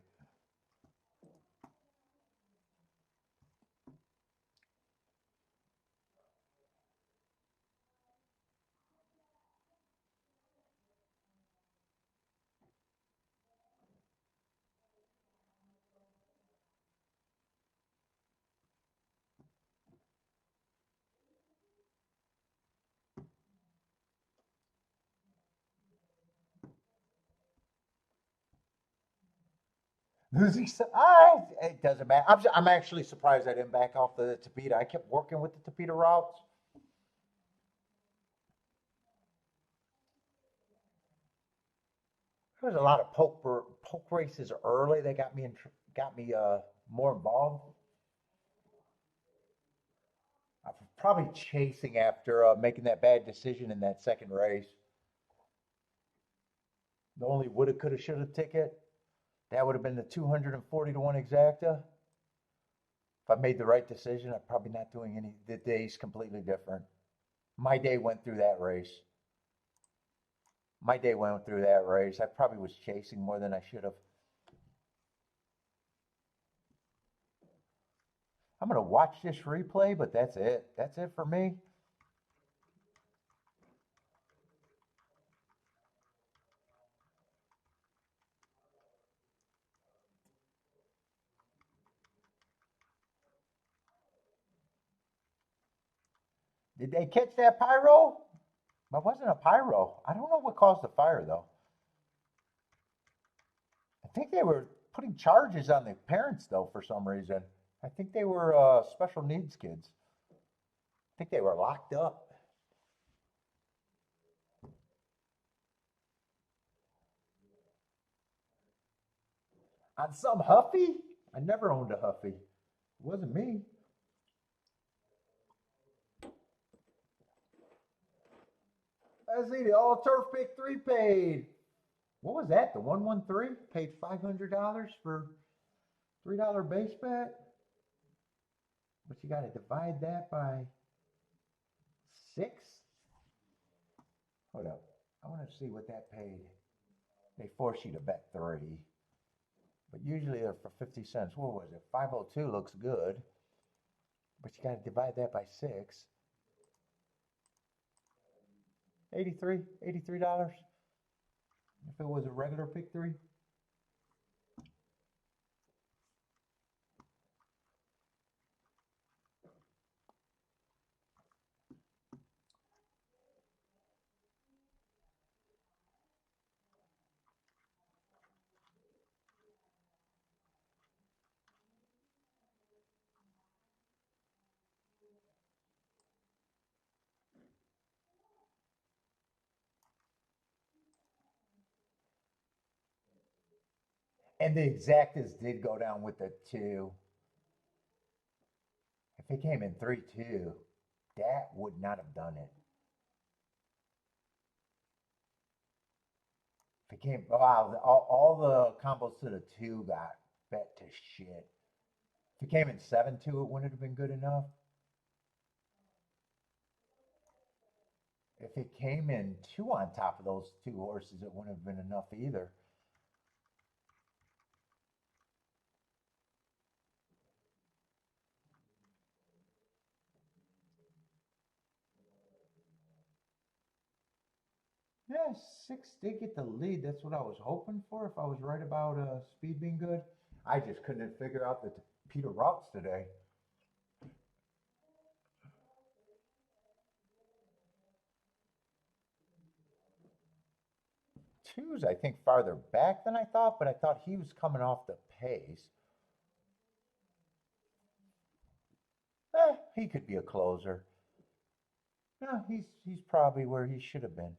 Losing some, it doesn't matter. I'm actually surprised I didn't back off the Tapita. I kept working with the Tapita routes. There was a lot of poke races early. They got me more involved. I'm probably chasing after making that bad decision in that second race. The only woulda, coulda, shoulda ticket. That would have been the 240 to 1 exacta. If I made the right decision, I'm probably not doing any. The day's completely different. My day went through that race. My day went through that race. I probably was chasing more than I should have. I'm going to watch this replay, but that's it. That's it for me. Did they catch that pyro? It wasn't a pyro. I don't know what caused the fire, though. I think they were putting charges on the parents, though, for some reason. I think they were special needs kids. I think they were locked up. On some Huffy? I never owned a Huffy. It wasn't me. Let's see, the all turf pick three paid. What was that? The 113 paid $500 for $3 base bet? But you got to divide that by six. Hold up. I want to see what that paid. They force you to bet three. But usually they're for 50 cents. What was it? 502 looks good. But you got to divide that by six. 83 dollars. If it was a regular pick three. And the exactas did go down with the 2. If it came in 3-2, that would not have done it. If it came, wow, all the combos to the 2 got bet to shit. If it came in 7-2, it wouldn't have been good enough. If it came in 2 on top of those 2 horses, it wouldn't have been enough either. Yeah, 6 did get the lead. That's what I was hoping for. If I was right about speed being good, I just couldn't figure out the Peter routes today. 2's, I think, farther back than I thought, but I thought he was coming off the pace. He could be a closer. No, he's probably where he should have been.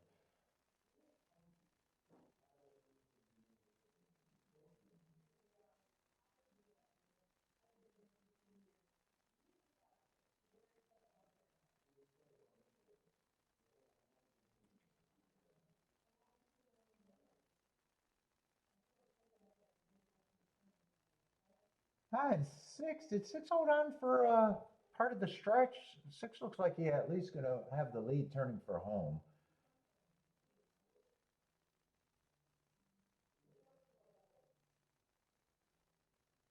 And 6, did 6 hold on for part of the stretch? 6 looks like he at least going to have the lead turning for home.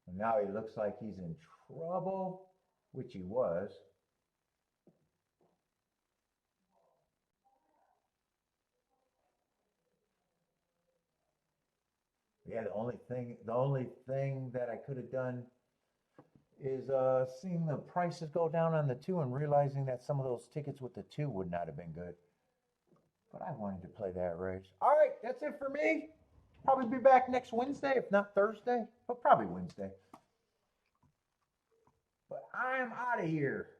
And now he looks like he's in trouble, which he was. Yeah, the only thing that I could have done is seeing the prices go down on the 2 and realizing that some of those tickets with the 2 would not have been good. But I wanted to play that race. All right, that's it for me. Probably be back next Wednesday, if not Thursday, but probably Wednesday. But I am out of here.